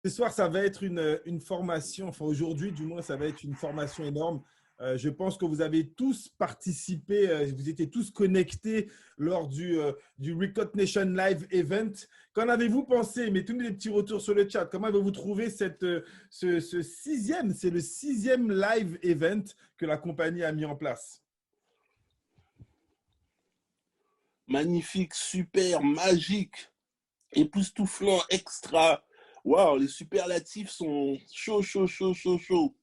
Ce soir, ça va être une formation, enfin aujourd'hui du moins, ça va être une formation énorme. Je pense que vous avez tous participé, vous étiez tous connectés lors du Record Nation Live Event. Qu'en avez-vous pensé? Mettez-nous des petits retours sur le chat. Comment avez-vous trouvé ce sixième, c'est le sixième live event que la compagnie a mis en place? Magnifique, super, magique, époustouflant, extra. Waouh, les superlatifs sont chauds, chauds, chauds, chauds, chauds.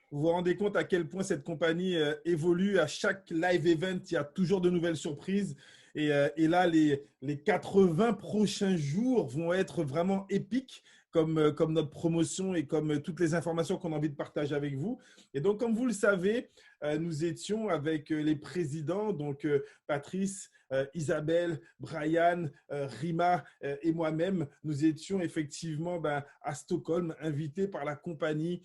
Vous vous rendez compte à quel point cette compagnie évolue à chaque live event, il y a toujours de nouvelles surprises. Et là, les 80 prochains jours vont être vraiment épiques, comme notre promotion et comme toutes les informations qu'on a envie de partager avec vous. Et donc, comme vous le savez, nous étions avec les présidents, donc Patrice, Isabelle, Brian, Rima et moi-même. Nous étions effectivement à Stockholm, invités par la compagnie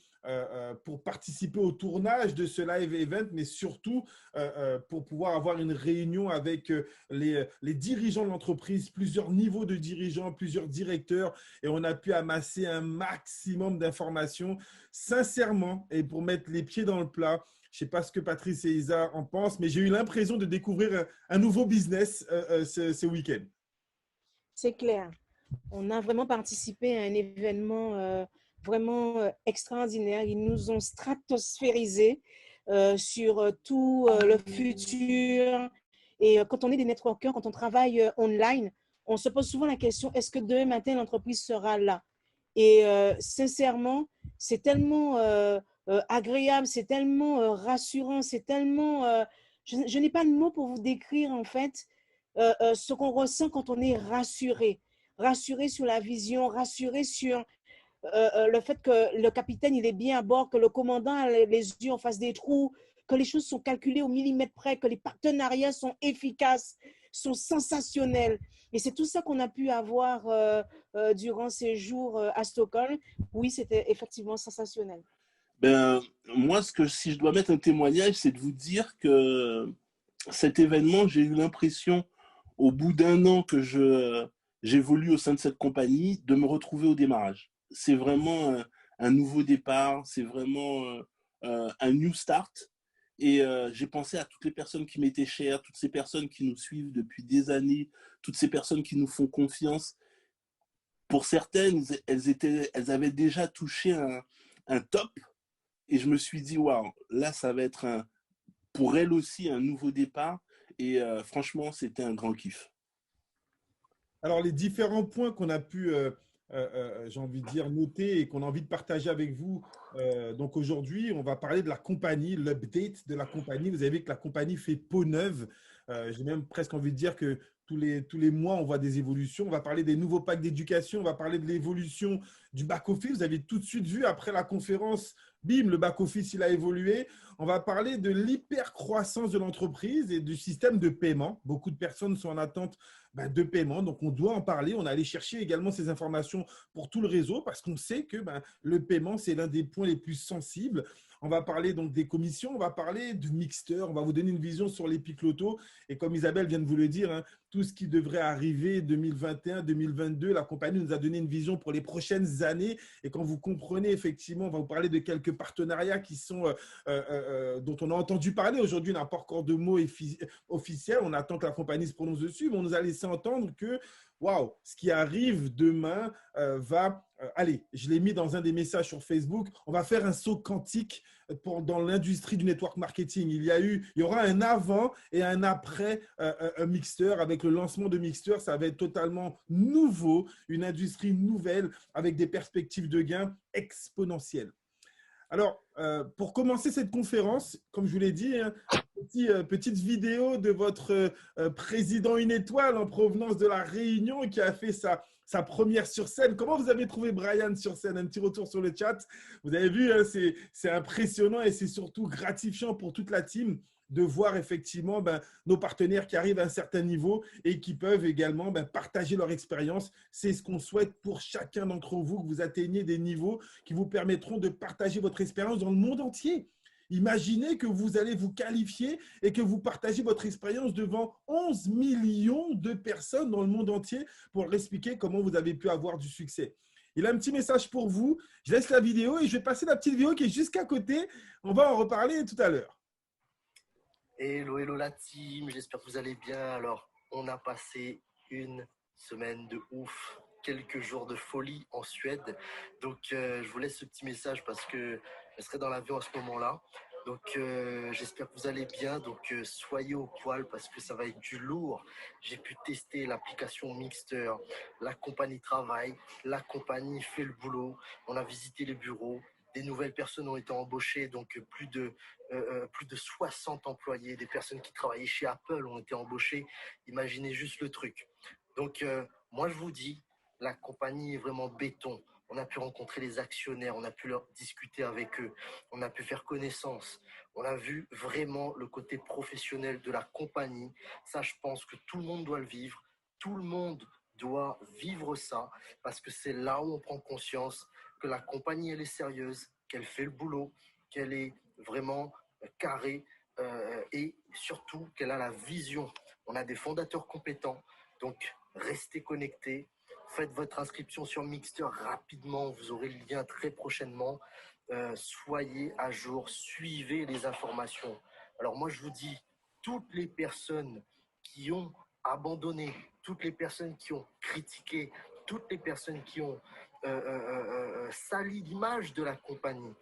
pour participer au tournage de ce live event, mais surtout pour pouvoir avoir une réunion avec les dirigeants de l'entreprise, plusieurs niveaux de dirigeants, plusieurs directeurs, et on a pu amasser un maximum d'informations. Sincèrement, et pour mettre les pieds dans le plat, je ne sais pas ce que Patrice et Isa en pensent, mais j'ai eu l'impression de découvrir un nouveau business ce week-end. C'est clair. On a vraiment participé à un événement vraiment extraordinaire. Ils nous ont stratosphérisé sur tout le futur. Et quand on est des networkers, quand on travaille online, on se pose souvent la question, est-ce que demain matin, l'entreprise sera là? Et sincèrement, c'est tellement agréable, c'est tellement rassurant, c'est tellement… je n'ai pas de mots pour vous décrire en fait ce qu'on ressent quand on est rassuré. Rassuré sur la vision, rassuré sur le fait que le capitaine il est bien à bord, que le commandant a les yeux en face des trous, que les choses sont calculées au millimètre près, que les partenariats sont efficaces, sont sensationnels. Et c'est tout ça qu'on a pu avoir durant ces jours à Stockholm. Oui, c'était effectivement sensationnel. Ben, moi, si je dois mettre un témoignage, c'est de vous dire que cet événement, j'ai eu l'impression, au bout d'un an que j'évolue au sein de cette compagnie, de me retrouver au démarrage. C'est vraiment un nouveau départ, c'est vraiment un new start. Et j'ai pensé à toutes les personnes qui m'étaient chères, toutes ces personnes qui nous suivent depuis des années, toutes ces personnes qui nous font confiance. Pour certaines, elles avaient déjà touché un top. Et je me suis dit, waouh, là, ça va être pour elles aussi un nouveau départ. Et franchement, c'était un grand kiff. Alors, les différents points qu'on a pu, j'ai envie de dire, noter et qu'on a envie de partager avec vous. Donc, aujourd'hui, on va parler de la compagnie, l'update de la compagnie. Vous avez vu que la compagnie fait peau neuve. J'ai même presque envie de dire que tous les mois, on voit des évolutions. On va parler des nouveaux packs d'éducation. On va parler de l'évolution du back-office. Vous avez tout de suite vu, après la conférence, bim, le back-office, il a évolué. On va parler de l'hyper-croissance de l'entreprise et du système de paiement. Beaucoup de personnes sont en attente de paiement. Donc, on doit en parler. On a allé chercher également ces informations pour tout le réseau parce qu'on sait que le paiement, c'est l'un des points les plus sensibles. On va parler donc des commissions, on va parler du mixteur, on va vous donner une vision sur l'Epic Loto. Et comme Isabelle vient de vous le dire, tout ce qui devrait arriver 2021, 2022, la compagnie nous a donné une vision pour les prochaines années. Et quand vous comprenez, effectivement, on va vous parler de quelques partenariats qui sont, dont on a entendu parler. Aujourd'hui, on n'a pas encore de mots officiels. On attend que la compagnie se prononce dessus, mais on nous a laissé entendre que waouh, ce qui arrive demain allez, je l'ai mis dans un des messages sur Facebook, on va faire un saut quantique dans l'industrie du network marketing. Il y aura un avant et un après Mixter. Avec le lancement de Mixter, ça va être totalement nouveau, une industrie nouvelle avec des perspectives de gains exponentielles. Alors, pour commencer cette conférence, comme je vous l'ai dit, petite vidéo de votre président une étoile en provenance de la Réunion qui a fait sa première sur scène. Comment vous avez trouvé Brian sur scène? Un petit retour sur le chat. Vous avez vu, c'est impressionnant et c'est surtout gratifiant pour toute la team de voir effectivement nos partenaires qui arrivent à un certain niveau et qui peuvent également partager leur expérience. C'est ce qu'on souhaite pour chacun d'entre vous, que vous atteigniez des niveaux qui vous permettront de partager votre expérience dans le monde entier. Imaginez que vous allez vous qualifier et que vous partagez votre expérience devant 11 millions de personnes dans le monde entier pour leur expliquer comment vous avez pu avoir du succès. Il a un petit message pour vous. Je laisse la vidéo et je vais passer la petite vidéo qui est juste à côté. On va en reparler tout à l'heure. Hello, hello la team, j'espère que vous allez bien. Alors, on a passé une semaine de ouf, quelques jours de folie en Suède. Donc, je vous laisse ce petit message parce que je serai dans l'avion à ce moment-là. Donc, j'espère que vous allez bien. Donc, soyez au poil parce que ça va être du lourd. J'ai pu tester l'application Mixter. La compagnie travaille, la compagnie fait le boulot. On a visité les bureaux. Des nouvelles personnes ont été embauchées, donc plus de 60 employés, des personnes qui travaillaient chez Apple ont été embauchées. Imaginez juste le truc. Donc, moi, je vous dis, la compagnie est vraiment béton. On a pu rencontrer les actionnaires, on a pu leur discuter avec eux, on a pu faire connaissance. On a vu vraiment le côté professionnel de la compagnie. Ça, je pense que tout le monde doit le vivre. Tout le monde doit vivre ça parce que c'est là où on prend conscience que la compagnie, elle est sérieuse, qu'elle fait le boulot, qu'elle est vraiment carrée et surtout qu'elle a la vision. On a des fondateurs compétents, donc restez connectés. Faites votre inscription sur Mixter rapidement, vous aurez le lien très prochainement. Soyez à jour, suivez les informations. Alors moi, je vous dis, toutes les personnes qui ont abandonné, toutes les personnes qui ont critiqué, toutes les personnes qui ont sali l'image de la compagnie,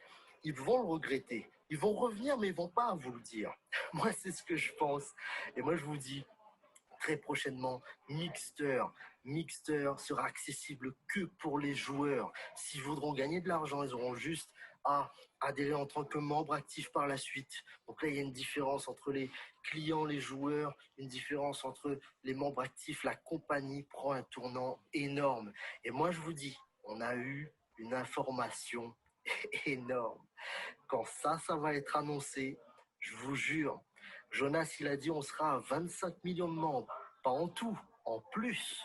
ils vont le regretter. Ils vont revenir, mais ils ne vont pas vous le dire. Moi, c'est ce que je pense. Et moi, je vous dis, très prochainement, Mixter. Mixter sera accessible que pour les joueurs. S'ils voudront gagner de l'argent, ils auront juste à adhérer en tant que membre actif par la suite. Donc là, il y a une différence entre les clients, les joueurs, une différence entre les membres actifs. La compagnie prend un tournant énorme. Et moi, je vous dis, on a eu une information énorme. Quand ça va être annoncé, je vous jure, Jonas, il a dit on sera à 25 millions de membres, pas en tout, en plus.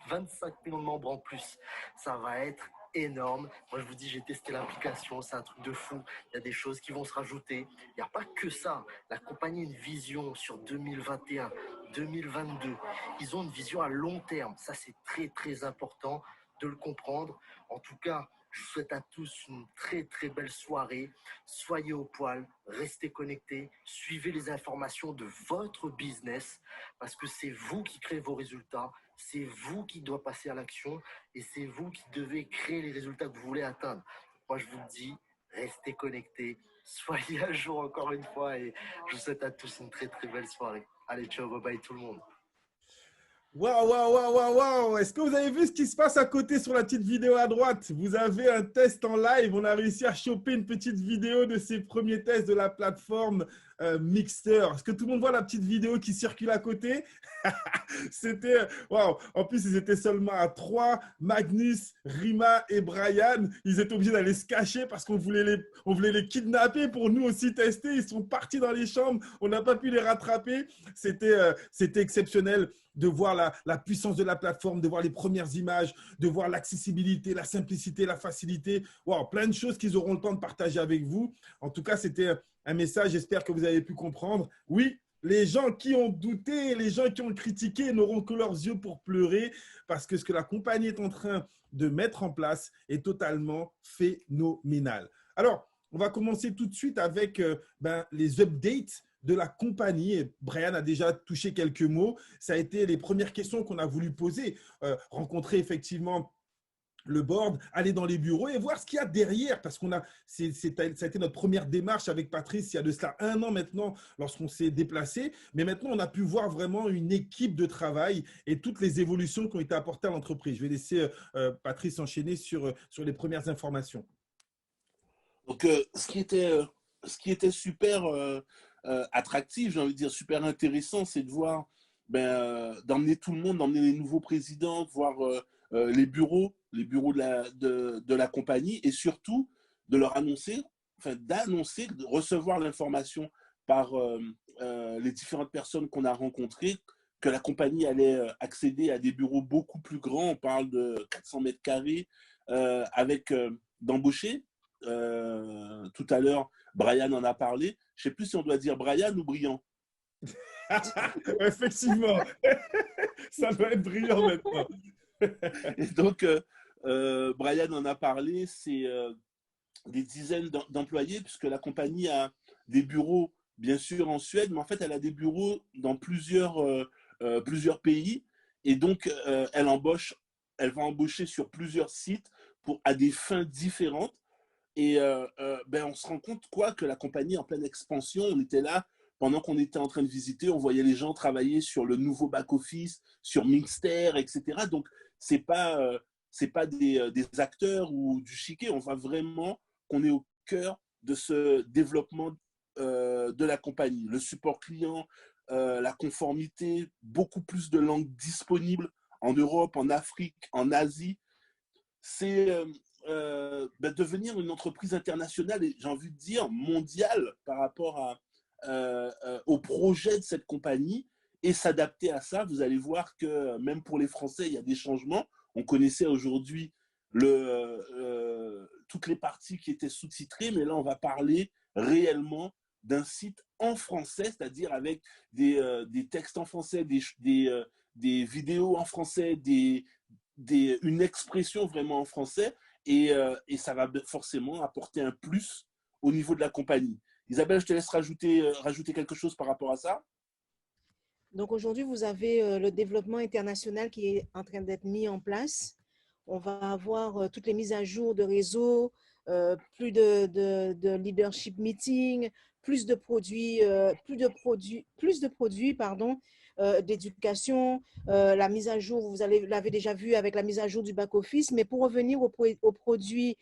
25 millions de membres en plus. Ça va être énorme. Moi, je vous dis, j'ai testé l'application, c'est un truc de fou. Il y a des choses qui vont se rajouter. Il n'y a pas que ça. La compagnie a une vision sur 2021, 2022. Ils ont une vision à long terme. Ça, c'est très, très important de le comprendre. En tout cas, je vous souhaite à tous une très très belle soirée. Soyez au poil, restez connectés, suivez les informations de votre business parce que c'est vous qui créez vos résultats, c'est vous qui devez passer à l'action et c'est vous qui devez créer les résultats que vous voulez atteindre. Moi, je vous le dis, restez connectés, soyez à jour encore une fois et je vous souhaite à tous une très très belle soirée. Allez, ciao, bye bye tout le monde. Waouh, waouh, waouh, waouh, waouh! Est-ce que vous avez vu ce qui se passe à côté sur la petite vidéo à droite? Vous avez un test en live. On a réussi à choper une petite vidéo de ces premiers tests de la plateforme Mixter. Est-ce que tout le monde voit la petite vidéo qui circule à côté? C'était waouh! En plus, ils étaient seulement à 3. Magnus, Rima et Brian. Ils étaient obligés d'aller se cacher parce qu'on voulait les kidnapper pour nous aussi tester. Ils sont partis dans les chambres. On n'a pas pu les rattraper. C'était exceptionnel de voir la puissance de la plateforme, de voir les premières images, de voir l'accessibilité, la simplicité, la facilité. Wow, plein de choses qu'ils auront le temps de partager avec vous. En tout cas, c'était un message, j'espère que vous avez pu comprendre. Oui, les gens qui ont douté, les gens qui ont critiqué n'auront que leurs yeux pour pleurer parce que ce que la compagnie est en train de mettre en place est totalement phénoménal. Alors, on va commencer tout de suite avec les updates de la compagnie. Et Brian a déjà touché quelques mots. Ça a été les premières questions qu'on a voulu poser. Rencontrer effectivement le board, aller dans les bureaux et voir ce qu'il y a derrière, parce ça a été notre première démarche avec Patrice il y a de cela 1 an maintenant lorsqu'on s'est déplacé, mais maintenant on a pu voir vraiment une équipe de travail et toutes les évolutions qui ont été apportées à l'entreprise. Je vais laisser Patrice enchaîner sur les premières informations. Donc, ce qui était super attractif, j'ai envie de dire super intéressant, c'est de voir, d'emmener tout le monde, d'emmener les nouveaux présidents, voir les bureaux de la compagnie et surtout de leur annoncer, de recevoir l'information par les différentes personnes qu'on a rencontrées, que la compagnie allait accéder à des bureaux beaucoup plus grands. On parle de 400 mètres carrés avec d'embauchés. Tout à l'heure, Brian en a parlé. Je ne sais plus si on doit dire Brian ou Brian. Effectivement, ça doit être brillant maintenant. Et donc, Brian en a parlé, c'est des dizaines d'employés, puisque la compagnie a des bureaux, bien sûr, en Suède, mais en fait, elle a des bureaux dans plusieurs pays. Et donc, elle va embaucher sur plusieurs sites à des fins différentes. Et on se rend compte que la compagnie est en pleine expansion. On était là pendant qu'on était en train de visiter, on voyait les gens travailler sur le nouveau back-office, sur Mixter, etc. Donc, c'est pas des acteurs ou du chiquet. On voit vraiment qu'on est au cœur de ce développement de la compagnie. Le support client, la conformité, beaucoup plus de langues disponibles en Europe, en Afrique, en Asie. C'est devenir une entreprise internationale et j'ai envie de dire mondiale par rapport au projet de cette compagnie et s'adapter à ça. Vous allez voir que même pour les Français, il y a des changements. On connaissait aujourd'hui toutes les parties qui étaient sous-titrées, mais là, on va parler réellement d'un site en français, c'est-à-dire avec des textes en français, des vidéos en français, une expression vraiment en français, et ça va forcément apporter un plus au niveau de la compagnie. Isabelle, je te laisse rajouter quelque chose par rapport à ça. Donc aujourd'hui, vous avez le développement international qui est en train d'être mis en place. On va avoir toutes les mises à jour de réseau, plus de leadership meeting, plus de produits, d'éducation, la mise à jour, vous l'avez déjà vu avec la mise à jour du back-office. Mais pour revenir aux produits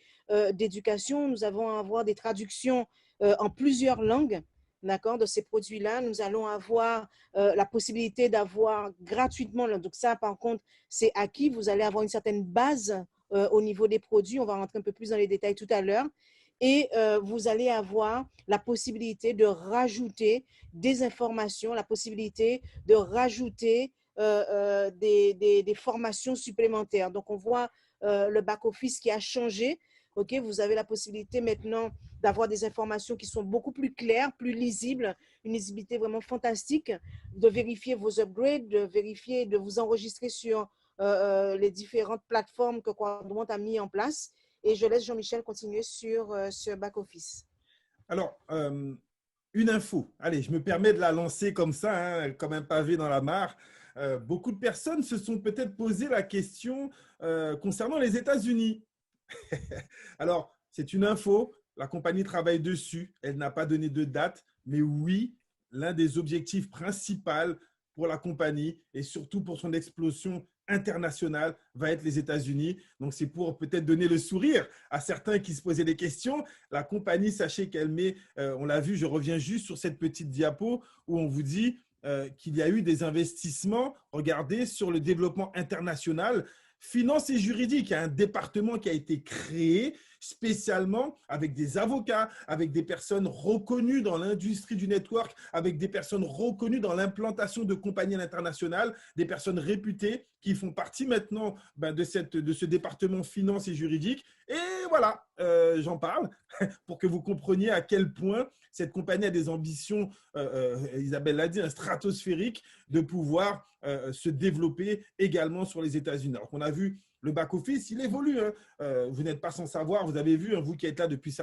d'éducation, nous allons avoir des traductions en plusieurs langues. D'accord, de ces produits-là, nous allons avoir la possibilité d'avoir gratuitement, donc ça par contre c'est acquis, vous allez avoir une certaine base au niveau des produits, on va rentrer un peu plus dans les détails tout à l'heure, et vous allez avoir la possibilité de rajouter des informations, la possibilité de rajouter des formations supplémentaires. Donc on voit le back-office qui a changé. Ok, vous avez la possibilité maintenant d'avoir des informations qui sont beaucoup plus claires, plus lisibles, une lisibilité vraiment fantastique, de vérifier vos upgrades, de vérifier, de vous enregistrer sur les différentes plateformes que Quadrant a mis en place. Et je laisse Jean-Michel continuer sur back-office. Alors, une info. Allez, je me permets de la lancer comme ça, hein, comme un pavé dans la mare. Beaucoup de personnes se sont peut-être posé la question concernant les États-Unis. Alors, c'est une info, la compagnie travaille dessus, elle n'a pas donné de date, mais oui, l'un des objectifs principaux pour la compagnie et surtout pour son explosion internationale va être les États-Unis. Donc, c'est pour peut-être donner le sourire à certains qui se posaient des questions. La compagnie, sachez qu'elle met, on l'a vu, je reviens juste sur cette petite diapo où on vous dit qu'il y a eu des investissements, regardez, sur le développement international. Finance et juridique, il y a un département qui a été créé spécialement avec des avocats, avec des personnes reconnues dans l'industrie du network, avec des personnes reconnues dans l'implantation de compagnies à l'international, des personnes réputées qui font partie maintenant de ce département finance et juridique. Et voilà, j'en parle pour que vous compreniez à quel point cette compagnie a des ambitions, Isabelle l'a dit, stratosphériques, de pouvoir se développer également sur les États-Unis. Alors qu'on a vu le back-office, il évolue. Vous n'êtes pas sans savoir, vous avez vu, vous qui êtes là depuis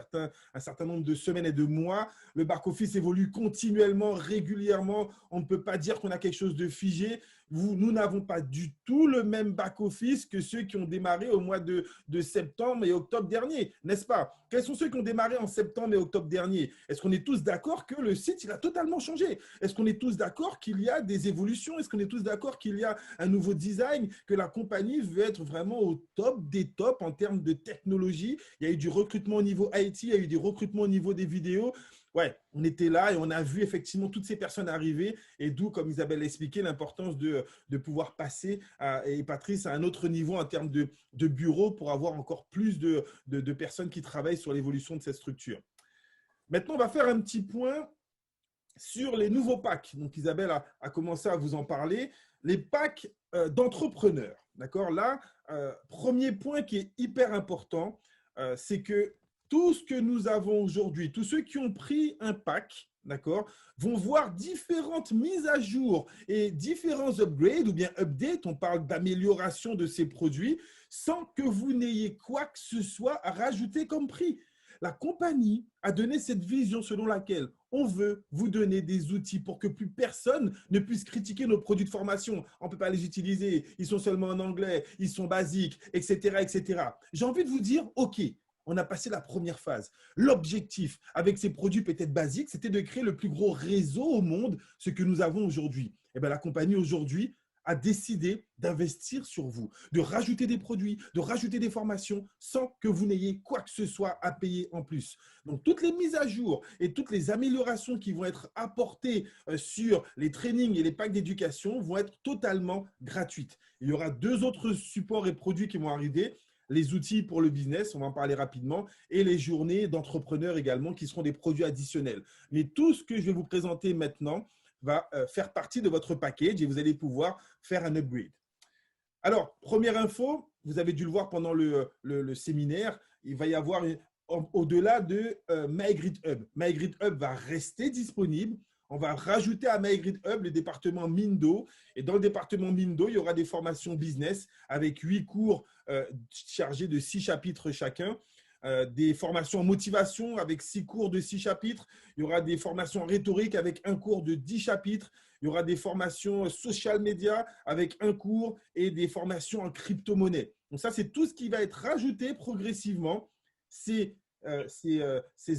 un certain nombre de semaines et de mois, le back-office évolue continuellement, régulièrement. On ne peut pas dire qu'on a quelque chose de figé. Nous n'avons pas du tout le même back-office que ceux qui ont démarré au mois de septembre et octobre dernier, n'est-ce pas? Quels sont ceux qui ont démarré en septembre et octobre dernier? Est-ce qu'on est tous d'accord que le site il a totalement changé? Est-ce qu'on est tous d'accord qu'il y a des évolutions? Est-ce qu'on est tous d'accord qu'il y a un nouveau design, que la compagnie veut être vraiment au top des tops en termes de technologie? Il y a eu du recrutement au niveau IT, il y a eu du recrutement au niveau des vidéos. Ouais, on était là et on a vu effectivement toutes ces personnes arriver et d'où, comme Isabelle l'a expliqué, l'importance de pouvoir passer, et Patrice, à un autre niveau en termes de bureau pour avoir encore plus de personnes qui travaillent sur l'évolution de cette structure. Maintenant, on va faire un petit point sur les nouveaux packs. Donc, Isabelle a commencé à vous en parler. Les packs d'entrepreneurs. D'accord? Là, premier point qui est hyper important, c'est que tout ce que nous avons aujourd'hui, tous ceux qui ont pris un pack, d'accord, vont voir différentes mises à jour et différents upgrades ou bien updates. On parle d'amélioration de ces produits sans que vous n'ayez quoi que ce soit à rajouter comme prix. La compagnie a donné cette vision selon laquelle on veut vous donner des outils pour que plus personne ne puisse critiquer nos produits de formation. On ne peut pas les utiliser, ils sont seulement en anglais, ils sont basiques, etc., etc. J'ai envie de vous dire, OK, on a passé la première phase. L'objectif avec ces produits peut-être basiques, c'était de créer le plus gros réseau au monde, ce que nous avons aujourd'hui. Eh bien, la compagnie aujourd'hui a décidé d'investir sur vous, de rajouter des produits, de rajouter des formations sans que vous n'ayez quoi que ce soit à payer en plus. Donc, toutes les mises à jour et toutes les améliorations qui vont être apportées sur les trainings et les packs d'éducation vont être totalement gratuites. Il y aura 2 autres supports et produits qui vont arriver. Les outils pour le business, on va en parler rapidement, et les journées d'entrepreneurs également qui seront des produits additionnels. Mais tout ce que je vais vous présenter maintenant va faire partie de votre package et vous allez pouvoir faire un upgrade. Alors, première info, vous avez dû le voir pendant le séminaire, il va y avoir au-delà de MyGrid Hub. MyGrid Hub va rester disponible. On va rajouter à MyGrid Hub le département Mindo. Et dans le département Mindo, il y aura des formations business avec 8 cours chargés de 6 chapitres chacun. Des formations en motivation avec 6 cours de 6 chapitres. Il y aura des formations en rhétorique avec un cours de 10 chapitres. Il y aura des formations social media avec un cours et des formations en crypto-monnaie. Donc ça, c'est tout ce qui va être rajouté progressivement. Ces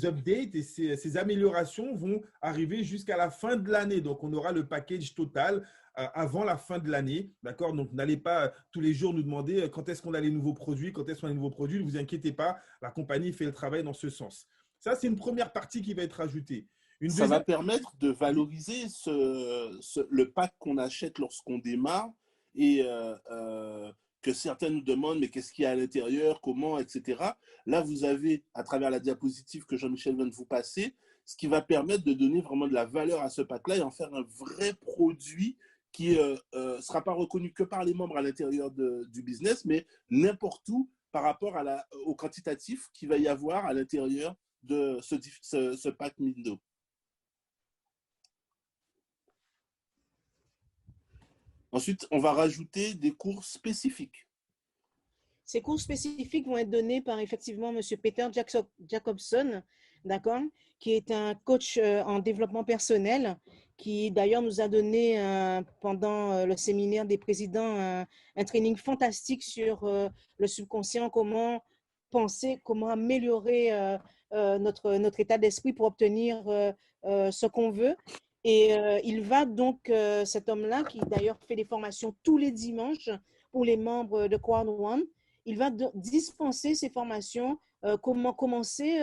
updates et ces améliorations vont arriver jusqu'à la fin de l'année. Donc, on aura le package total avant la fin de l'année. D'accord? Donc, n'allez pas tous les jours nous demander quand est-ce qu'on a les nouveaux produits, quand est-ce qu'on a les nouveaux produits. Ne vous inquiétez pas, la compagnie fait le travail dans ce sens. Ça, c'est une première partie qui va être ajoutée. Ça va permettre de valoriser le pack qu'on achète lorsqu'on démarre et que certains nous demandent mais qu'est-ce qu'il y a à l'intérieur, comment, etc. Là, vous avez, à travers la diapositive que Jean-Michel vient de vous passer, ce qui va permettre de donner vraiment de la valeur à ce pack-là et en faire un vrai produit qui ne sera pas reconnu que par les membres à l'intérieur du business, mais n'importe où par rapport au quantitatif qu'il va y avoir à l'intérieur de ce pack Mindo. Ensuite, on va rajouter des cours spécifiques. Ces cours spécifiques vont être donnés par effectivement M. Peter Jacobson, d'accord, qui est un coach en développement personnel, qui d'ailleurs nous a donné pendant le séminaire des présidents un training fantastique sur le subconscient, comment penser, comment améliorer notre état d'esprit pour obtenir ce qu'on veut. Et il va donc, cet homme-là, qui d'ailleurs fait des formations tous les dimanches pour les membres de Quad One, il va dispenser ces formations, comment commencer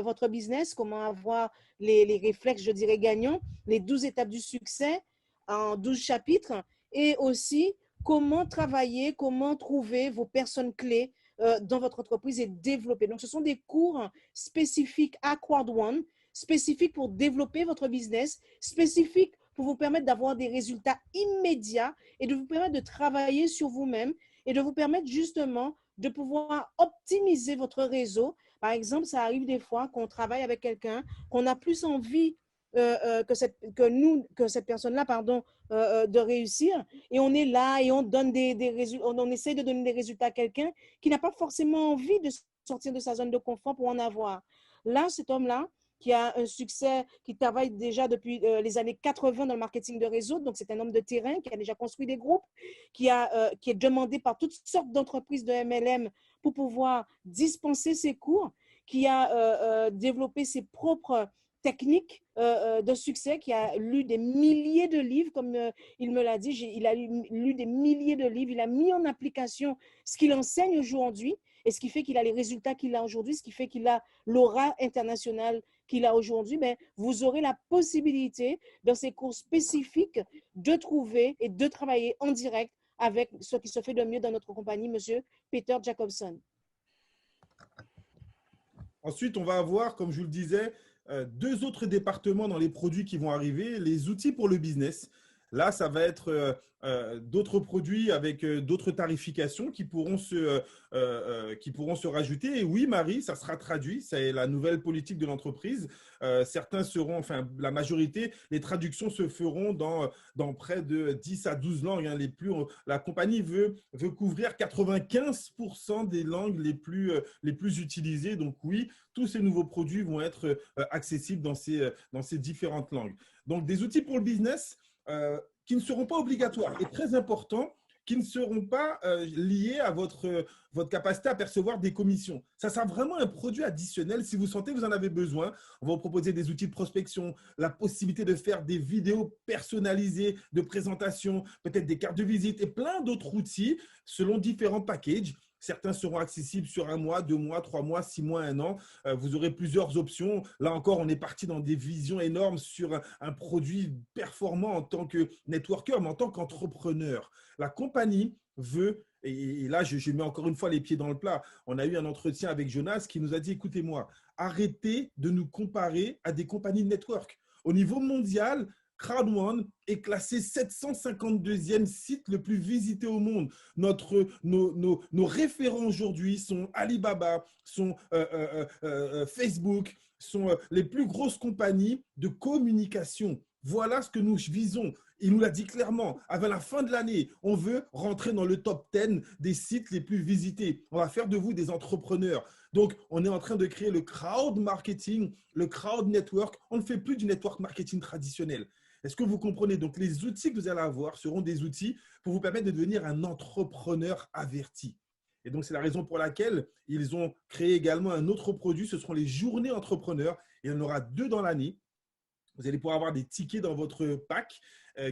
votre business, comment avoir les réflexes, je dirais, gagnants, les 12 étapes du succès en 12 chapitres, et aussi comment travailler, comment trouver vos personnes clés dans votre entreprise et développer. Donc, ce sont des cours spécifiques à Quad One, spécifiques pour développer votre business, spécifiques pour vous permettre d'avoir des résultats immédiats et de vous permettre de travailler sur vous-même et de vous permettre justement de pouvoir optimiser votre réseau. Par exemple, ça arrive des fois qu'on travaille avec quelqu'un, qu'on a plus envie que cette personne-là, de réussir. Et on est là et on donne des résultats, on essaie de donner des résultats à quelqu'un qui n'a pas forcément envie de sortir de sa zone de confort pour en avoir. Là, cet homme-là, qui a un succès, qui travaille déjà depuis les années 80 dans le marketing de réseau. Donc, c'est un homme de terrain qui a déjà construit des groupes, qui est demandé par toutes sortes d'entreprises de MLM pour pouvoir dispenser ses cours, qui a développé ses propres techniques de succès, qui a lu des milliers de livres, comme il me l'a dit, il a lu des milliers de livres, il a mis en application ce qu'il enseigne aujourd'hui, et ce qui fait qu'il a les résultats qu'il a aujourd'hui, ce qui fait qu'il a l'aura internationale qu'il a aujourd'hui, mais vous aurez la possibilité, dans ces cours spécifiques, de trouver et de travailler en direct avec ce qui se fait de mieux dans notre compagnie, M. Peter Jacobson. Ensuite, on va avoir, comme je vous le disais, 2 autres départements dans les produits qui vont arriver, les outils pour le business. Là, ça va être d'autres produits avec d'autres tarifications qui pourront se rajouter. Et oui, Marie, ça sera traduit. C'est la nouvelle politique de l'entreprise. Certains seront, enfin, la majorité, les traductions se feront dans près de 10 à 12 langues. Hein, la compagnie veut couvrir 95% des langues les plus utilisées. Donc oui, tous ces nouveaux produits vont être accessibles dans ces différentes langues. Donc, des outils pour le business qui ne seront pas obligatoires et très importants, qui ne seront pas liés à votre capacité à percevoir des commissions. Ça sera vraiment un produit additionnel. Si vous sentez que vous en avez besoin, on va vous proposer des outils de prospection, la possibilité de faire des vidéos personnalisées de présentation, peut-être des cartes de visite et plein d'autres outils selon différents packages. Certains seront accessibles sur 1 mois, 2 mois, 3 mois, 6 mois, 1 an. Vous aurez plusieurs options. Là encore, on est parti dans des visions énormes sur un produit performant en tant que networker, mais en tant qu'entrepreneur. La compagnie veut, et là, je mets encore une fois les pieds dans le plat. On a eu un entretien avec Jonas qui nous a dit, écoutez-moi, arrêtez de nous comparer à des compagnies de network. Au niveau mondial, Crowd1 est classé 752e site le plus visité au monde. Nos référents aujourd'hui sont Alibaba, sont Facebook, sont les plus grosses compagnies de communication. Voilà ce que nous visons. Il nous l'a dit clairement, avant la fin de l'année, on veut rentrer dans le top 10 des sites les plus visités. On va faire de vous des entrepreneurs. Donc, on est en train de créer le crowd marketing, le crowd network. On ne fait plus du network marketing traditionnel. Est-ce que vous comprenez? Donc, les outils que vous allez avoir seront des outils pour vous permettre de devenir un entrepreneur averti. Et donc, c'est la raison pour laquelle ils ont créé également un autre produit. Ce seront les journées entrepreneurs. Il y en aura 2 dans l'année. Vous allez pouvoir avoir des tickets dans votre pack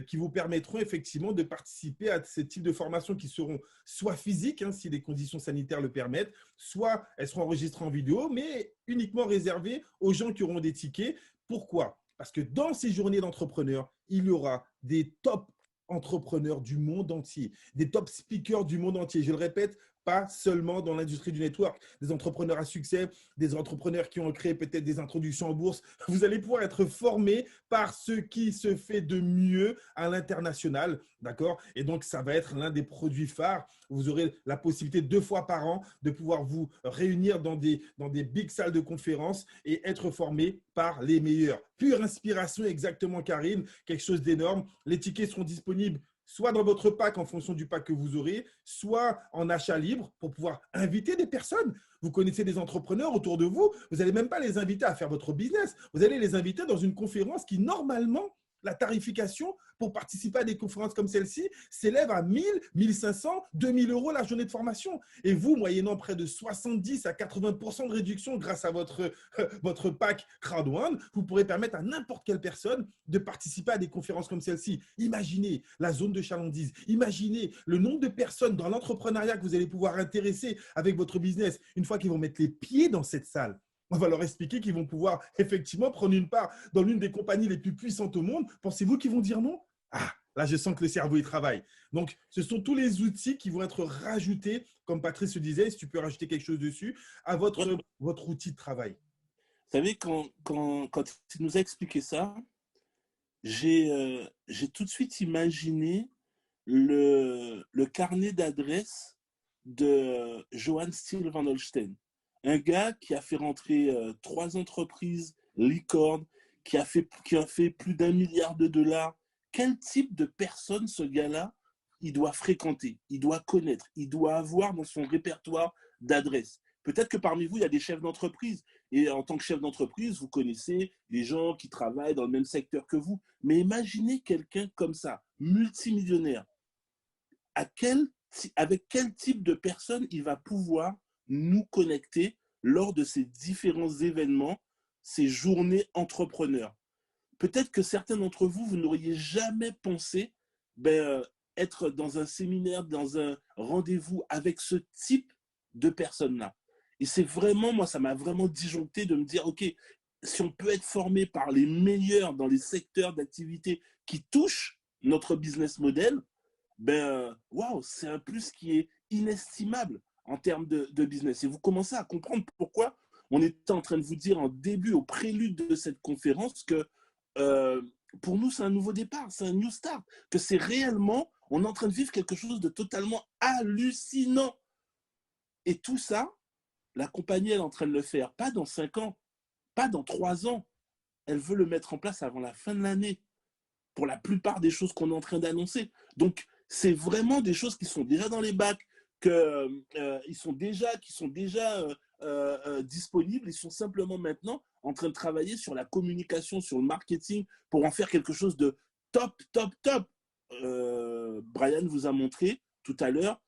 qui vous permettront effectivement de participer à ce type de formations qui seront soit physiques, hein, si les conditions sanitaires le permettent, soit elles seront enregistrées en vidéo, mais uniquement réservées aux gens qui auront des tickets. Pourquoi? Parce que dans ces journées d'entrepreneurs, il y aura des top entrepreneurs du monde entier, des top speakers du monde entier. Je le répète, pas seulement dans l'industrie du network, des entrepreneurs à succès, des entrepreneurs qui ont créé peut-être des introductions en bourse. Vous allez pouvoir être formé par ce qui se fait de mieux à l'international, d'accord? Et donc, ça va être l'un des produits phares. Vous aurez la possibilité 2 fois par an de pouvoir vous réunir dans des big salles de conférences et être formé par les meilleurs. Pure inspiration, exactement, Karine, quelque chose d'énorme. Les tickets seront disponibles soit dans votre pack en fonction du pack que vous aurez, soit en achat libre pour pouvoir inviter des personnes. Vous connaissez des entrepreneurs autour de vous, vous n'allez même pas les inviter à faire votre business. Vous allez les inviter dans une conférence qui, normalement, la tarification pour participer à des conférences comme celle-ci s'élève à 1 000, 1 500, 2 000 € la journée de formation. Et vous, moyennant près de 70 à 80% de réduction grâce à votre pack Crowd1, vous pourrez permettre à n'importe quelle personne de participer à des conférences comme celle-ci. Imaginez la zone de chalandise. Imaginez le nombre de personnes dans l'entrepreneuriat que vous allez pouvoir intéresser avec votre business une fois qu'ils vont mettre les pieds dans cette salle. On va leur expliquer qu'ils vont pouvoir effectivement prendre une part dans l'une des compagnies les plus puissantes au monde. Pensez-vous qu'ils vont dire non? Ah, là, je sens que le cerveau, il travaille. Donc, ce sont tous les outils qui vont être rajoutés, comme Patrice le disait, si tu peux rajouter quelque chose dessus, à votre outil de travail. Vous savez, quand il nous a expliqué ça, j'ai tout de suite imaginé le carnet d'adresses de Johann Steele van Holstein. Un gars qui a fait rentrer 3 entreprises licornes, qui a fait plus d'1 milliard de dollars. Quel type de personne ce gars-là, il doit fréquenter, il doit connaître, il doit avoir dans son répertoire d'adresses? Peut-être que parmi vous, il y a des chefs d'entreprise. Et en tant que chef d'entreprise, vous connaissez les gens qui travaillent dans le même secteur que vous. Mais imaginez quelqu'un comme ça, multimillionnaire. Avec quel type de personne il va pouvoir nous connecter lors de ces différents événements, ces journées entrepreneurs? Peut-être que certains d'entre vous, vous n'auriez jamais pensé être dans un séminaire, dans un rendez-vous avec ce type de personnes-là. Et c'est vraiment, moi, ça m'a vraiment disjoncté de me dire, OK, si on peut être formé par les meilleurs dans les secteurs d'activité qui touchent notre business model, waouh, c'est un plus qui est inestimable en termes de business. Et vous commencez à comprendre pourquoi on était en train de vous dire en début, au prélude de cette conférence, que pour nous, c'est un nouveau départ, c'est un new start, que c'est réellement, on est en train de vivre quelque chose de totalement hallucinant. Et tout ça, la compagnie, elle est en train de le faire, pas dans 5 ans, pas dans 3 ans. Elle veut le mettre en place avant la fin de l'année, pour la plupart des choses qu'on est en train d'annoncer. Donc, c'est vraiment des choses qui sont déjà dans les bacs, qui sont déjà disponibles. Ils sont simplement maintenant en train de travailler sur la communication, sur le marketing, pour en faire quelque chose de top, top, top. Brian vous a montré tout à l'heure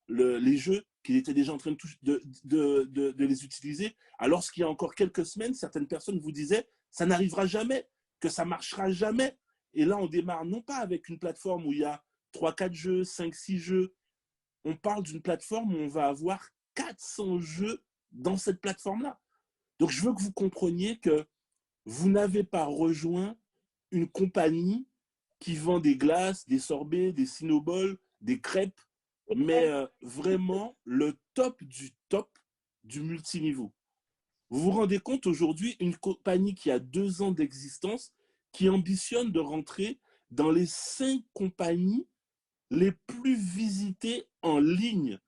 les jeux qu'il était déjà en train de les utiliser. Alors qu'il y a encore quelques semaines, certaines personnes vous disaient ça n'arrivera jamais, que ça marchera jamais. Et là, on démarre non pas avec une plateforme où il y a 3-4 jeux, 5-6 jeux. On parle d'une plateforme où on va avoir 400 jeux dans cette plateforme-là. Donc, je veux que vous compreniez que vous n'avez pas rejoint une compagnie qui vend des glaces, des sorbets, des cinnaballs, des crêpes, mais vraiment le top du multiniveau. Vous vous rendez compte aujourd'hui, une compagnie qui a 2 ans d'existence, qui ambitionne de rentrer dans les 5 compagnies les plus visitées en ligne.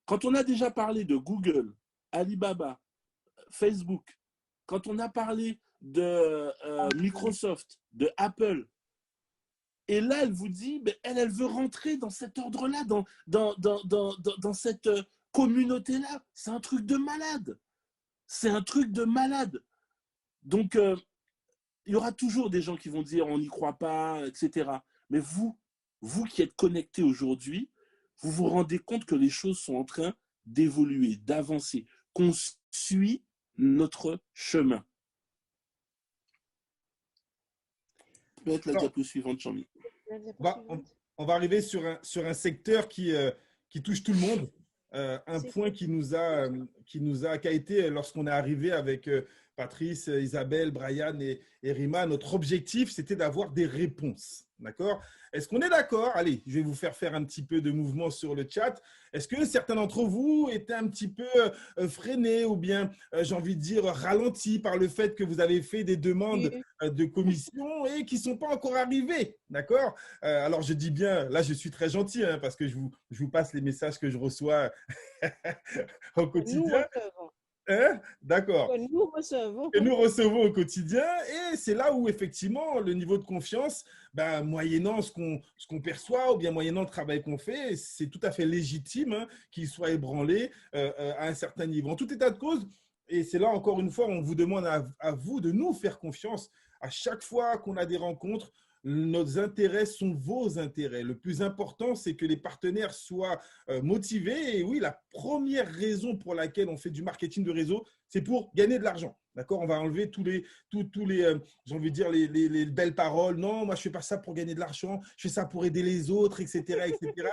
Quand on a déjà parlé de Google, Alibaba, Facebook, quand on a parlé de Microsoft, de Apple, et là, elle vous dit, elle veut rentrer dans cet ordre-là, dans cette communauté-là. C'est un truc de malade. C'est un truc de malade. Donc, il y aura toujours des gens qui vont dire on n'y croit pas, etc. Mais vous qui êtes connectés aujourd'hui, vous vous rendez compte que les choses sont en train d'évoluer, d'avancer, qu'on suit notre chemin. Peut-être la diapo suivante, Jean-Mi. On va arriver sur un secteur qui touche tout le monde. Un point qui a été lorsqu'on est arrivé avec Patrice, Isabelle, Brian et Rima, notre objectif, c'était d'avoir des réponses. D'accord? Est-ce qu'on est d'accord? Allez, je vais vous faire un petit peu de mouvement sur le chat. Est-ce que certains d'entre vous étaient un petit peu freinés ou bien, j'ai envie de dire, ralentis par le fait que vous avez fait des demandes de commission et qui ne sont pas encore arrivées? D'accord? Alors, je dis bien, là, je suis très gentil parce que je vous passe les messages que je reçois au quotidien. D'accord. Que nous recevons. Que nous recevons au quotidien. Et c'est là où, effectivement, le niveau de confiance, moyennant ce qu'on perçoit ou bien moyennant le travail qu'on fait, c'est tout à fait légitime qu'il soit ébranlé à un certain niveau. En tout état de cause, et c'est là, encore une fois, on vous demande à vous de nous faire confiance à chaque fois qu'on a des rencontres. Nos intérêts sont vos intérêts. Le plus important, c'est que les partenaires soient motivés. Et oui, la première raison pour laquelle on fait du marketing de réseau, c'est pour gagner de l'argent. D'accord? On va enlever tous les j'ai envie de dire, les belles paroles. Non, moi, je ne fais pas ça pour gagner de l'argent. Je fais ça pour aider les autres, etc. etc.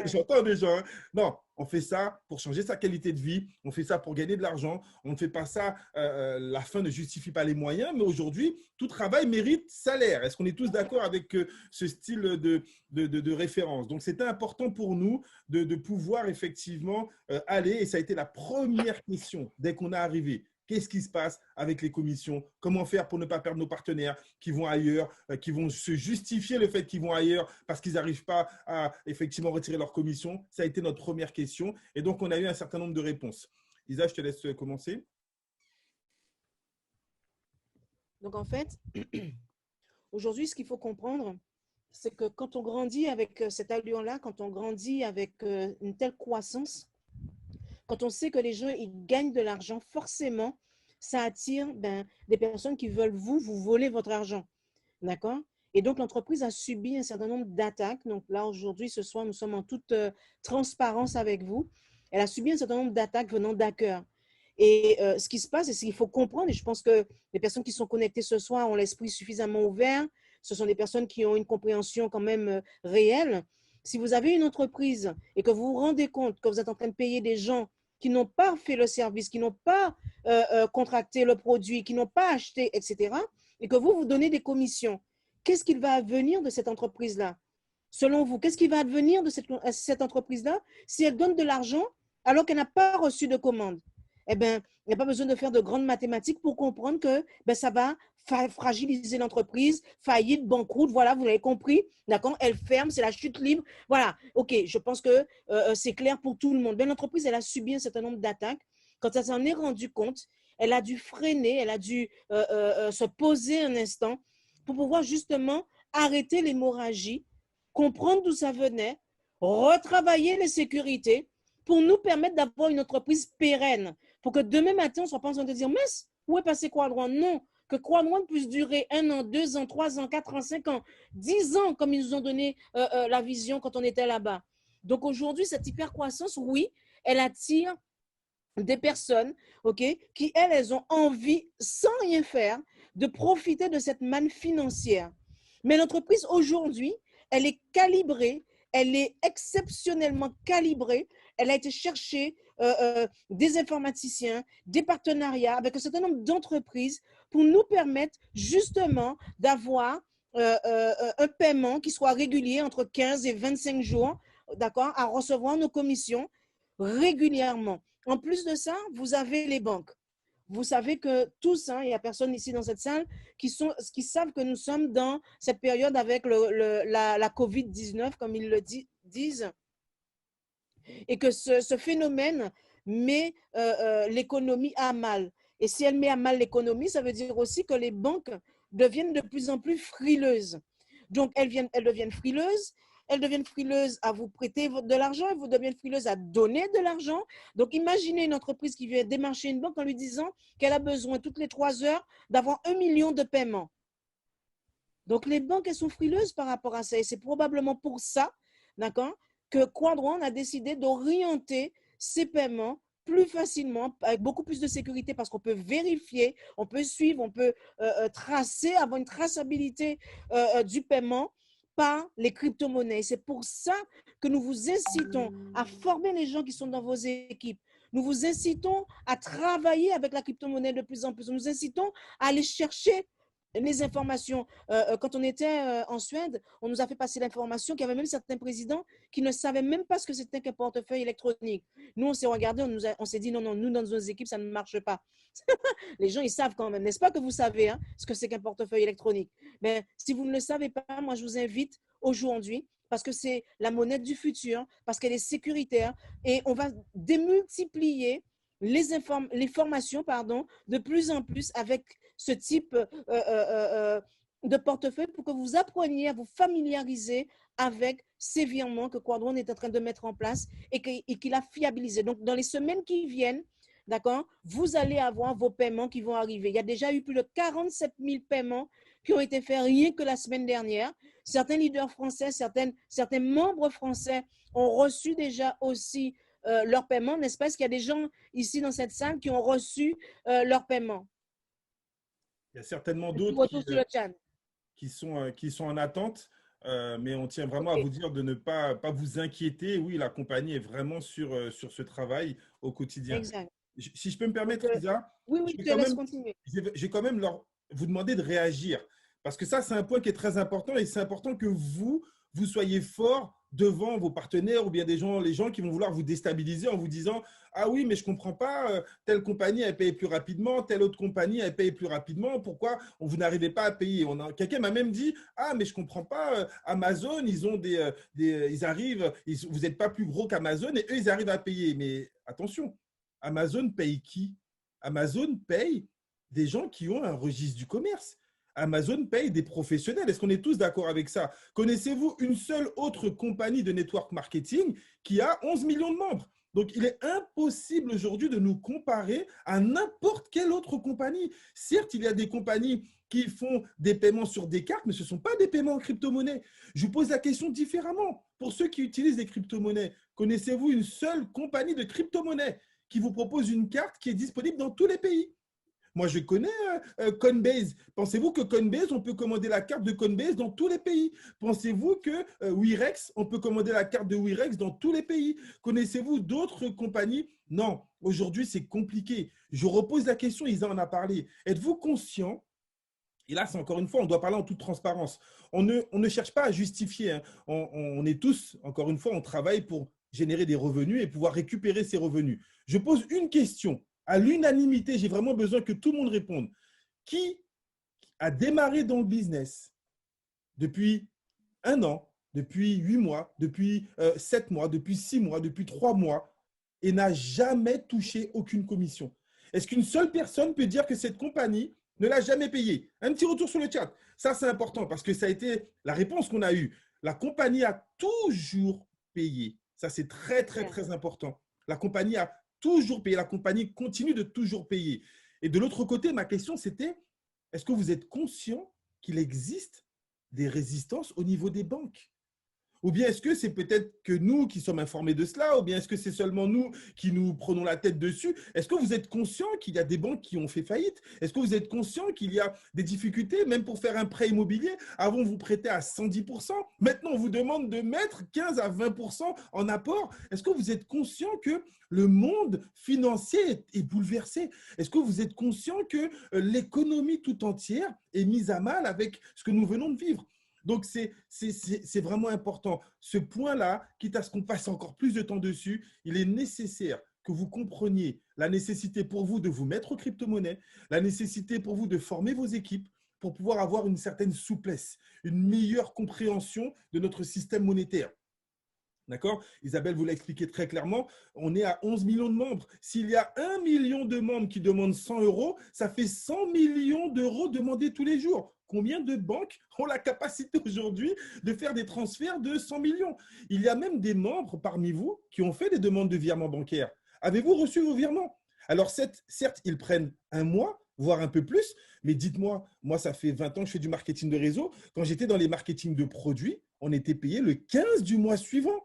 J'entends des gens. Non, on fait ça pour changer sa qualité de vie. On fait ça pour gagner de l'argent. On ne fait pas ça. La fin ne justifie pas les moyens. Mais aujourd'hui, tout travail mérite salaire. Est-ce qu'on est tous d'accord avec ce style de référence? Donc, c'était important pour nous de pouvoir effectivement aller. Et ça a été la première question dès qu'on est arrivé. Qu'est-ce qui se passe avec les commissions? Comment faire pour ne pas perdre nos partenaires qui vont ailleurs, qui vont se justifier le fait qu'ils vont ailleurs parce qu'ils n'arrivent pas à effectivement retirer leur commission? Ça a été notre première question. Et donc, on a eu un certain nombre de réponses. Isa, je te laisse commencer. Donc, en fait, aujourd'hui, ce qu'il faut comprendre, c'est que quand on grandit avec cette allure-là, quand on grandit avec une telle croissance, quand on sait que les gens ils gagnent de l'argent, forcément, ça attire des personnes qui veulent vous voler votre argent. D'accord? Et donc, l'entreprise a subi un certain nombre d'attaques. Donc là, aujourd'hui, ce soir, nous sommes en toute transparence avec vous. Elle a subi un certain nombre d'attaques venant d'hackers. Et ce qui se passe, c'est qu'il faut comprendre, et je pense que les personnes qui sont connectées ce soir ont l'esprit suffisamment ouvert. Ce sont des personnes qui ont une compréhension quand même réelle. Si vous avez une entreprise et que vous vous rendez compte que vous êtes en train de payer des gens qui n'ont pas fait le service, qui n'ont pas contracté le produit, qui n'ont pas acheté, etc., et que vous donnez des commissions, qu'est-ce qu'il va advenir de cette entreprise-là? Selon vous, qu'est-ce qui va advenir de cette entreprise-là si elle donne de l'argent alors qu'elle n'a pas reçu de commande? eh ben, il n'y a pas besoin de faire de grandes mathématiques pour comprendre que ben, ça va fragiliser l'entreprise, faillite, banqueroute, voilà, vous l'avez compris, d'accord? Elle ferme, c'est la chute libre. Voilà, ok, je pense que c'est clair pour tout le monde. Ben, l'entreprise, elle a subi un certain nombre d'attaques. Quand elle s'en est rendue compte, elle a dû freiner, elle a dû se poser un instant pour pouvoir justement arrêter l'hémorragie, comprendre d'où ça venait, retravailler les sécurités pour nous permettre d'avoir une entreprise pérenne, pour que demain matin, on ne soit pas en train de dire, mince, où est passé Quadron? Non, que Quadron puisse durer 1 an, 2 ans, 3 ans, 4 ans, 5 ans, 10 ans, comme ils nous ont donné la vision quand on était là-bas. Donc aujourd'hui, cette hypercroissance, oui, elle attire des personnes, ok, qui, elles ont envie, sans rien faire, de profiter de cette manne financière. Mais l'entreprise, aujourd'hui, elle est calibrée, elle est exceptionnellement calibrée, elle a été chercher des informaticiens, des partenariats avec un certain nombre d'entreprises pour nous permettre justement d'avoir un paiement qui soit régulier entre 15 et 25 jours, d'accord, à recevoir nos commissions régulièrement. En plus de ça, vous avez les banques. Vous savez que tous, il n'y a personne ici dans cette salle qui savent que nous sommes dans cette période avec la COVID-19, comme ils le disent, et que ce phénomène met l'économie à mal. Et si elle met à mal l'économie, ça veut dire aussi que les banques deviennent de plus en plus frileuses. Donc, elles deviennent frileuses. Elles deviennent frileuses à vous prêter de l'argent, elles vous deviennent frileuses à donner de l'argent. Donc, imaginez une entreprise qui vient démarcher une banque en lui disant qu'elle a besoin toutes les 3 heures d'avoir 1 million de paiements. Donc, les banques, elles sont frileuses par rapport à ça. Et c'est probablement pour ça, d'accord, que Quadron a décidé d'orienter ses paiements plus facilement, avec beaucoup plus de sécurité, parce qu'on peut vérifier, on peut suivre, on peut tracer, avoir une traçabilité du paiement par les crypto-monnaies. C'est pour ça que nous vous incitons à former les gens qui sont dans vos équipes. Nous vous incitons à travailler avec la crypto-monnaie de plus en plus. Nous vous incitons à aller chercher les informations. Quand on était en Suède, on nous a fait passer l'information qu'il y avait même certains présidents qui ne savaient même pas ce que c'était qu'un portefeuille électronique. Nous, on s'est regardé, on s'est dit non, nous, dans nos équipes, ça ne marche pas. Les gens, ils savent quand même, n'est-ce pas que vous savez ce que c'est qu'un portefeuille électronique? Mais si vous ne le savez pas, moi, je vous invite aujourd'hui, parce que c'est la monnaie du futur, parce qu'elle est sécuritaire, et on va démultiplier les formations de plus en plus avec ce type de portefeuille pour que vous appreniez à vous familiariser avec ces virements que Quadron est en train de mettre en place et qu'il a fiabilisé. Donc, dans les semaines qui viennent, d'accord, vous allez avoir vos paiements qui vont arriver. Il y a déjà eu plus de 47 000 paiements qui ont été faits rien que la semaine dernière. Certains leaders français, certains membres français ont reçu déjà aussi leur paiement. N'est-ce pas? Est-ce qu'il y a des gens ici dans cette salle qui ont reçu leur paiement? Il y a certainement d'autres qui sont en attente, mais on tient vraiment à vous dire de ne pas vous inquiéter. Oui, la compagnie est vraiment sur ce travail au quotidien. Exact. Si je peux me permettre, Isa, oui, je te laisse continuer. Je vais quand même vous demander de réagir. Parce que ça, c'est un point qui est très important et c'est important que vous soyez fort devant vos partenaires ou bien les gens qui vont vouloir vous déstabiliser en vous disant « Ah oui, mais je ne comprends pas, telle compagnie, elle paye plus rapidement, telle autre compagnie, elle paye plus rapidement. Pourquoi vous n'arrivez pas à payer ?» Quelqu'un m'a même dit « Ah, mais je ne comprends pas, Amazon, ils ont ils arrivent, vous n'êtes pas plus gros qu'Amazon et eux, ils arrivent à payer. » Mais attention, Amazon paye qui? Amazon paye des gens qui ont un registre du commerce. Amazon paye des professionnels. Est-ce qu'on est tous d'accord avec ça? Connaissez-vous une seule autre compagnie de network marketing qui a 11 millions de membres? Donc, il est impossible aujourd'hui de nous comparer à n'importe quelle autre compagnie. Certes, il y a des compagnies qui font des paiements sur des cartes, mais ce ne sont pas des paiements en crypto-monnaie. Je vous pose la question différemment. Pour ceux qui utilisent des crypto-monnaies, connaissez-vous une seule compagnie de crypto-monnaie qui vous propose une carte qui est disponible dans tous les pays? Moi, je connais Coinbase. Pensez-vous que Coinbase, on peut commander la carte de Coinbase dans tous les pays? Pensez-vous que Wirex, on peut commander la carte de Wirex dans tous les pays? Connaissez-vous d'autres compagnies? Non, aujourd'hui, c'est compliqué. Je repose la question, Isa en a parlé. Êtes-vous conscient? Et là, c'est encore une fois, on doit parler en toute transparence. On ne cherche pas à justifier. Hein. On est tous, encore une fois, on travaille pour générer des revenus et pouvoir récupérer ces revenus. Je pose une question. à l'unanimité, j'ai vraiment besoin que tout le monde réponde. Qui a démarré dans le business depuis 1 an, depuis 8 mois, depuis 7 mois, depuis 6 mois, depuis 3 mois et n'a jamais touché aucune commission? Est-ce qu'une seule personne peut dire que cette compagnie ne l'a jamais payé? Un petit retour sur le chat. Ça, c'est important parce que ça a été la réponse qu'on a eue. La compagnie a toujours payé. Ça, c'est très, très, très important. La compagnie a toujours payé. La compagnie continue de toujours payer. Et de l'autre côté, ma question, c'était, est-ce que vous êtes conscient qu'il existe des résistances au niveau des banques? Ou bien est-ce que c'est peut-être que nous qui sommes informés de cela, ou bien est-ce que c'est seulement nous qui nous prenons la tête dessus? Est-ce que vous êtes conscient qu'il y a des banques qui ont fait faillite? Est-ce que vous êtes conscient qu'il y a des difficultés, même pour faire un prêt immobilier? Avant, vous prêtez à 110%. Maintenant, on vous demande de mettre 15 à 20% en apport. Est-ce que vous êtes conscient que le monde financier est bouleversé? Est-ce que vous êtes conscient que l'économie tout entière est mise à mal avec ce que nous venons de vivre? Donc, c'est vraiment important. Ce point-là, quitte à ce qu'on passe encore plus de temps dessus, il est nécessaire que vous compreniez la nécessité pour vous de vous mettre aux crypto-monnaies, la nécessité pour vous de former vos équipes pour pouvoir avoir une certaine souplesse, une meilleure compréhension de notre système monétaire. D'accord? Isabelle vous l'a expliqué très clairement. On est à 11 millions de membres. S'il y a 1 million de membres qui demandent 100 euros, ça fait 100 millions d'euros demandés tous les jours. Combien de banques ont la capacité aujourd'hui de faire des transferts de 100 millions? Il y a même des membres parmi vous qui ont fait des demandes de virement bancaire. Avez-vous reçu vos virements? Alors, certes, ils prennent un mois, voire un peu plus, mais dites-moi, moi, ça fait 20 ans que je fais du marketing de réseau. Quand j'étais dans les marketing de produits, on était payé le 15 du mois suivant.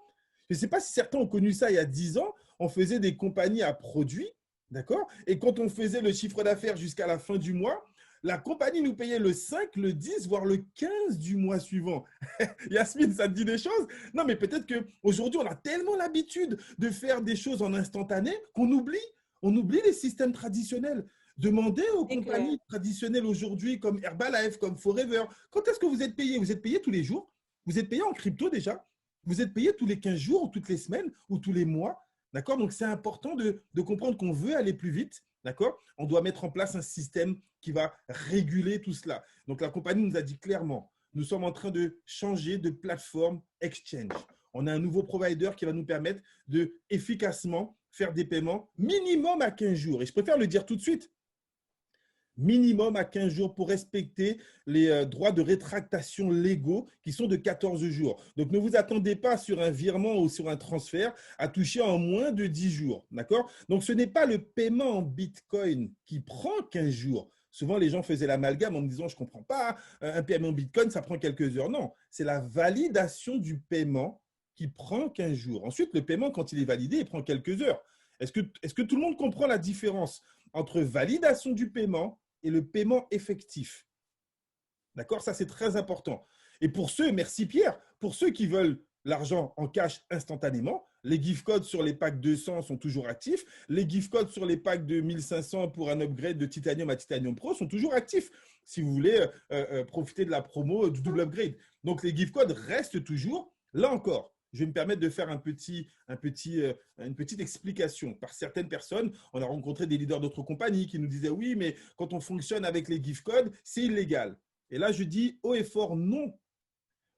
Je ne sais pas si certains ont connu ça il y a 10 ans. On faisait des compagnies à produits, d'accord? Et quand on faisait le chiffre d'affaires jusqu'à la fin du mois, la compagnie nous payait le 5, le 10, voire le 15 du mois suivant. Yasmine, ça te dit des choses? Non, mais peut-être qu'aujourd'hui, on a tellement l'habitude de faire des choses en instantané qu'on oublie les systèmes traditionnels. Demandez aux compagnies traditionnelles aujourd'hui, comme Herbalife, comme Forever, quand est-ce que vous êtes payé? Vous êtes payé tous les jours? Vous êtes payé en crypto déjà? Vous êtes payé tous les 15 jours ou toutes les semaines ou tous les mois. D'accord? Donc, c'est important de comprendre qu'on veut aller plus vite. D'accord? On doit mettre en place un système qui va réguler tout cela. Donc, la compagnie nous a dit clairement, nous sommes en train de changer de plateforme exchange. On a un nouveau provider qui va nous permettre de efficacement faire des paiements minimum à 15 jours. Et je préfère le dire tout de suite. Minimum à 15 jours pour respecter les droits de rétractation légaux qui sont de 14 jours. Donc, ne vous attendez pas sur un virement ou sur un transfert à toucher en moins de 10 jours. D'accord? Donc, ce n'est pas le paiement en Bitcoin qui prend 15 jours. Souvent, les gens faisaient l'amalgame en me disant, je ne comprends pas, un paiement en Bitcoin, ça prend quelques heures. Non, c'est la validation du paiement qui prend 15 jours. Ensuite, le paiement, quand il est validé, il prend quelques heures. Est-ce que tout le monde comprend la différence entre validation du paiement et le paiement effectif? D'accord? Ça, c'est très important. Et pour ceux, merci Pierre, pour ceux qui veulent l'argent en cash instantanément, les gift codes sur les packs 200 sont toujours actifs. Les gift codes sur les packs de 1500 pour un upgrade de Titanium à Titanium Pro sont toujours actifs si vous voulez profiter de la promo du double upgrade. Donc, les gift codes restent toujours. Là encore, je vais me permettre de faire une petite explication. Par certaines personnes, on a rencontré des leaders d'autres compagnies qui nous disaient oui, mais quand on fonctionne avec les gift codes, c'est illégal. Et là, je dis haut et fort non.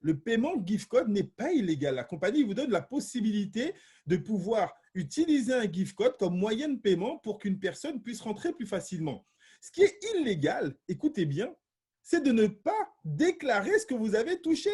Le paiement gift code n'est pas illégal. La compagnie vous donne la possibilité de pouvoir utiliser un gift code comme moyen de paiement pour qu'une personne puisse rentrer plus facilement. Ce qui est illégal, écoutez bien, c'est de ne pas déclarer ce que vous avez touché.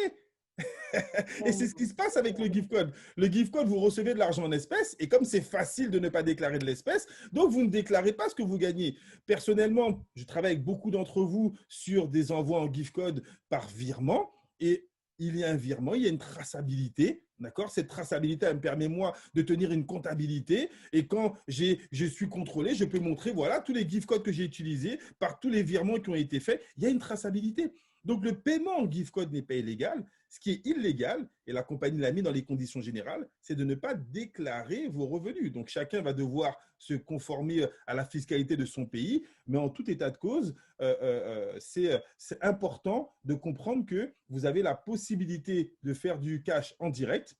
Et c'est ce qui se passe avec le gift code. Le gift code, vous recevez de l'argent en espèces et comme c'est facile de ne pas déclarer de l'espèce, donc vous ne déclarez pas ce que vous gagnez. Personnellement, je travaille avec beaucoup d'entre vous sur des envois en gift code par virement et il y a un virement, il y a une traçabilité. D'accord? Cette traçabilité, elle me permet, moi, de tenir une comptabilité. Et quand je suis contrôlé, je peux montrer, voilà, tous les gift codes que j'ai utilisés, par tous les virements qui ont été faits, il y a une traçabilité. Donc, le paiement en gift code n'est pas illégal. Ce qui est illégal, et la compagnie l'a mis dans les conditions générales, c'est de ne pas déclarer vos revenus. Donc, chacun va devoir se conformer à la fiscalité de son pays. Mais en tout état de cause, c'est important de comprendre que vous avez la possibilité de faire du cash en direct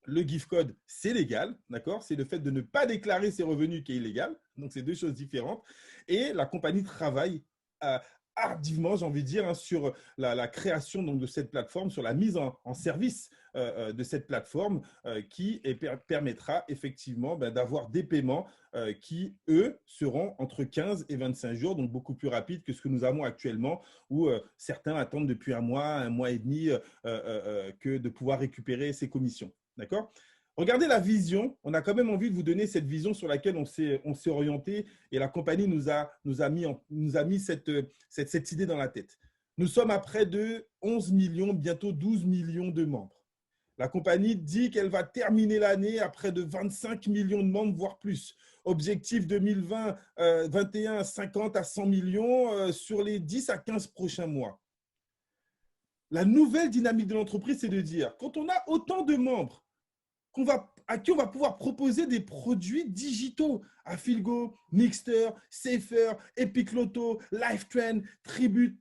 Le gift code, c'est légal, d'accord? C'est le fait de ne pas déclarer ses revenus qui est illégal. Donc, c'est deux choses différentes. Et la compagnie travaille euh, hardivement, j'ai envie de dire, hein, sur la création donc, de cette plateforme, sur la mise en service de cette plateforme qui permettra effectivement d'avoir des paiements qui, eux, seront entre 15 et 25 jours, donc beaucoup plus rapides que ce que nous avons actuellement, où certains attendent depuis un mois et demi que de pouvoir récupérer ces commissions. D'accord? Regardez la vision. On a quand même envie de vous donner cette vision sur laquelle on s'est orienté et la compagnie nous a mis cette idée dans la tête. Nous sommes à près de 11 millions, bientôt 12 millions de membres. La compagnie dit qu'elle va terminer l'année à près de 25 millions de membres, voire plus. Objectif 2020-21, 50 à 100 millions sur les 10 à 15 prochains mois. La nouvelle dynamique de l'entreprise, c'est de dire, quand on a autant de membres, à qui on va pouvoir proposer des produits digitaux, Afilgo, Mixter, Safer, Epic Lotto, Lifetrend, Tribute.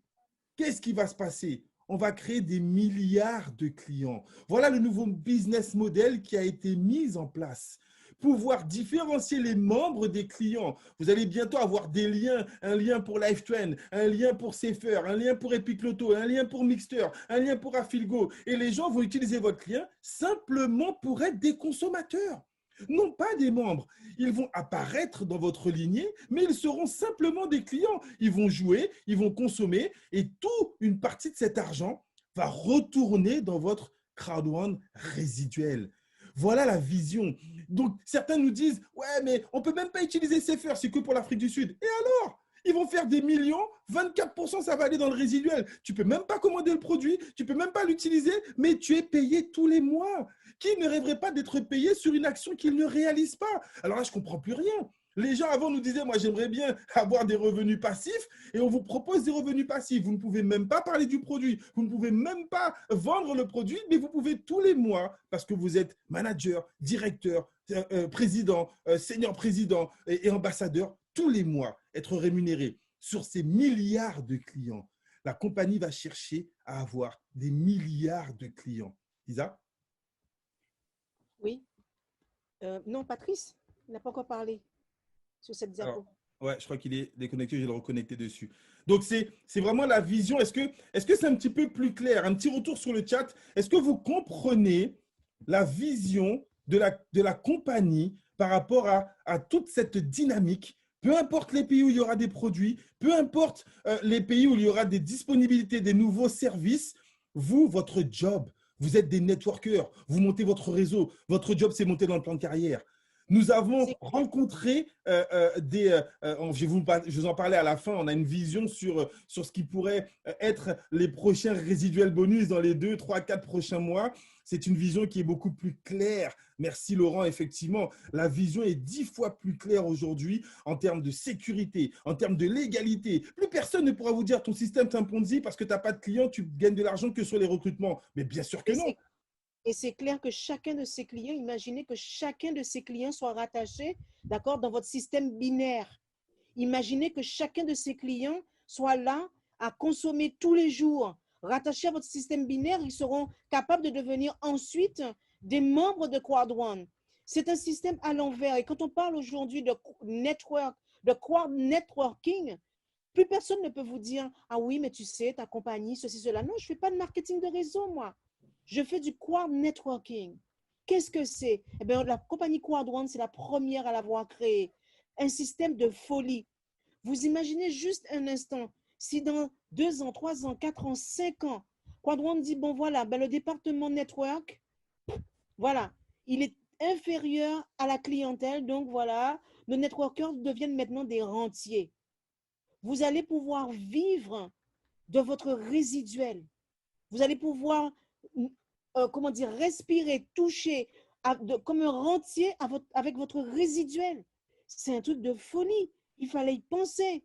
Qu'est-ce qui va se passer? On va créer des milliards de clients. Voilà le nouveau business model qui a été mis en place. Pouvoir différencier les membres des clients. Vous allez bientôt avoir des liens, un lien pour Lifetrend, un lien pour Safer, un lien pour Epic Lotto, un lien pour Mixter, un lien pour Afilgo. Et les gens vont utiliser votre lien simplement pour être des consommateurs, non pas des membres. Ils vont apparaître dans votre lignée, mais ils seront simplement des clients. Ils vont jouer, ils vont consommer et toute une partie de cet argent va retourner dans votre crowdfund résiduel. Voilà la vision. Donc, certains nous disent, ouais, mais on ne peut même pas utiliser Safer, c'est que pour l'Afrique du Sud. Et alors? Ils vont faire des millions, 24%, ça va aller dans le résiduel. Tu ne peux même pas commander le produit, tu ne peux même pas l'utiliser, mais tu es payé tous les mois. Qui ne rêverait pas d'être payé sur une action qu'il ne réalise pas? Alors là, je ne comprends plus rien. Les gens avant nous disaient, moi j'aimerais bien avoir des revenus passifs et on vous propose des revenus passifs. Vous ne pouvez même pas parler du produit, vous ne pouvez même pas vendre le produit, mais vous pouvez tous les mois, parce que vous êtes manager, directeur, président, senior président et ambassadeur, tous les mois être rémunéré sur ces milliards de clients. La compagnie va chercher à avoir des milliards de clients. Isa? Oui. Non, Patrice, il n'a pas encore parlé sur cette diapo. Ouais, je crois qu'il est déconnecté, je vais le reconnecter dessus. Donc, c'est vraiment la vision. Est-ce que c'est un petit peu plus clair? Un petit retour sur le chat. Est-ce que vous comprenez la vision de la compagnie par rapport à toute cette dynamique? Peu importe les pays où il y aura des produits, peu importe les pays où il y aura des disponibilités, des nouveaux services, vous, votre job, vous êtes des networkers, vous montez votre réseau. Votre job, c'est monter dans le plan de carrière. Nous avons rencontré je vous en parlais à la fin, on a une vision sur ce qui pourrait être les prochains résiduels bonus dans les 2, 3, 4 prochains mois. C'est une vision qui est beaucoup plus claire. Merci Laurent, effectivement, la vision est 10 fois plus claire aujourd'hui en termes de sécurité, en termes de légalité. Plus personne ne pourra vous dire ton système est un Ponzi parce que tu n'as pas de clients, tu gagnes de l'argent que sur les recrutements. Mais bien sûr que non. Et c'est clair que chacun de ces clients, imaginez que chacun de ces clients soit rattaché, d'accord, dans votre système binaire. Imaginez que chacun de ces clients soit là à consommer tous les jours. Rattachés à votre système binaire, ils seront capables de devenir ensuite des membres de Quad1. C'est un système à l'envers. Et quand on parle aujourd'hui de network, de Quad networking, plus personne ne peut vous dire « Ah oui, mais tu sais, ta compagnie, ceci, cela. » Non, je ne fais pas de marketing de réseau, moi. Je fais du Quad networking. Qu'est-ce que c'est? Eh bien, la compagnie Quad1, c'est la première à l'avoir créé. Un système de folie. Vous imaginez juste un instant, si dans 2 ans, 3 ans, 4 ans, 5 ans, Quad1 dit, bon voilà, ben le département network, voilà, il est inférieur à la clientèle, donc voilà, nos networkers deviennent maintenant des rentiers. Vous allez pouvoir vivre de votre résiduel. Vous allez pouvoir respirer, toucher comme un rentier avec votre résiduel. C'est un truc de folie. Il fallait y penser.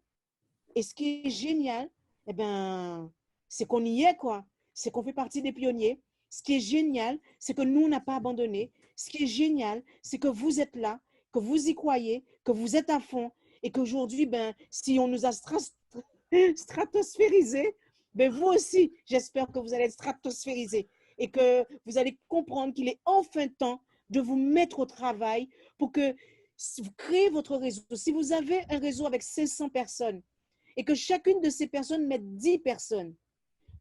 Et ce qui est génial, eh ben, c'est qu'on y est, quoi. C'est qu'on fait partie des pionniers. Ce qui est génial, c'est que nous, on n'a pas abandonné. Ce qui est génial, c'est que vous êtes là, que vous y croyez, que vous êtes à fond et qu'aujourd'hui, ben, si on nous a stratosphérisés, ben vous aussi, j'espère que vous allez être stratosphérisés et que vous allez comprendre qu'il est enfin temps de vous mettre au travail pour que vous créez votre réseau. Si vous avez un réseau avec 500 personnes et que chacune de ces personnes met 10 personnes,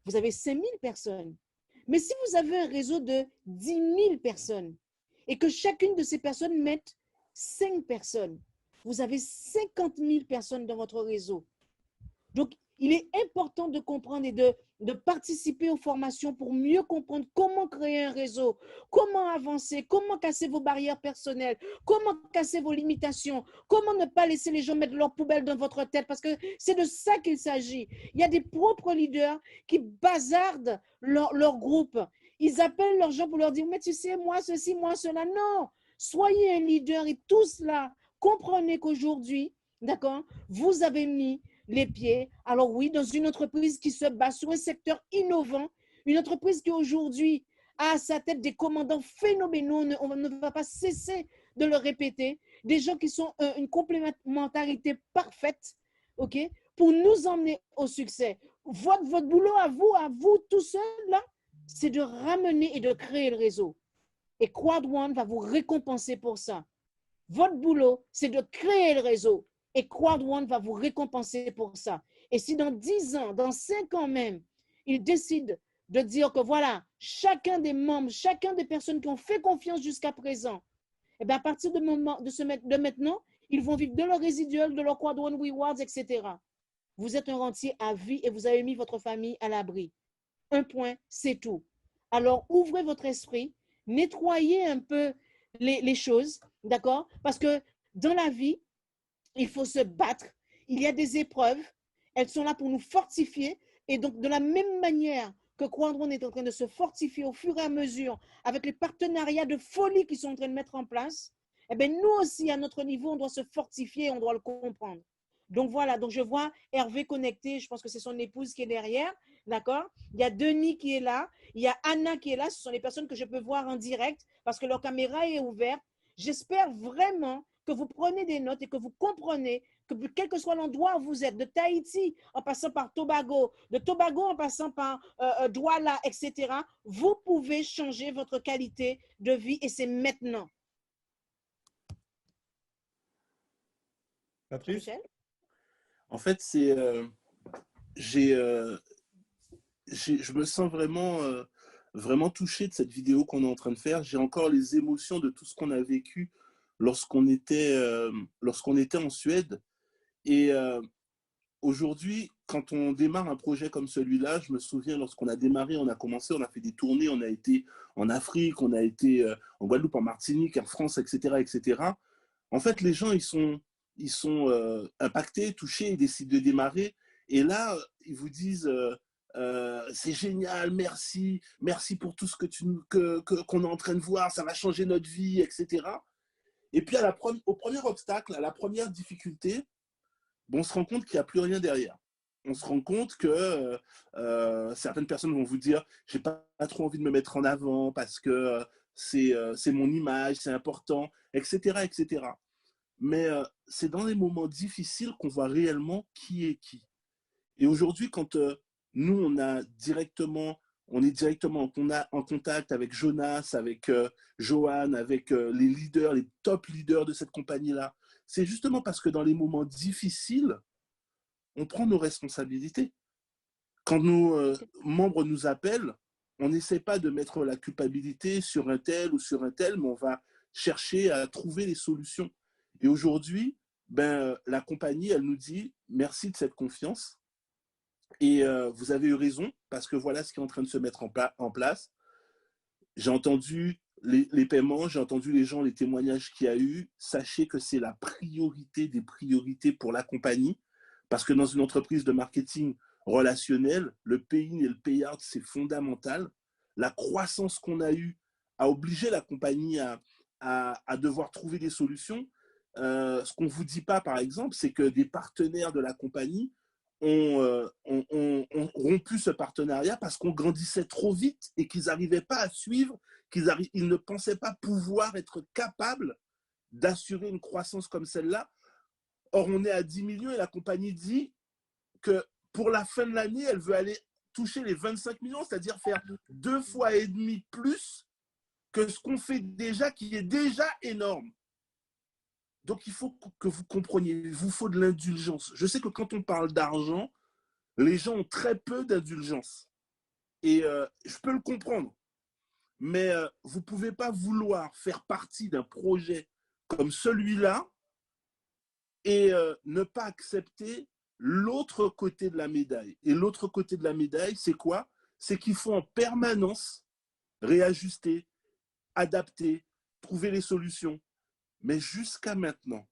vous avez 5000 personnes. Mais si vous avez un réseau de 10 000 personnes et que chacune de ces personnes mette 5 personnes, vous avez 50 000 personnes dans votre réseau. Donc, il est important de comprendre et de participer aux formations pour mieux comprendre comment créer un réseau, comment avancer, comment casser vos barrières personnelles, comment casser vos limitations, comment ne pas laisser les gens mettre leur poubelle dans votre tête, parce que c'est de ça qu'il s'agit. Il y a des propres leaders qui bazardent leur groupe. Ils appellent leurs gens pour leur dire, mais tu sais, moi, ceci, moi, cela. Non, soyez un leader et tous là, comprenez qu'aujourd'hui, d'accord, vous avez mis les pieds. Alors oui, dans une entreprise qui se base sur un secteur innovant, une entreprise qui aujourd'hui a à sa tête des commandants phénoménaux, on ne va pas cesser de le répéter, des gens qui sont une complémentarité parfaite, ok, pour nous emmener au succès. Votre boulot à vous tout seul, là, c'est de ramener et de créer le réseau. Et Quad One va vous récompenser pour ça. Votre boulot, c'est de créer le réseau. Et Quad One va vous récompenser pour ça. Et si dans 10 ans, dans 5 ans même, ils décident de dire que voilà, chacun des membres, chacun des personnes qui ont fait confiance jusqu'à présent, et bien à partir de maintenant, ils vont vivre de leur résiduel, de leur Quad One Rewards, etc. Vous êtes un rentier à vie et vous avez mis votre famille à l'abri. Un point, c'est tout. Alors, ouvrez votre esprit, nettoyez un peu les choses, d'accord? Parce que dans la vie, il faut se battre. Il y a des épreuves. Elles sont là pour nous fortifier. Et donc, de la même manière que Quad One est en train de se fortifier au fur et à mesure avec les partenariats de folie qu'ils sont en train de mettre en place, eh bien, nous aussi, à notre niveau, on doit se fortifier, on doit le comprendre. Donc, voilà. Donc, je vois Hervé connecté. Je pense que c'est son épouse qui est derrière. D'accord? Il y a Denis qui est là. Il y a Anna qui est là. Ce sont les personnes que je peux voir en direct parce que leur caméra est ouverte. J'espère vraiment que vous prenez des notes et que vous comprenez que quel que soit l'endroit où vous êtes, de Tahiti en passant par Tobago, de Tobago en passant par Douala, etc., vous pouvez changer votre qualité de vie et c'est maintenant. Patrice? Michel? En fait, je me sens vraiment touché de cette vidéo qu'on est en train de faire. J'ai encore les émotions de tout ce qu'on a vécu lorsqu'on était en Suède. Et aujourd'hui, quand on démarre un projet comme celui-là, je me souviens lorsqu'on a démarré, on a commencé, on a fait des tournées, on a été en Afrique, on a été en Guadeloupe, en Martinique, en France, etc., etc. En fait, les gens, ils sont impactés, touchés, ils décident de démarrer. Et là, ils vous disent c'est génial, merci, merci pour tout ce qu'on est en train de voir, ça va changer notre vie, etc. Et puis, au premier obstacle, à la première difficulté, bon, on se rend compte qu'il n'y a plus rien derrière. On se rend compte que certaines personnes vont vous dire j'ai pas trop envie de me mettre en avant parce que c'est mon image, c'est important, etc., etc. Mais c'est dans les moments difficiles qu'on voit réellement qui est qui. Et aujourd'hui, quand nous, on est directement en contact avec Jonas, avec Johan, avec les leaders, les top leaders de cette compagnie-là, c'est justement parce que dans les moments difficiles, on prend nos responsabilités. Quand nos membres nous appellent, on n'essaie pas de mettre la culpabilité sur un tel ou sur un tel, mais on va chercher à trouver les solutions. Et aujourd'hui, la compagnie, elle nous dit merci de cette confiance. Et vous avez eu raison, parce que voilà ce qui est en train de se mettre en place. J'ai entendu les paiements, j'ai entendu les gens, les témoignages qu'il y a eu. Sachez que c'est la priorité des priorités pour la compagnie, parce que dans une entreprise de marketing relationnel, le pay-in et le pay-out, c'est fondamental. La croissance qu'on a eue a obligé la compagnie à devoir trouver des solutions. Ce qu'on ne vous dit pas, par exemple, c'est que des partenaires de la compagnie ont rompu ce partenariat parce qu'on grandissait trop vite et qu'ils n'arrivaient pas à suivre, ils ne pensaient pas pouvoir être capables d'assurer une croissance comme celle-là. Or, on est à 10 millions et la compagnie dit que pour la fin de l'année, elle veut aller toucher les 25 millions, c'est-à-dire faire 2,5 fois plus que ce qu'on fait déjà, qui est déjà énorme. Donc, il faut que vous compreniez, il vous faut de l'indulgence. Je sais que quand on parle d'argent, les gens ont très peu d'indulgence. Et je peux le comprendre. Mais vous ne pouvez pas vouloir faire partie d'un projet comme celui-là et ne pas accepter l'autre côté de la médaille. Et l'autre côté de la médaille, c'est quoi? C'est qu'il faut en permanence réajuster, adapter, trouver les solutions. Mais jusqu'à maintenant,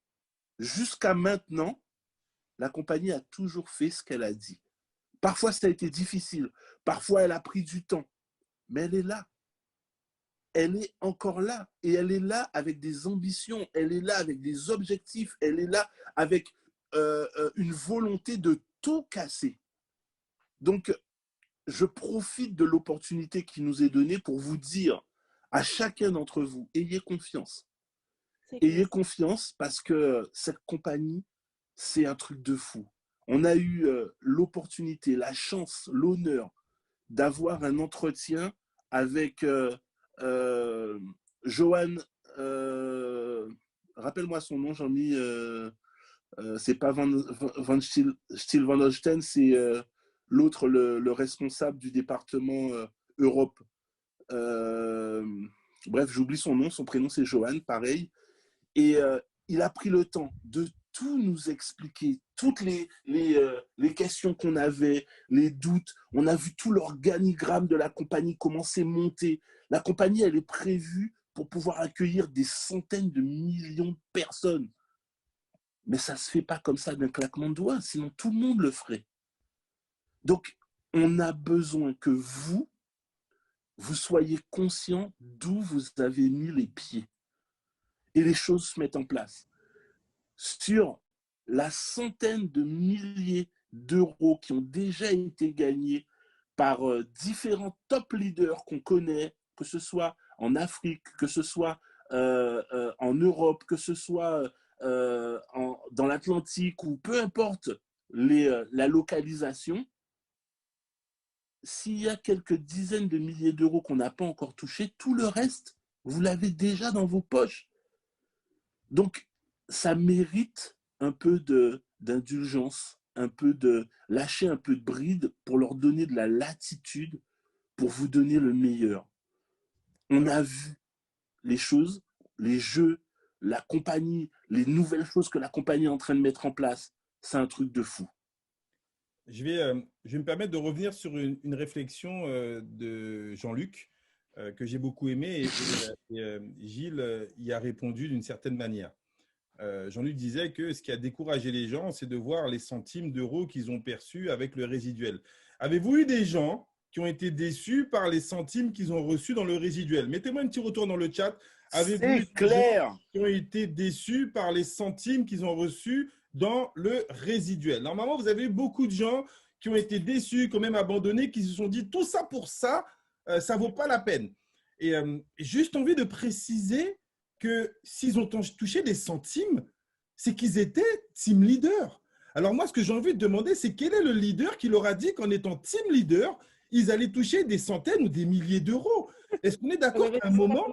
la compagnie a toujours fait ce qu'elle a dit. Parfois, ça a été difficile. Parfois, elle a pris du temps. Mais elle est là. Elle est encore là. Et elle est là avec des ambitions. Elle est là avec des objectifs. Elle est là avec une volonté de tout casser. Donc, je profite de l'opportunité qui nous est donnée pour vous dire à chacun d'entre vous, ayez confiance. Ayez confiance parce que cette compagnie, c'est un truc de fou. On a eu l'opportunité, la chance, l'honneur d'avoir un entretien avec Johan, rappelle-moi son nom, Jean-Mi, c'est pas Van Stil Van Holsten, c'est l'autre, le responsable du département Europe. Bref, j'oublie son nom, son prénom c'est Johan, pareil. Et il a pris le temps de tout nous expliquer, toutes les questions qu'on avait, les doutes. On a vu tout l'organigramme de la compagnie, comment c'est monté. La compagnie, elle est prévue pour pouvoir accueillir des centaines de millions de personnes. Mais ça ne se fait pas comme ça d'un claquement de doigts, sinon tout le monde le ferait. Donc, on a besoin que vous soyez conscient d'où vous avez mis les pieds. Et les choses se mettent en place. Sur la centaine de milliers d'euros qui ont déjà été gagnés par différents top leaders qu'on connaît, que ce soit en Afrique, que ce soit en Europe, que ce soit dans l'Atlantique ou peu importe la localisation, s'il y a quelques dizaines de milliers d'euros qu'on n'a pas encore touchés, tout le reste, vous l'avez déjà dans vos poches. Donc, ça mérite un peu d'indulgence, un peu de lâcher un peu de bride pour leur donner de la latitude, pour vous donner le meilleur. On a vu les choses, les jeux, la compagnie, les nouvelles choses que la compagnie est en train de mettre en place. C'est un truc de fou. Je vais me permettre de revenir sur une réflexion de Jean-Luc que j'ai beaucoup aimé et Gilles y a répondu d'une certaine manière. Jean-Luc disait que ce qui a découragé les gens, c'est de voir les centimes d'euros qu'ils ont perçus avec le résiduel. Avez-vous eu des gens qui ont été déçus par les centimes qu'ils ont reçus dans le résiduel? Mettez-moi un petit retour dans le chat. Avez-vous eu des gens qui ont été déçus par les centimes qu'ils ont reçus dans le résiduel? Normalement, vous avez eu beaucoup de gens qui ont été déçus, qui ont même abandonné, qui se sont dit tout ça pour ça, ça ne vaut pas la peine. Et juste envie de préciser que s'ils ont touché des centimes, c'est qu'ils étaient team leader. Alors moi, ce que j'ai envie de demander, c'est quel est le leader qui leur a dit qu'en étant team leader, ils allaient toucher des centaines ou des milliers d'euros? Est-ce qu'on est d'accord qu'à un moment…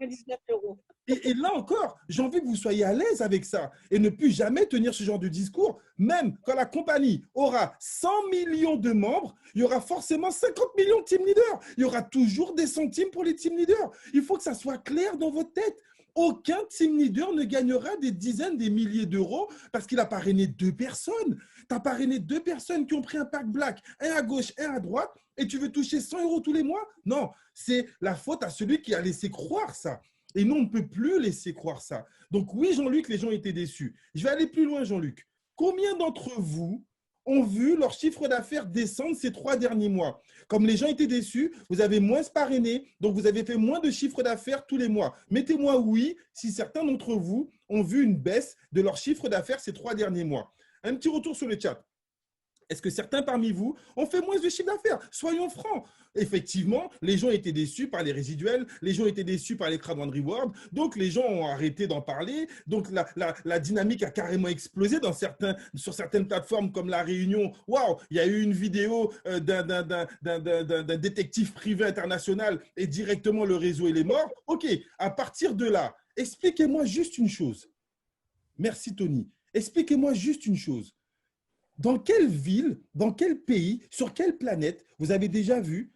Et là encore, j'ai envie que vous soyez à l'aise avec ça et ne plus jamais tenir ce genre de discours. Même quand la compagnie aura 100 millions de membres, il y aura forcément 50 millions de team leaders. Il y aura toujours des centimes pour les team leaders. Il faut que ça soit clair dans votre tête. Aucun team leader ne gagnera des dizaines, des milliers d'euros parce qu'il a parrainé 2 personnes. Tu as parrainé 2 personnes qui ont pris un pack black, un à gauche, un à droite, et tu veux toucher 100 euros tous les mois? Non, c'est la faute à celui qui a laissé croire ça. Et nous, on ne peut plus laisser croire ça. Donc oui, Jean-Luc, les gens étaient déçus. Je vais aller plus loin, Jean-Luc. Combien d'entre vous ont vu leur chiffre d'affaires descendre ces 3 derniers mois? Comme les gens étaient déçus, vous avez moins parrainé, donc vous avez fait moins de chiffre d'affaires tous les mois. Mettez-moi oui si certains d'entre vous ont vu une baisse de leur chiffre d'affaires ces 3 derniers mois. Un petit retour sur le chat. Est-ce que certains parmi vous ont fait moins de chiffre d'affaires? Soyons francs. Effectivement, les gens étaient déçus par les résiduels, les gens étaient déçus par les crowd and reward, donc les gens ont arrêté d'en parler. Donc la dynamique a carrément explosé sur certaines plateformes comme La Réunion. Waouh, il y a eu une vidéo d'un détective privé international et directement le réseau il est mort. Ok, à partir de là, expliquez-moi juste une chose. Merci Tony. Expliquez-moi juste une chose. Dans quelle ville, dans quel pays, sur quelle planète vous avez déjà vu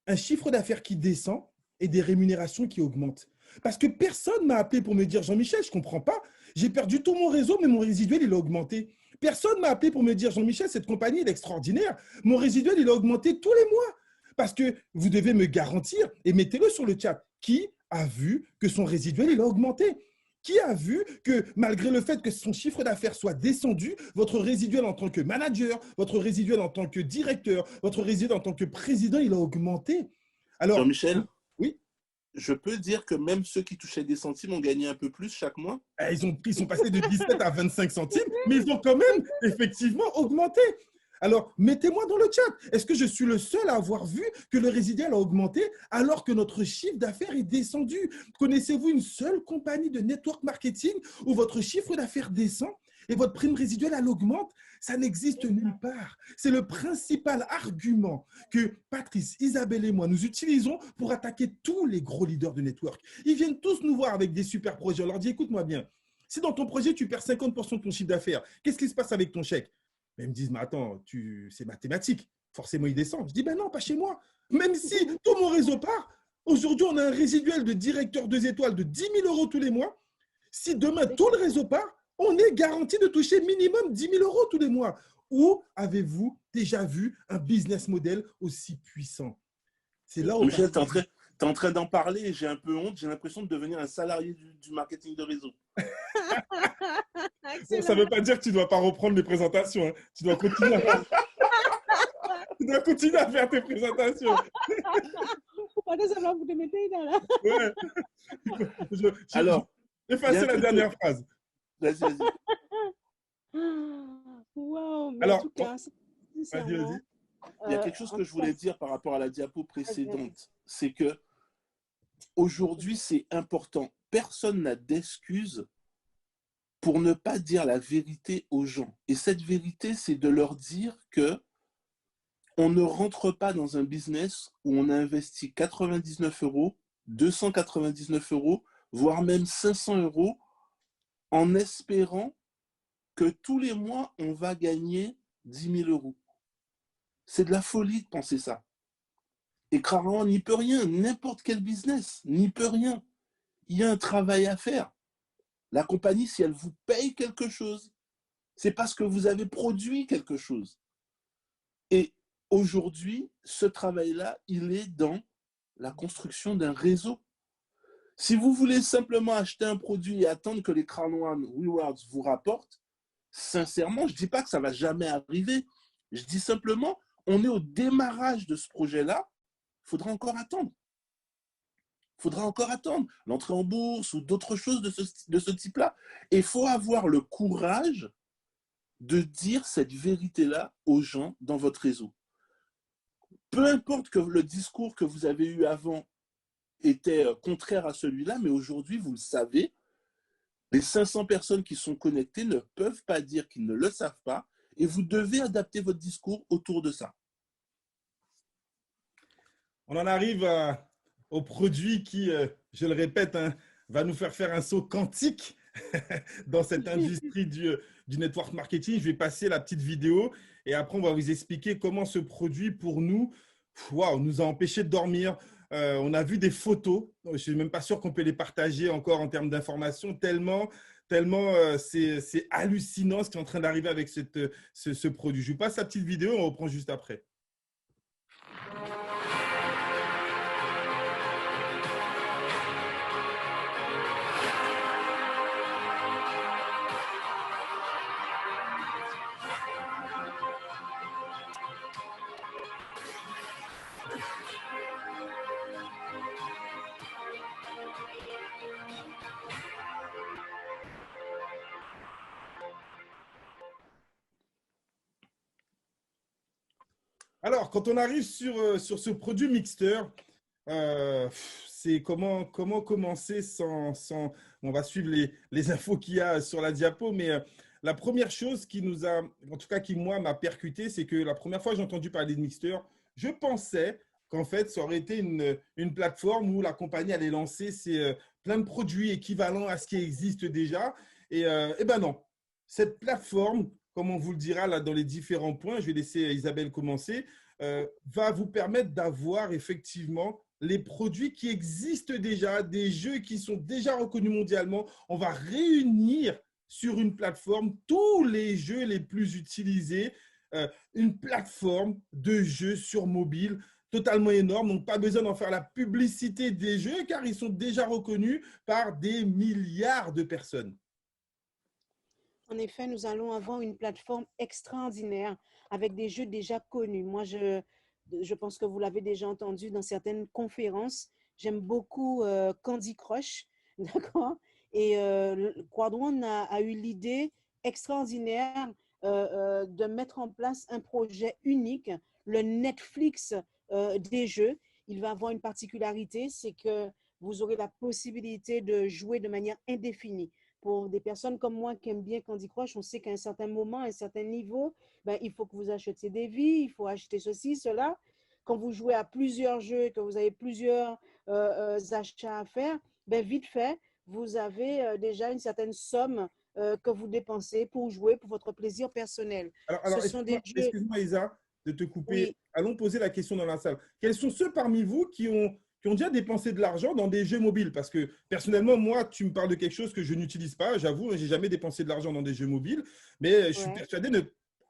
un chiffre d'affaires qui descend et des rémunérations qui augmentent? Parce que personne ne m'a appelé pour me dire, Jean-Michel, je ne comprends pas, j'ai perdu tout mon réseau, mais mon résiduel, il a augmenté. Personne ne m'a appelé pour me dire, Jean-Michel, cette compagnie, elle est extraordinaire, mon résiduel, il a augmenté tous les mois. Parce que vous devez me garantir, et mettez-le sur le chat, qui a vu que son résiduel, il a augmenté? Qui a vu que malgré le fait que son chiffre d'affaires soit descendu, votre résiduel en tant que manager, votre résiduel en tant que directeur, votre résiduel en tant que président, il a augmenté? Alors, Jean-Michel, oui, je peux dire que même ceux qui touchaient des centimes ont gagné un peu plus chaque mois. ils sont passés de 17 à 25 centimes, mais ils ont quand même effectivement augmenté. Alors, mettez-moi dans le chat. Est-ce que je suis le seul à avoir vu que le résiduel a augmenté alors que notre chiffre d'affaires est descendu? Connaissez-vous une seule compagnie de network marketing où votre chiffre d'affaires descend et votre prime résiduelle, elle augmente? Ça n'existe nulle part. C'est le principal argument que Patrice, Isabelle et moi, nous utilisons pour attaquer tous les gros leaders de network. Ils viennent tous nous voir avec des super projets. On leur dit, écoute-moi bien, si dans ton projet, tu perds 50% de ton chiffre d'affaires, qu'est-ce qui se passe avec ton chèque? Mais ils me disent, mais attends, c'est mathématique. Forcément, il descend. Je dis, ben non, pas chez moi. Même si tout mon réseau part, aujourd'hui, on a un résiduel de directeur 2 étoiles de 10 000 euros tous les mois. Si demain, tout le réseau part, on est garanti de toucher minimum 10 000 euros tous les mois. Où avez-vous déjà vu un business model aussi puissant? C'est là où… Michel, tu es en train d'en parler et j'ai un peu honte. J'ai l'impression de devenir un salarié du marketing de réseau. Ça ne veut pas dire que tu ne dois pas reprendre les présentations. Hein. Tu dois continuer à faire tes présentations. Ouais. Alors, effacez la dernière phrase. Vas-y. Wow, mais alors, en tout cas, vas-y. Il y a quelque chose que je voulais dire par rapport à la diapo précédente. C'est que aujourd'hui, c'est important. Personne n'a d'excuse pour ne pas dire la vérité aux gens. Et cette vérité, c'est de leur dire que on ne rentre pas dans un business où on a investi 99 euros, 299 euros, voire même 500 euros en espérant que tous les mois, on va gagner 10 000 euros. C'est de la folie de penser ça. Et Craran n'y peut rien. N'importe quel business n'y peut rien. Il y a un travail à faire. La compagnie, si elle vous paye quelque chose, c'est parce que vous avez produit quelque chose. Et aujourd'hui, ce travail-là, il est dans la construction d'un réseau. Si vous voulez simplement acheter un produit et attendre que les Crown One Rewards vous rapportent, sincèrement, je ne dis pas que ça ne va jamais arriver. Je dis simplement, on est au démarrage de ce projet-là, il faudra encore attendre. Il faudra encore attendre l'entrée en bourse ou d'autres choses de ce type-là. Et il faut avoir le courage de dire cette vérité-là aux gens dans votre réseau. Peu importe que le discours que vous avez eu avant était contraire à celui-là, mais aujourd'hui, vous le savez, les 500 personnes qui sont connectées ne peuvent pas dire qu'ils ne le savent pas et vous devez adapter votre discours autour de ça. On en arrive au produit qui, je le répète, hein, va nous faire un saut quantique dans cette industrie du network marketing. Je vais passer la petite vidéo et après, on va vous expliquer comment ce produit, pour nous, nous a empêché de dormir. On a vu des photos. Je ne suis même pas sûr qu'on peut les partager encore en termes d'informations, tellement c'est hallucinant ce qui est en train d'arriver avec ce produit. Je vous passe la petite vidéo, on reprend juste après. Alors, quand on arrive sur ce produit Mixter, c'est comment commencer sans. On va suivre les infos qu'il y a sur la diapo, mais la première chose qui nous a, en tout cas qui moi m'a percuté, c'est que la première fois que j'ai entendu parler de Mixter, je pensais qu'en fait, ça aurait été une plateforme où la compagnie allait lancer plein de produits équivalents à ce qui existe déjà. Et ben non, cette plateforme, comme on vous le dira là dans les différents points, je vais laisser Isabelle commencer, va vous permettre d'avoir effectivement les produits qui existent déjà, des jeux qui sont déjà reconnus mondialement. On va réunir sur une plateforme tous les jeux les plus utilisés, une plateforme de jeux sur mobile totalement énorme. Donc, pas besoin d'en faire la publicité des jeux car ils sont déjà reconnus par des milliards de personnes. En effet, nous allons avoir une plateforme extraordinaire avec des jeux déjà connus. Moi, je pense que vous l'avez déjà entendu dans certaines conférences. J'aime beaucoup Candy Crush, d'accord? Et Quadron a eu l'idée extraordinaire de mettre en place un projet unique, le Netflix des jeux. Il va avoir une particularité, c'est que vous aurez la possibilité de jouer de manière indéfinie. Pour des personnes comme moi qui aiment bien Candy Crush, on sait qu'à un certain moment, à un certain niveau, ben, il faut que vous achetiez des vies, il faut acheter ceci, cela. Quand vous jouez à plusieurs jeux et que vous avez plusieurs achats à faire, ben, vite fait, vous avez déjà une certaine somme que vous dépensez pour jouer pour votre plaisir personnel. Alors Ce sont des jeux… excuse-moi Isa de te couper. Oui, Allons poser la question dans la salle. Quels sont ceux parmi vous qui ont déjà dépensé de l'argent dans des jeux mobiles? Parce que personnellement, moi, tu me parles de quelque chose que je n'utilise pas. J'avoue, j'ai jamais dépensé de l'argent dans des jeux mobiles, mais je suis ouais. persuadé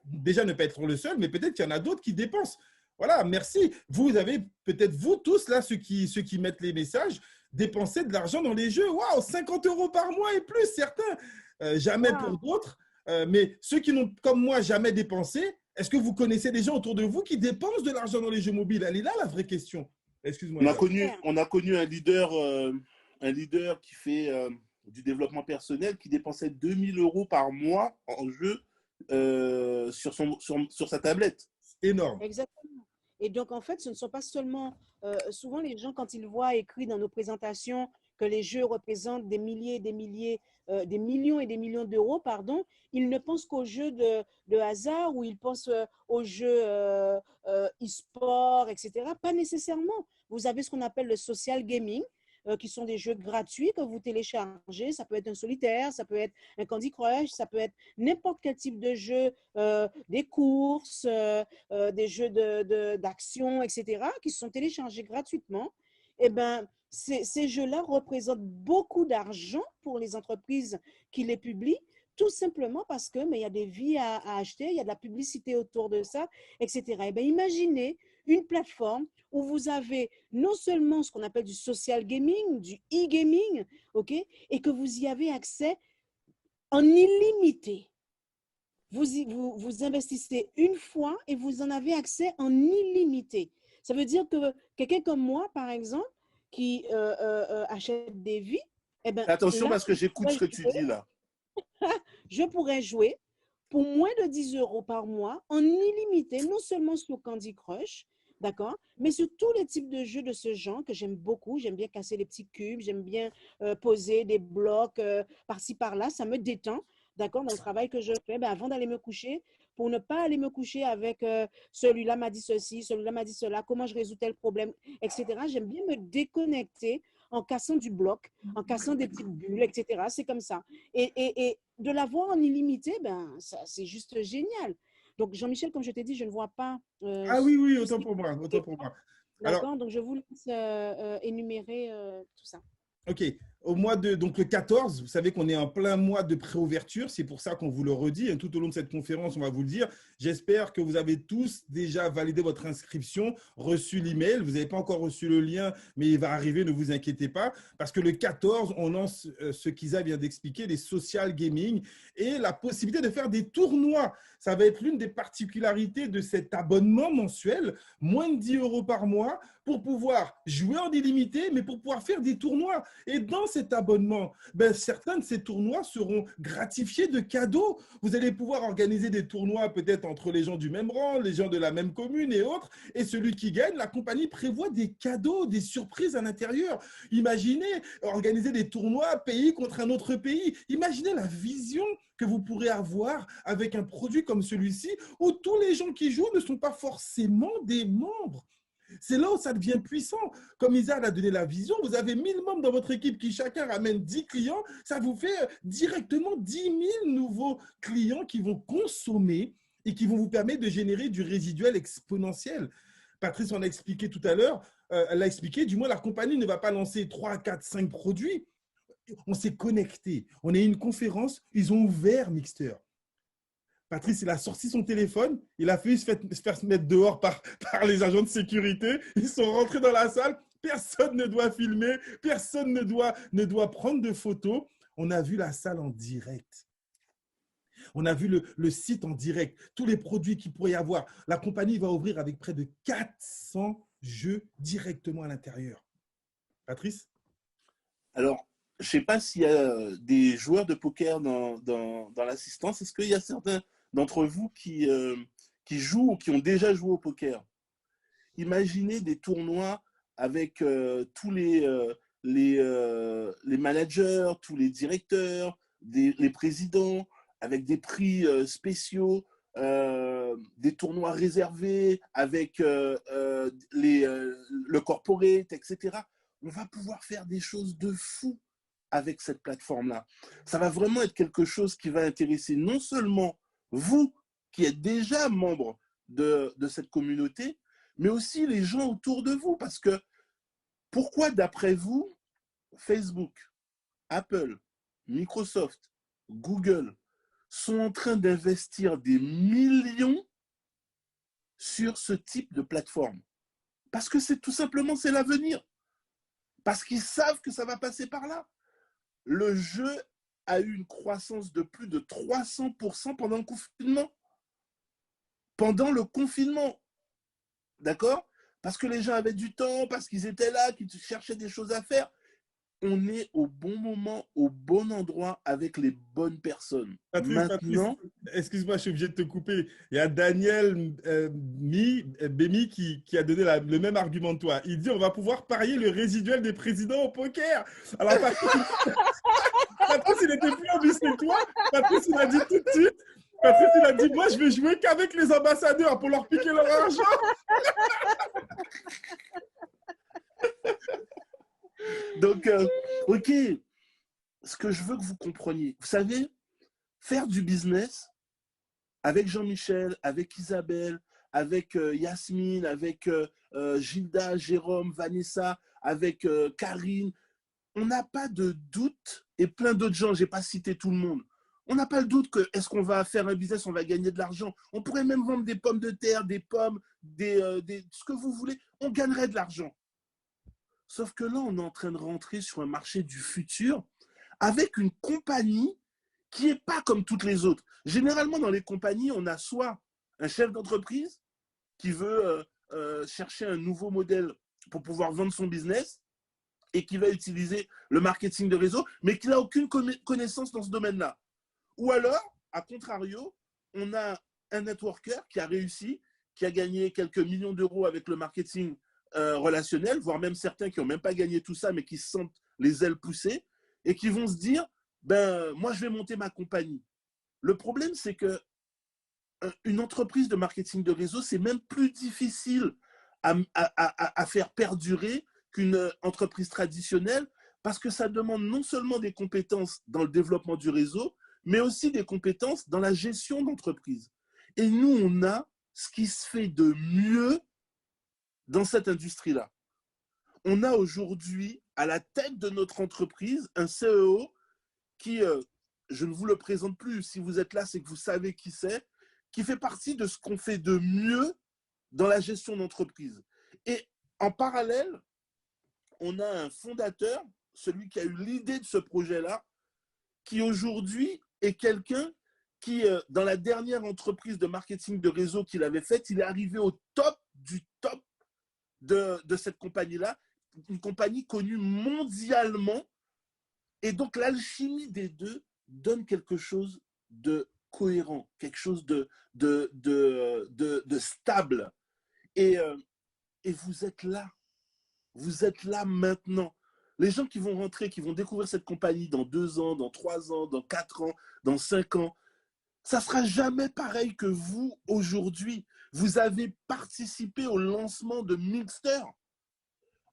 déjà ne pas être le seul, mais peut-être qu'il y en a d'autres qui dépensent. Voilà, merci. Vous avez peut-être vous tous là, ceux qui mettent les messages, dépensé de l'argent dans les jeux. Waouh, 50 € par mois et plus, certains. Jamais pour Wow. d'autres. Mais ceux qui n'ont, comme moi, jamais dépensé, est-ce que vous connaissez des gens autour de vous qui dépensent de l'argent dans les jeux mobiles? Elle est là la vraie question. Excuse-moi, Isa. On a connu un leader qui fait du développement personnel qui dépensait 2000 € par mois en jeu sur sa tablette. Énorme. Exactement. Et donc, en fait, ce ne sont pas seulement… souvent, les gens, quand ils voient écrit dans nos présentations que les jeux représentent des milliers et des milliers, des millions et des millions d'euros, pardon, ils ne pensent qu'aux jeux de hasard ou ils pensent aux jeux e-sport, etc. Pas nécessairement. Vous avez ce qu'on appelle le social gaming, qui sont des jeux gratuits que vous téléchargez. Ça peut être un solitaire, ça peut être un Candy Crush, ça peut être n'importe quel type de jeu, des courses, des jeux d'action, etc., qui sont téléchargés gratuitement. Eh ben, ces jeux-là représentent beaucoup d'argent pour les entreprises qui les publient, tout simplement parce que mais il y a des vies à acheter, il y a de la publicité autour de ça, etc. Eh bien, imaginez une plateforme où vous avez non seulement ce qu'on appelle du social gaming, du e-gaming, ok, et que vous y avez accès en illimité. Vous investissez une fois et vous en avez accès en illimité. Ça veut dire que quelqu'un comme moi, par exemple, qui achète des vies, eh ben, Attention là, parce que j'écoute ce que tu dis là. je pourrais jouer pour moins de 10 € par mois en illimité, non seulement sur Candy Crush, d'accord, mais sur tous les types de jeux de ce genre que j'aime beaucoup. J'aime bien casser les petits cubes, j'aime bien poser des blocs par-ci, par-là, ça me détend. D'accord, dans le travail que je fais, ben, avant d'aller me coucher, pour ne pas aller me coucher avec celui-là m'a dit ceci, celui-là m'a dit cela, comment je résous tel problème, etc. J'aime bien me déconnecter en cassant du bloc, en cassant des petites bulles, etc. C'est comme ça. Et de l'avoir en illimité, ben, c'est juste génial. Donc, Jean-Michel, comme je t'ai dit, je ne vois pas Ah oui, oui, tout ce autant qui… pour moi, autant pour moi. Alors, D'accord, donc je vous laisse énumérer tout ça. OK. Donc le 14, vous savez qu'on est en plein mois de préouverture. C'est pour ça qu'on vous le redit. Et tout au long de cette conférence, on va vous le dire. J'espère que vous avez tous déjà validé votre inscription, reçu l'email. Vous n'avez pas encore reçu le lien, mais il va arriver, ne vous inquiétez pas. Parce que le 14, on lance ce qu'Isa vient d'expliquer, les social gaming et la possibilité de faire des tournois. Ça va être l'une des particularités de cet abonnement mensuel, moins de 10 € par mois, pour pouvoir jouer en illimité, mais pour pouvoir faire des tournois. Et dans cet abonnement, ben, certains de ces tournois seront gratifiés de cadeaux. Vous allez pouvoir organiser des tournois peut-être entre les gens du même rang, les gens de la même commune et autres. Et celui qui gagne, la compagnie prévoit des cadeaux, des surprises à l'intérieur. Imaginez organiser des tournois pays contre un autre pays. Imaginez la vision que vous pourrez avoir avec un produit comme celui-ci où tous les gens qui jouent ne sont pas forcément des membres. C'est là où ça devient puissant. Comme Isaac a donné la vision, vous avez 1000 membres dans votre équipe qui chacun ramène 10 clients. Ça vous fait directement 10 000 nouveaux clients qui vont consommer et qui vont vous permettre de générer du résiduel exponentiel. Patrice en a expliqué tout à l'heure. Elle l'a expliqué, du moins la compagnie ne va pas lancer 3, 4, 5 produits. On s'est connecté. On a eu une conférence, ils ont ouvert Mixter. Patrice, il a sorti son téléphone, il a failli se faire se mettre dehors par les agents de sécurité. Ils sont rentrés dans la salle, personne ne doit filmer, personne ne doit prendre de photos. On a vu la salle en direct. On a vu le site en direct, tous les produits qu'il pourrait y avoir. La compagnie va ouvrir avec près de 400 jeux directement à l'intérieur. Patrice? Alors, je ne sais pas s'il y a des joueurs de poker dans l'assistance. Est-ce qu'il y a certains d'entre vous qui jouent ou qui ont déjà joué au poker? Imaginez des tournois avec tous les managers, tous les directeurs, les présidents, avec des prix spéciaux, des tournois réservés, avec le corporate, etc. On va pouvoir faire des choses de fou avec cette plateforme-là. Ça va vraiment être quelque chose qui va intéresser non seulement vous, qui êtes déjà membre de cette communauté, mais aussi les gens autour de vous. Parce que pourquoi, d'après vous, Facebook, Apple, Microsoft, Google sont en train d'investir des millions sur ce type de plateforme? Parce que c'est tout simplement, c'est l'avenir. Parce qu'ils savent que ça va passer par là. Le jeu a eu une croissance de plus de 300% pendant le confinement. Pendant le confinement. D'accord? Parce que les gens avaient du temps, parce qu'ils étaient là, qu'ils cherchaient des choses à faire. On est au bon moment, au bon endroit, avec les bonnes personnes. Patrice, excuse-moi, je suis obligé de te couper. Il y a Daniel Bémi qui a donné le même argument que toi. Il dit on va pouvoir parier le résiduel des présidents au poker. Alors, Patrice, il n'était plus ambitieux que toi. Patrice, il a dit tout de suite. Patrice, il a dit moi, je vais jouer qu'avec les ambassadeurs pour leur piquer leur argent. Donc, ok, ce que je veux que vous compreniez, vous savez, faire du business avec Jean-Michel, avec Isabelle, avec Yasmine, avec Gilda, Jérôme, Vanessa, avec Karine, on n'a pas de doute, et plein d'autres gens, je n'ai pas cité tout le monde, on n'a pas le doute que est-ce qu'on va faire un business, on va gagner de l'argent. On pourrait même vendre des pommes de terre, des pommes, ce que vous voulez, on gagnerait de l'argent. Sauf que là, on est en train de rentrer sur un marché du futur avec une compagnie qui n'est pas comme toutes les autres. Généralement, dans les compagnies, on a soit un chef d'entreprise qui veut chercher un nouveau modèle pour pouvoir vendre son business et qui va utiliser le marketing de réseau, mais qui n'a aucune connaissance dans ce domaine-là. Ou alors, à contrario, on a un networker qui a réussi, qui a gagné quelques millions d'euros avec le marketing relationnel, voire même certains qui n'ont même pas gagné tout ça, mais qui se sentent les ailes poussées et qui vont se dire, ben, moi, je vais monter ma compagnie. Le problème, c'est que une entreprise de marketing de réseau, c'est même plus difficile à faire perdurer qu'une entreprise traditionnelle parce que ça demande non seulement des compétences dans le développement du réseau, mais aussi des compétences dans la gestion d'entreprise. Et nous, on a ce qui se fait de mieux dans cette industrie-là. On a aujourd'hui, à la tête de notre entreprise, un CEO qui, je ne vous le présente plus, si vous êtes là, c'est que vous savez qui c'est, qui fait partie de ce qu'on fait de mieux dans la gestion d'entreprise. Et en parallèle, on a un fondateur, celui qui a eu l'idée de ce projet-là, qui aujourd'hui est quelqu'un qui, dans la dernière entreprise de marketing de réseau qu'il avait faite, il est arrivé au top du top de cette compagnie-là, une compagnie connue mondialement Et donc, l'alchimie des deux donne quelque chose de cohérent, quelque chose de stable. Et, et vous êtes là. Vous êtes là maintenant. Les gens qui vont rentrer, qui vont découvrir cette compagnie dans 2 ans, dans 3 ans, dans 4 ans, dans 5 ans, ça ne sera jamais pareil que vous aujourd'hui. Vous avez participé au lancement de Mixter.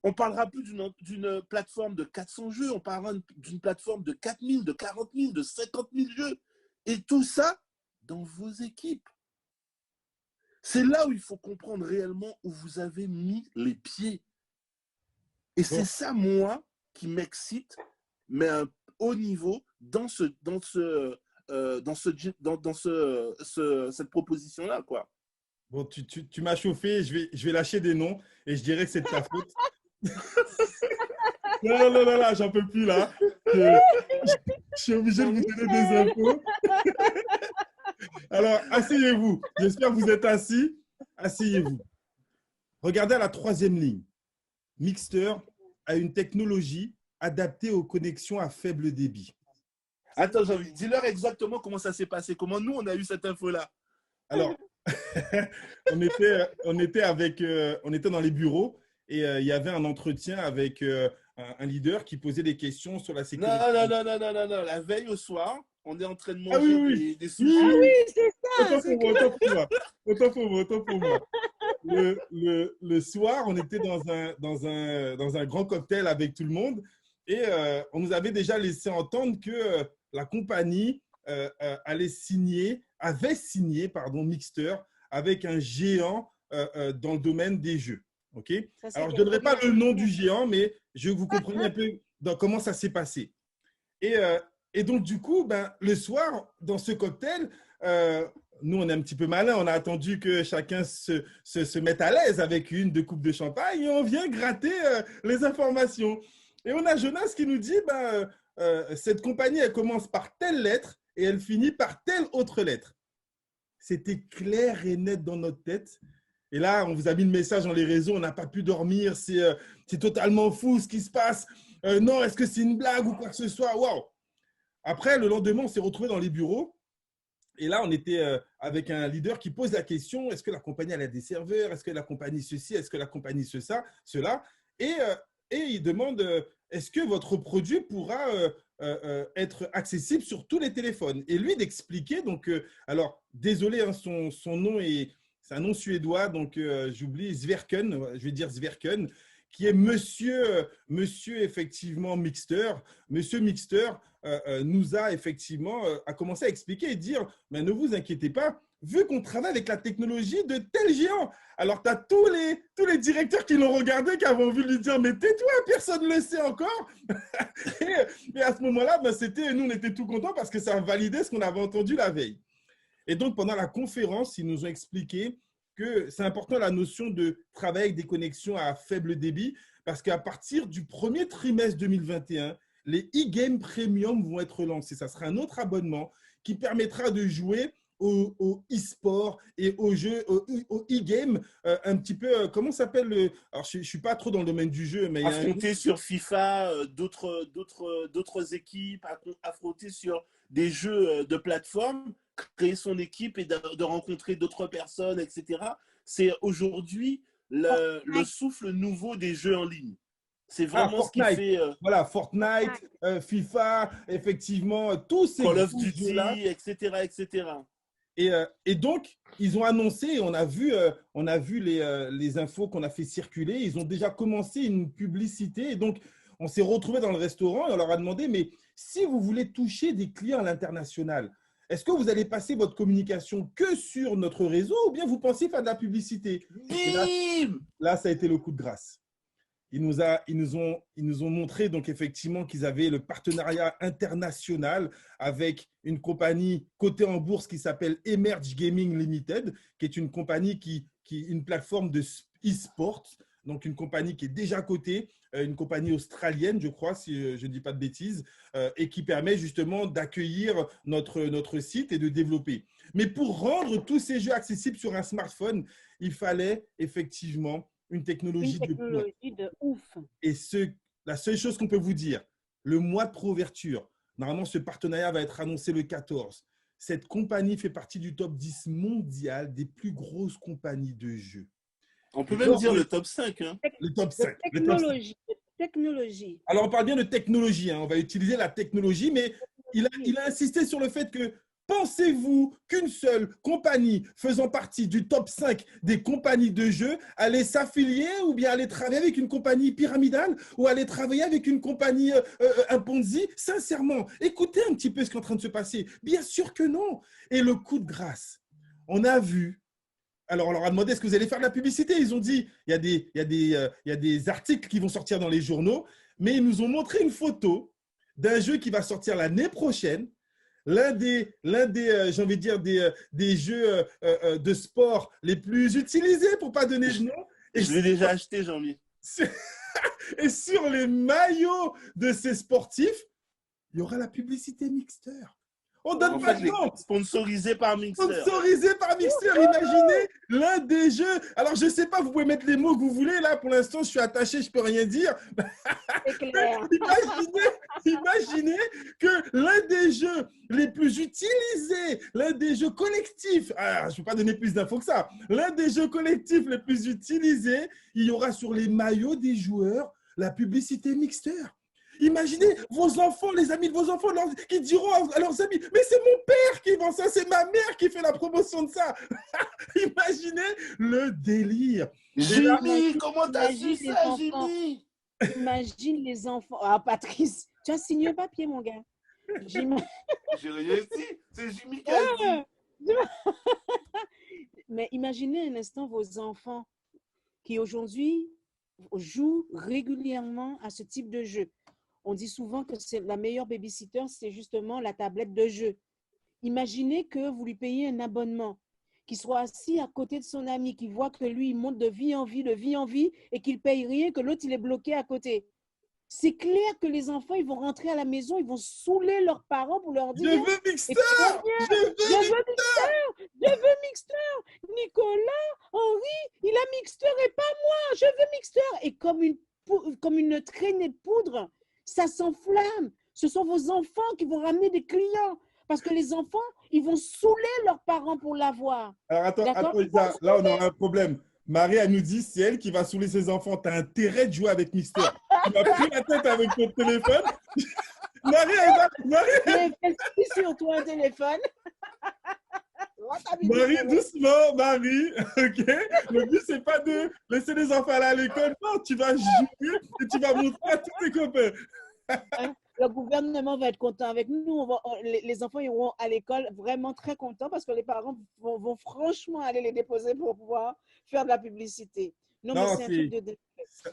On ne parlera plus d'une plateforme de 400 jeux, on parlera d'une plateforme de 4 000, de 40 000, de 50 000 jeux. Et tout ça dans vos équipes. C'est là où il faut comprendre réellement où vous avez mis les pieds. Et c'est ça, moi, qui m'excite, mais à un haut niveau dans cette proposition-là, quoi. Bon, tu m'as chauffé, je vais lâcher des noms et je dirais que c'est de ta faute. Non, j'en peux plus là. Je suis obligé de vous donner des infos. Alors, asseyez-vous. J'espère que vous êtes assis. Asseyez-vous. Regardez à la 3e ligne. Mixter a une technologie adaptée aux connexions à faible débit. Attends, Jean-Louis, dis-leur exactement comment ça s'est passé. Comment nous, on a eu cette info-là. Alors, on était dans les bureaux et il y avait un entretien avec un leader qui posait des questions sur la sécurité. Non. La veille au soir, on est en train de manger des sushis. Ah oui, c'est ça. Autant pour moi. Le soir, on était dans un grand cocktail avec tout le monde et on nous avait déjà laissé entendre que la compagnie avait signé Mixter avec un géant dans le domaine des jeux. Okay. Alors, je ne donnerai pas le nom du géant, mais je veux que vous compreniez un peu comment ça s'est passé. Et donc, du coup, le soir, dans ce cocktail, nous, on est un petit peu malin. On a attendu que chacun se mette à l'aise avec 1-2 coupes de champagne et on vient gratter les informations. Et on a Jonas qui nous dit, cette compagnie, elle commence par telle lettre et elle finit par telle autre lettre. C'était clair et net dans notre tête. Et là, on vous a mis le message dans les réseaux, on n'a pas pu dormir, c'est totalement fou ce qui se passe. Non, est-ce que c'est une blague ou quoi que ce soit? Waouh! Après, le lendemain, on s'est retrouvés dans les bureaux. Et là, on était avec un leader qui pose la question, est-ce que la compagnie elle a des serveurs? Est-ce que la compagnie ceci? Est-ce que la compagnie cela? Et il demande, est-ce que votre produit pourra être accessible sur tous les téléphones? Et lui d'expliquer, donc, alors, désolé, hein, son nom c'est un nom suédois, donc j'oublie, Sverken, je vais dire Sverken, qui est monsieur effectivement Mixter. Monsieur Mixter nous a effectivement a commencé à expliquer et dire, mais ne vous inquiétez pas, vu qu'on travaille avec la technologie de tel géant. Alors, tu as tous les directeurs qui l'ont regardé, qui avaient envie de lui dire, mais tais-toi, personne ne le sait encore. et à ce moment-là, nous, on était tout contents parce que ça validait ce qu'on avait entendu la veille. Et donc, pendant la conférence, ils nous ont expliqué que c'est important la notion de travail avec des connexions à faible débit parce qu'à partir du premier trimestre 2021, les e-games premium vont être lancés. Ça sera un autre abonnement qui permettra de jouer au e-sport et aux jeux, au e-game, un petit peu, comment s'appelle alors, je ne suis pas trop dans le domaine du jeu, mais affronter sur FIFA d'autres équipes, affronter sur des jeux de plateforme, créer son équipe et de rencontrer d'autres personnes, etc. C'est aujourd'hui le souffle nouveau des jeux en ligne. C'est vraiment ce qui fait… Voilà, Fortnite, FIFA, effectivement, tous ces Call of Duty, etc. Et donc, ils ont annoncé, on a vu les infos qu'on a fait circuler, ils ont déjà commencé une publicité. Et donc, on s'est retrouvés dans le restaurant et on leur a demandé, mais si vous voulez toucher des clients à l'international, est-ce que vous allez passer votre communication que sur notre réseau ou bien vous pensez faire de la publicité? Là, ça a été le coup de grâce. Ils nous ont montré donc effectivement qu'ils avaient le partenariat international avec une compagnie cotée en bourse qui s'appelle Emerge Gaming Limited, qui est une compagnie une plateforme de e-sport, donc une compagnie qui est déjà cotée, une compagnie australienne, je crois, si je ne dis pas de bêtises, et qui permet justement d'accueillir notre site et de développer. Mais pour rendre tous ces jeux accessibles sur un smartphone, il fallait effectivement une technologie de ouf. Et la seule chose qu'on peut vous dire, le mois de préouverture. Normalement, ce partenariat va être annoncé le 14. Cette compagnie fait partie du top 10 mondial des plus grosses compagnies de jeux. On peut même dire le top 5. Hein. Le top 5. Technologie. Alors, on parle bien de technologie. Hein. On va utiliser la technologie, mais il a insisté sur le fait que pensez-vous qu'une seule compagnie faisant partie du top 5 des compagnies de jeux allait s'affilier ou bien allait travailler avec une compagnie pyramidale ou allait travailler avec une compagnie un Ponzi? Sincèrement, écoutez un petit peu ce qui est en train de se passer. Bien sûr que non. Et le coup de grâce, on a vu. Alors, on leur a demandé est-ce que vous allez faire de la publicité. Ils ont dit il y a des articles qui vont sortir dans les journaux, mais ils nous ont montré une photo d'un jeu qui va sortir l'année prochaine. L'un des j'ai envie de dire, des jeux de sport les plus utilisés, pour ne pas donner de nom. Et je l'ai déjà acheté, Jean-Mi. Et sur les maillots de ces sportifs, il y aura la publicité Mixter. On donne pas de nom. Sponsorisé par Mixter. Sponsorisé par Mixter. Imaginez l'un des jeux. Alors, je ne sais pas, vous pouvez mettre les mots que vous voulez. Là, pour l'instant, je suis attaché, je ne peux rien dire. C'est clair. Imaginez que l'un des jeux les plus utilisés, l'un des jeux collectifs, je ne peux pas donner plus d'infos que ça, l'un des jeux collectifs les plus utilisés, il y aura sur les maillots des joueurs la publicité Mixter. Imaginez vos enfants, les amis de vos enfants, qui diront à leurs amis « Mais c'est mon père qui vend ça, c'est ma mère qui fait la promotion de ça. » Imaginez le délire. Jimmy, comment t'as su ça, Jimmy? Imagine les enfants. Ah, Patrice, tu as signé un papier, mon gars. J'ai rien dit, c'est Jimmy qui a dit. Mais imaginez un instant vos enfants qui aujourd'hui jouent régulièrement à ce type de jeu. On dit souvent que c'est la meilleure babysitter, c'est justement la tablette de jeu. Imaginez que vous lui payez un abonnement, qu'il soit assis à côté de son ami, qu'il voit que lui, il monte de vie en vie, et qu'il paye rien, que l'autre, il est bloqué à côté. C'est clair que les enfants, ils vont rentrer à la maison, ils vont saouler leurs parents pour leur dire « Je veux Mixter! Je veux Mixter! Nicolas, Henri, il a Mixter et pas moi! Je veux Mixter! » Et comme une traînée de poudre, ça s'enflamme. Ce sont vos enfants qui vont ramener des clients. Parce que les enfants, ils vont saouler leurs parents pour l'avoir. Alors, attends, Isa, là, on aura un problème. Marie, elle nous dit, c'est elle qui va saouler ses enfants. Tu as intérêt de jouer avec Mixter. Tu m'as pris la tête avec ton téléphone. Marie, fais sur toi un téléphone. Marie, doucement, Marie. OK? Le but, c'est pas de laisser les enfants aller à l'école. Non, tu vas jouer et tu vas montrer à tous tes copains. Le gouvernement va être content avec nous. Les enfants iront à l'école vraiment très contents parce que les parents vont franchement aller les déposer pour pouvoir faire de la publicité. Non, mais c'est un truc de...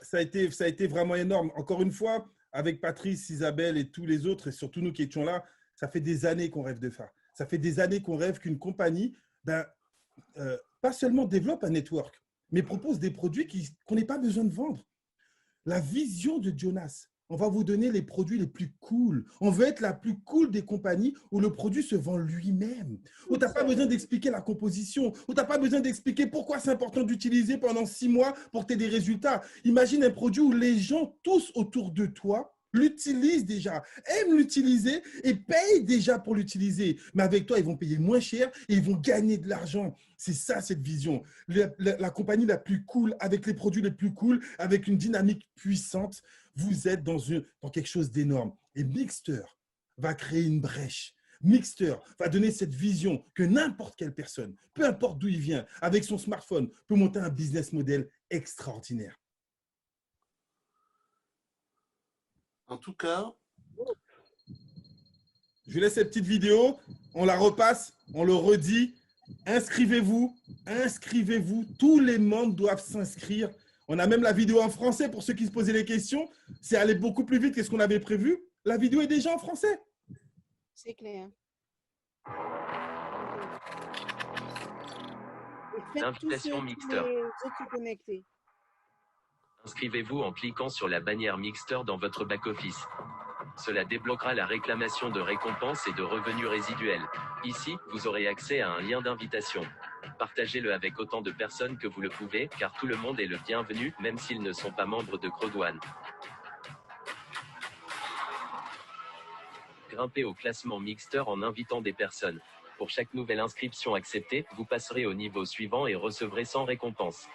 Ça a été vraiment énorme. Encore une fois, avec Patrice, Isabelle et tous les autres, et surtout nous qui étions là, ça fait des années qu'on rêve de ça. Ça fait des années qu'on rêve qu'une compagnie, pas seulement développe un network, mais propose des produits qu'on n'ait pas besoin de vendre. La vision de Jonas, on va vous donner les produits les plus cool. On veut être la plus cool des compagnies où le produit se vend lui-même, où tu n'as pas besoin d'expliquer la composition, où tu n'as pas besoin d'expliquer pourquoi c'est important d'utiliser pendant 6 mois pour que tu aies des résultats. Imagine un produit où les gens tous autour de toi l'utilisent déjà, aiment l'utiliser et payent déjà pour l'utiliser. Mais avec toi, ils vont payer moins cher et ils vont gagner de l'argent. C'est ça, cette vision. La compagnie la plus cool, avec les produits les plus cool, avec une dynamique puissante, vous êtes dans quelque chose d'énorme. Et Mixter va créer une brèche. Mixter va donner cette vision que n'importe quelle personne, peu importe d'où il vient, avec son smartphone, peut monter un business model extraordinaire. En tout cas, je laisse cette petite vidéo, on la repasse, on le redit. Inscrivez-vous, tous les membres doivent s'inscrire. On a même la vidéo en français pour ceux qui se posaient les questions. C'est allé beaucoup plus vite que ce qu'on avait prévu. La vidéo est déjà en français. C'est clair. Invitation Mixter. Inscrivez-vous en cliquant sur la bannière Mixter dans votre back-office. Cela débloquera la réclamation de récompenses et de revenus résiduels. Ici, vous aurez accès à un lien d'invitation. Partagez-le avec autant de personnes que vous le pouvez, car tout le monde est le bienvenu, même s'ils ne sont pas membres de Crowd One. grimper au classement Mixter en invitant des personnes. Pour chaque nouvelle inscription acceptée, vous passerez au niveau suivant et recevrez 100 récompenses.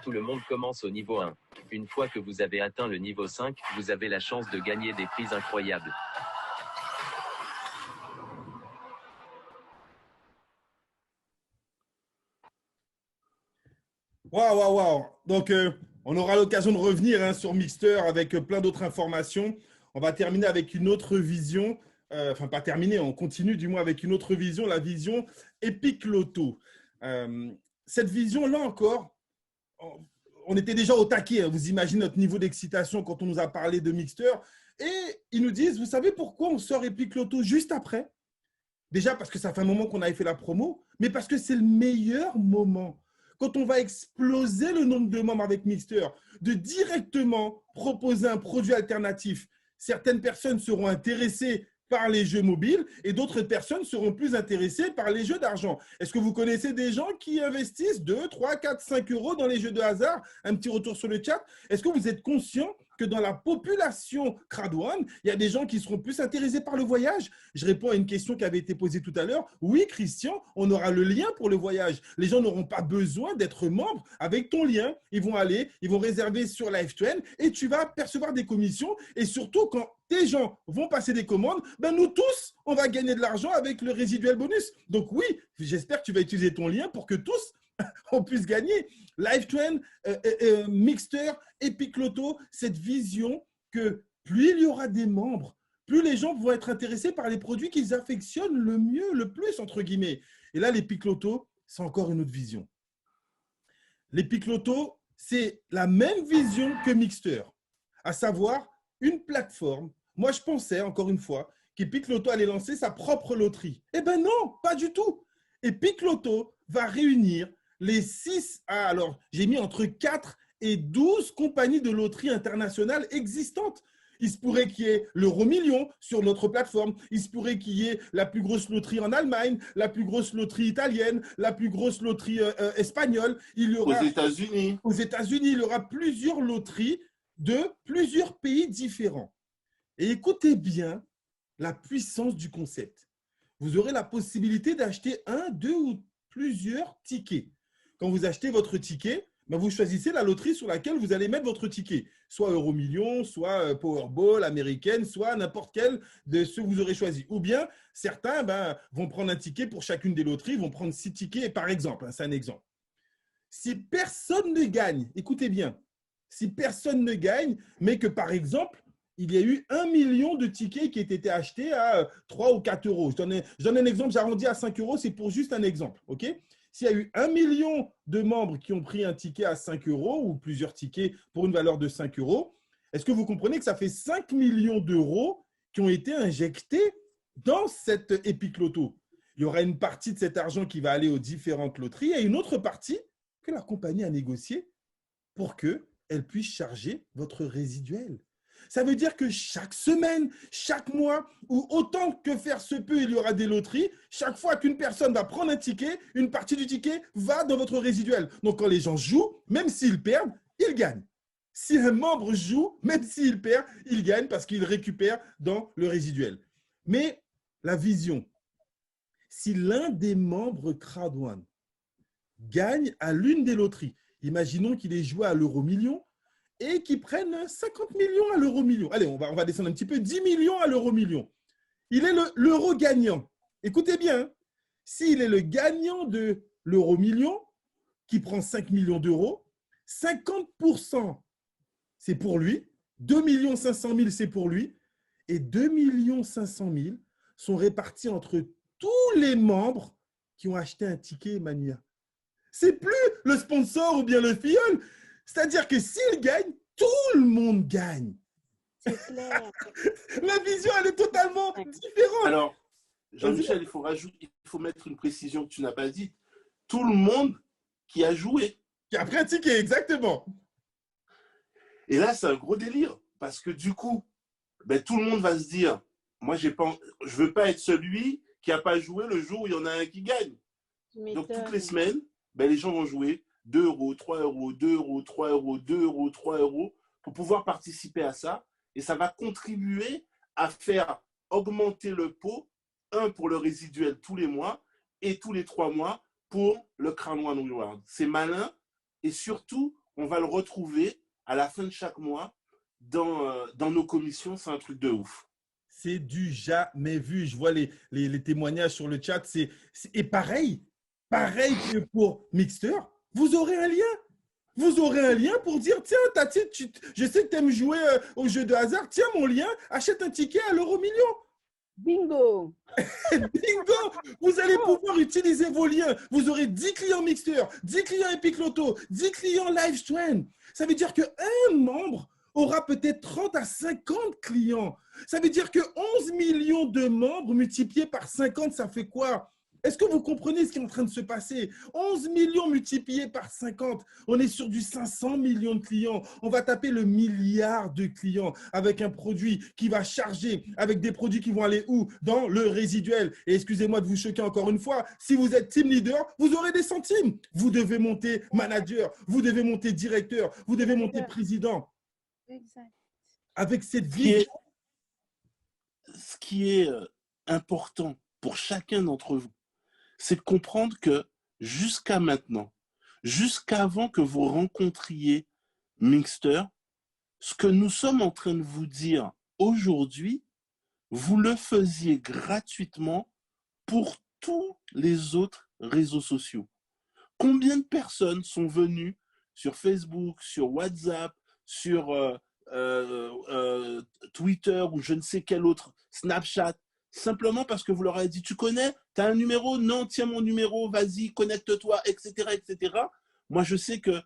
Tout le monde commence au niveau 1. Une fois que vous avez atteint le niveau 5, vous avez la chance de gagner des prix incroyables. Waouh, waouh, waouh. Donc, on aura l'occasion de revenir sur Mixter avec plein d'autres informations. On va terminer avec une autre vision. Enfin, pas terminer, on continue du moins avec une autre vision, la vision Epic Loto. Cette vision, là encore, on était déjà au taquet. Vous imaginez notre niveau d'excitation quand on nous a parlé de Mixter. Et ils nous disent, vous savez pourquoi on sort Epic Loto juste après? Déjà parce que ça fait un moment qu'on avait fait la promo, mais parce que c'est le meilleur moment. Quand on va exploser le nombre de membres avec Mixter, de directement proposer un produit alternatif. Certaines personnes seront intéressées par les jeux mobiles et d'autres personnes seront plus intéressées par les jeux d'argent. Est-ce que vous connaissez des gens qui investissent 2, 3, 4, 5 euros dans les jeux de hasard? Un petit retour sur le chat. Est-ce que vous êtes conscient que dans la population Crowd1, il y a des gens qui seront plus intéressés par le voyage? Je réponds à une question qui avait été posée tout à l'heure. Oui, Christian, on aura le lien pour le voyage. Les gens n'auront pas besoin d'être membres avec ton lien. Ils vont aller, ils vont réserver sur Live20 et tu vas percevoir des commissions. Et surtout, quand tes gens vont passer des commandes, ben nous tous, on va gagner de l'argent avec le résiduel bonus. Donc oui, j'espère que tu vas utiliser ton lien pour que tous on puisse gagner. Live20, Mixter, Epic Loto, cette vision que plus il y aura des membres, plus les gens vont être intéressés par les produits qu'ils affectionnent le mieux, le plus, entre guillemets. Et là, l'Epic Loto, c'est encore une autre vision. L'Epic Loto, c'est la même vision que Mixter, à savoir une plateforme. Moi, je pensais, encore une fois, qu'Epic Loto allait lancer sa propre loterie. Eh bien non, pas du tout. Epic Loto va réunir les 6, alors j'ai mis entre 4 et 12 compagnies de loterie internationales existantes. Il se pourrait qu'il y ait l'Euro-Million sur notre plateforme. Il se pourrait qu'il y ait la plus grosse loterie en Allemagne, la plus grosse loterie italienne, la plus grosse loterie espagnole. Il y aura, aux États-Unis. Aux États-Unis, il y aura plusieurs loteries de plusieurs pays différents. Et écoutez bien la puissance du concept. Vous aurez la possibilité d'acheter 1, 2 ou plusieurs tickets. Quand vous achetez votre ticket, ben vous choisissez la loterie sur laquelle vous allez mettre votre ticket. Soit Euro-Million, soit Powerball américaine, soit n'importe quel de ceux que vous aurez choisi. Ou bien, certains vont prendre un ticket pour chacune des loteries, vont prendre 6 tickets, par exemple. C'est un exemple. Si personne ne gagne, écoutez bien, si personne ne gagne, mais que par exemple, il y a eu 1 million de tickets qui aient été achetés à 3 ou 4 euros. Je donne un exemple, j'arrondis à 5 euros, c'est pour juste un exemple. Ok ? S'il y a eu 1 million de membres qui ont pris un ticket à 5 euros ou plusieurs tickets pour une valeur de 5 euros, est-ce que vous comprenez que ça fait 5 millions d'euros qui ont été injectés dans cette Epic Loto? Il y aura une partie de cet argent qui va aller aux différentes loteries et une autre partie que la compagnie a négociée pour qu'elle puisse charger votre résiduel. Ça veut dire que chaque semaine, chaque mois, ou autant que faire se peut, il y aura des loteries. Chaque fois qu'une personne va prendre un ticket, une partie du ticket va dans votre résiduel. Donc, quand les gens jouent, même s'ils perdent, ils gagnent. Si un membre joue, même s'il perd, il gagne parce qu'il récupère dans le résiduel. Mais la vision, si l'un des membres Crowd1 gagne à l'une des loteries, imaginons qu'il ait joué à l'Euro-Million, et qui prennent 50 millions à l'Euro-Million. Allez, on va descendre un petit peu, 10 millions à l'Euro-Million. Il est l'euro gagnant. Écoutez bien, s'il est le gagnant de l'Euro-Million, qui prend 5 millions d'euros, 50%, c'est pour lui, 2 500 000, c'est pour lui, et 2 500 000 sont répartis entre tous les membres qui ont acheté un ticket Mania. C'est plus le sponsor ou bien le filleul. C'est-à-dire que s'il gagne, tout le monde gagne. C'est clair. La vision, elle est totalement différente. Alors, Jean-Michel, il faut mettre une précision que tu n'as pas dite. Tout le monde qui a joué. Qui a pris un ticket, exactement. Et là, c'est un gros délire. Parce que du coup, tout le monde va se dire, moi, je ne veux pas être celui qui n'a pas joué le jour où il y en a un qui gagne. Donc, toutes les semaines, les gens vont jouer. 2 euros, 3 euros, 2 euros, 3 euros, 2 euros, 3 euros pour pouvoir participer à ça. Et ça va contribuer à faire augmenter le pot, un pour le résiduel tous les mois et tous les 3 mois pour le Crown One Reward. C'est malin et surtout, on va le retrouver à la fin de chaque mois dans nos commissions. C'est un truc de ouf. C'est du jamais vu. Je vois les témoignages sur le chat. Et pareil que pour Mixter, vous aurez un lien. Vous aurez un lien pour dire, tiens, Tati, je sais que tu aimes jouer au jeu de hasard. Tiens, mon lien, achète un ticket à l'euro-million. Bingo! Bingo! Vous allez pouvoir utiliser vos liens. Vous aurez 10 clients Mixter, 10 clients Epic Loto, 10 clients LiveStrand. Ça veut dire qu'un membre aura peut-être 30 à 50 clients. Ça veut dire que 11 millions de membres multipliés par 50, ça fait quoi? Est-ce que vous comprenez ce qui est en train de se passer? 11 millions multipliés par 50, on est sur du 500 millions de clients. On va taper le milliard de clients avec un produit qui va charger, avec des produits qui vont aller où? Dans le résiduel. Et excusez-moi de vous choquer encore une fois, si vous êtes team leader, vous aurez des centimes. Vous devez monter manager, vous devez monter directeur, vous devez monter président. Exact. Avec cette vision. Ce qui est important pour chacun d'entre vous, c'est de comprendre que jusqu'à maintenant, jusqu'avant que vous rencontriez Mixter, ce que nous sommes en train de vous dire aujourd'hui, vous le faisiez gratuitement pour tous les autres réseaux sociaux. Combien de personnes sont venues sur Facebook, sur WhatsApp, sur Twitter ou je ne sais quel autre, Snapchat, simplement parce que vous leur avez dit, tu connais, tu as un numéro? Non, tiens mon numéro, vas-y, connecte-toi, etc., etc. Moi, je sais que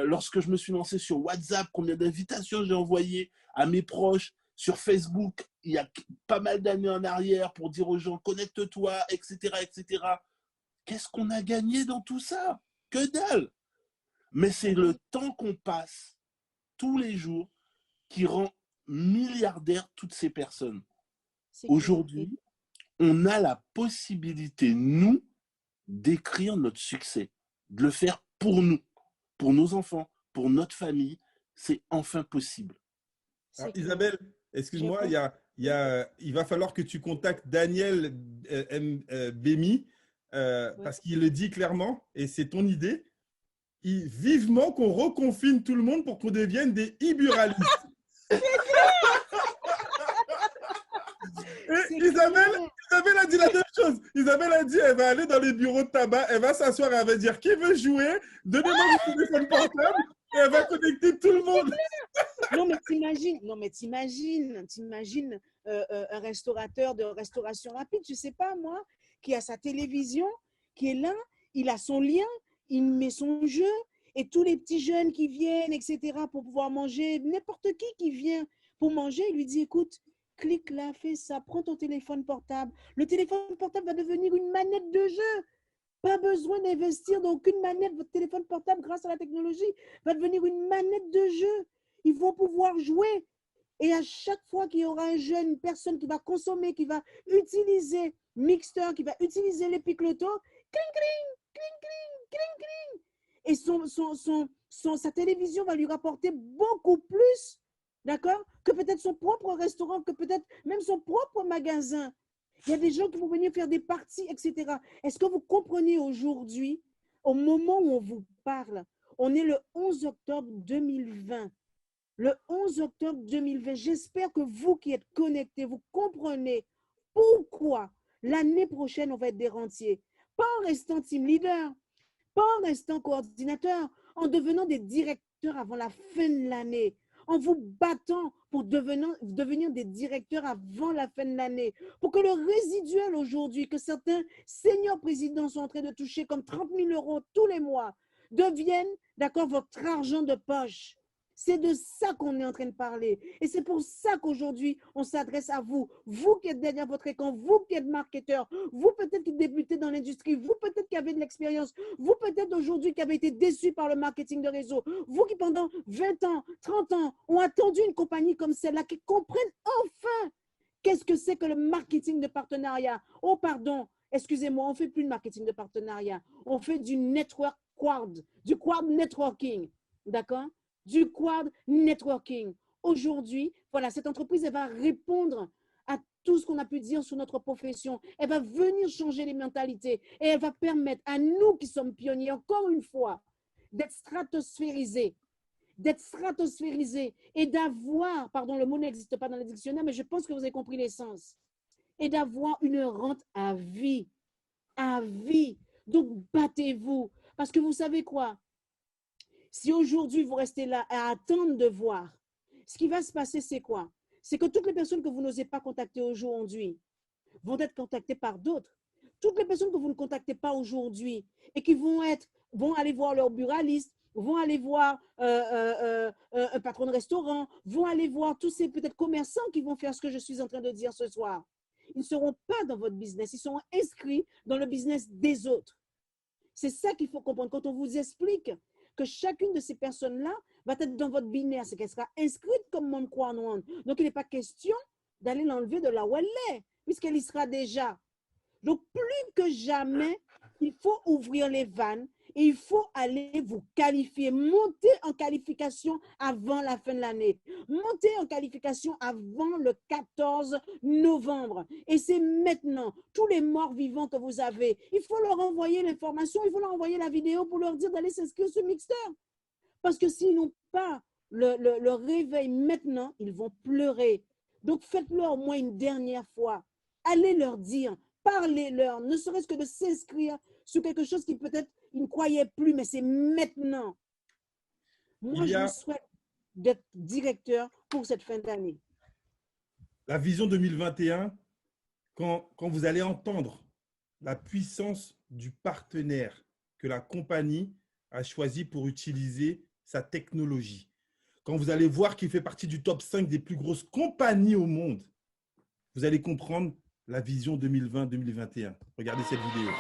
lorsque je me suis lancé sur WhatsApp, combien d'invitations j'ai envoyées à mes proches, sur Facebook, il y a pas mal d'années en arrière pour dire aux gens, connecte-toi, etc., etc. Qu'est-ce qu'on a gagné dans tout ça? Que dalle! Mais c'est le temps qu'on passe tous les jours qui rend milliardaire toutes ces personnes. Aujourd'hui, on a la possibilité, nous, d'écrire notre succès, de le faire pour nous, pour nos enfants, pour notre famille. C'est enfin possible. Alors, Isabelle, excuse-moi, il va falloir que tu contactes Daniel Bémi parce qu'il le dit clairement et c'est ton idée. Vivement qu'on reconfine tout le monde pour qu'on devienne des iburalistes. Isabelle a dit la même chose. Isabelle a dit elle va aller dans les bureaux de tabac, elle va s'asseoir, elle va dire qui veut jouer, donnez-moi mon téléphone portable et elle va connecter tout le monde. Non, mais t'imagines un restaurateur de restauration rapide, je sais pas moi, qui a sa télévision, qui est là, il a son lien, il met son jeu et tous les petits jeunes qui viennent, etc., pour pouvoir manger, n'importe qui vient pour manger, il lui dit, écoute, clique là, fais ça, prends ton téléphone portable. Le téléphone portable va devenir une manette de jeu. Pas besoin d'investir dans aucune manette. Votre téléphone portable, grâce à la technologie, va devenir une manette de jeu. Ils vont pouvoir jouer. Et à chaque fois qu'il y aura un jeune, une personne qui va consommer, qui va utiliser Mixter, qui va utiliser l'Epic Loto, cling, cling, cling, cling, cling, cling. Et sa télévision va lui rapporter beaucoup plus, d'accord, que peut-être son propre restaurant, que peut-être même son propre magasin. Il y a des gens qui vont venir faire des parties, etc. Est-ce que vous comprenez aujourd'hui, au moment où on vous parle, on est le 11 octobre 2020. Le 11 octobre 2020, j'espère que vous qui êtes connectés, vous comprenez pourquoi l'année prochaine, on va être des rentiers. Pas en restant team leader, pas en restant coordinateur, en devenant des directeurs avant la fin de l'année, en vous battant pour devenir des directeurs avant la fin de l'année, pour que le résiduel aujourd'hui, que certains seniors présidents sont en train de toucher comme 30 000 € tous les mois, devienne, d'accord, votre argent de poche. C'est de ça qu'on est en train de parler. Et c'est pour ça qu'aujourd'hui, on s'adresse à vous. Vous qui êtes derrière votre écran, vous qui êtes marketeur, vous peut-être qui débutez dans l'industrie, vous peut-être qui avez de l'expérience, vous peut-être aujourd'hui qui avez été déçu par le marketing de réseau, vous qui pendant 20 ans, 30 ans ont attendu une compagnie comme celle-là, qui comprennent enfin qu'est-ce que c'est que le marketing de partenariat. Oh pardon, excusez-moi, on ne fait plus de marketing de partenariat. On fait du network quad networking, d'accord? Du quad networking. Aujourd'hui, voilà, cette entreprise, elle va répondre à tout ce qu'on a pu dire sur notre profession. Elle va venir changer les mentalités et elle va permettre à nous qui sommes pionniers, encore une fois, d'être stratosphérisés et d'avoir, pardon, le mot n'existe pas dans le dictionnaire, mais je pense que vous avez compris l'essence, et d'avoir une rente à vie. À vie. Donc, battez-vous. Parce que vous savez quoi? Si aujourd'hui, vous restez là à attendre de voir, ce qui va se passer, c'est quoi? C'est que toutes les personnes que vous n'osez pas contacter aujourd'hui vont être contactées par d'autres. Toutes les personnes que vous ne contactez pas aujourd'hui et qui vont aller voir leur buraliste, vont aller voir un patron de restaurant, vont aller voir tous ces peut-être commerçants qui vont faire ce que je suis en train de dire ce soir. Ils ne seront pas dans votre business, ils seront inscrits dans le business des autres. C'est ça qu'il faut comprendre. Quand on vous explique que chacune de ces personnes-là va être dans votre binaire, c'est qu'elle sera inscrite comme membre Croix Noire. Donc, il n'est pas question d'aller l'enlever de là où elle est, puisqu'elle y sera déjà. Donc, plus que jamais, il faut ouvrir les vannes et il faut aller vous qualifier, monter en qualification avant la fin de l'année, monter en qualification avant le 14 novembre. Et c'est maintenant, tous les morts vivants que vous avez, il faut leur envoyer l'information, il faut leur envoyer la vidéo pour leur dire d'aller s'inscrire sur Mixter. Parce que s'ils n'ont pas le réveil maintenant, ils vont pleurer. Donc, faites-leur au moins une dernière fois. Allez leur dire, parlez-leur, ne serait-ce que de s'inscrire sur quelque chose qui peut-être ils ne croyaient plus, mais c'est maintenant. Moi, je vous souhaite d'être directeur pour cette fin d'année. La vision 2021, quand vous allez entendre la puissance du partenaire que la compagnie a choisi pour utiliser sa technologie, quand vous allez voir qu'il fait partie du top 5 des plus grosses compagnies au monde, vous allez comprendre la vision 2020-2021. Regardez cette vidéo.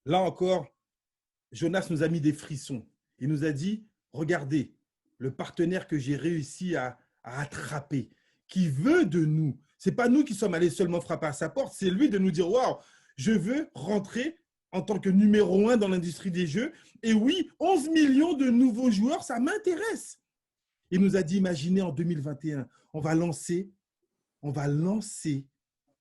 Là encore, Jonas nous a mis des frissons. Il nous a dit, regardez, le partenaire que j'ai réussi à attraper, qui veut de nous. Ce n'est pas nous qui sommes allés seulement frapper à sa porte, c'est lui de nous dire, waouh, je veux rentrer en tant que numéro 1 dans l'industrie des jeux. Et oui, 11 millions de nouveaux joueurs, ça m'intéresse. Il nous a dit, imaginez en 2021, on va lancer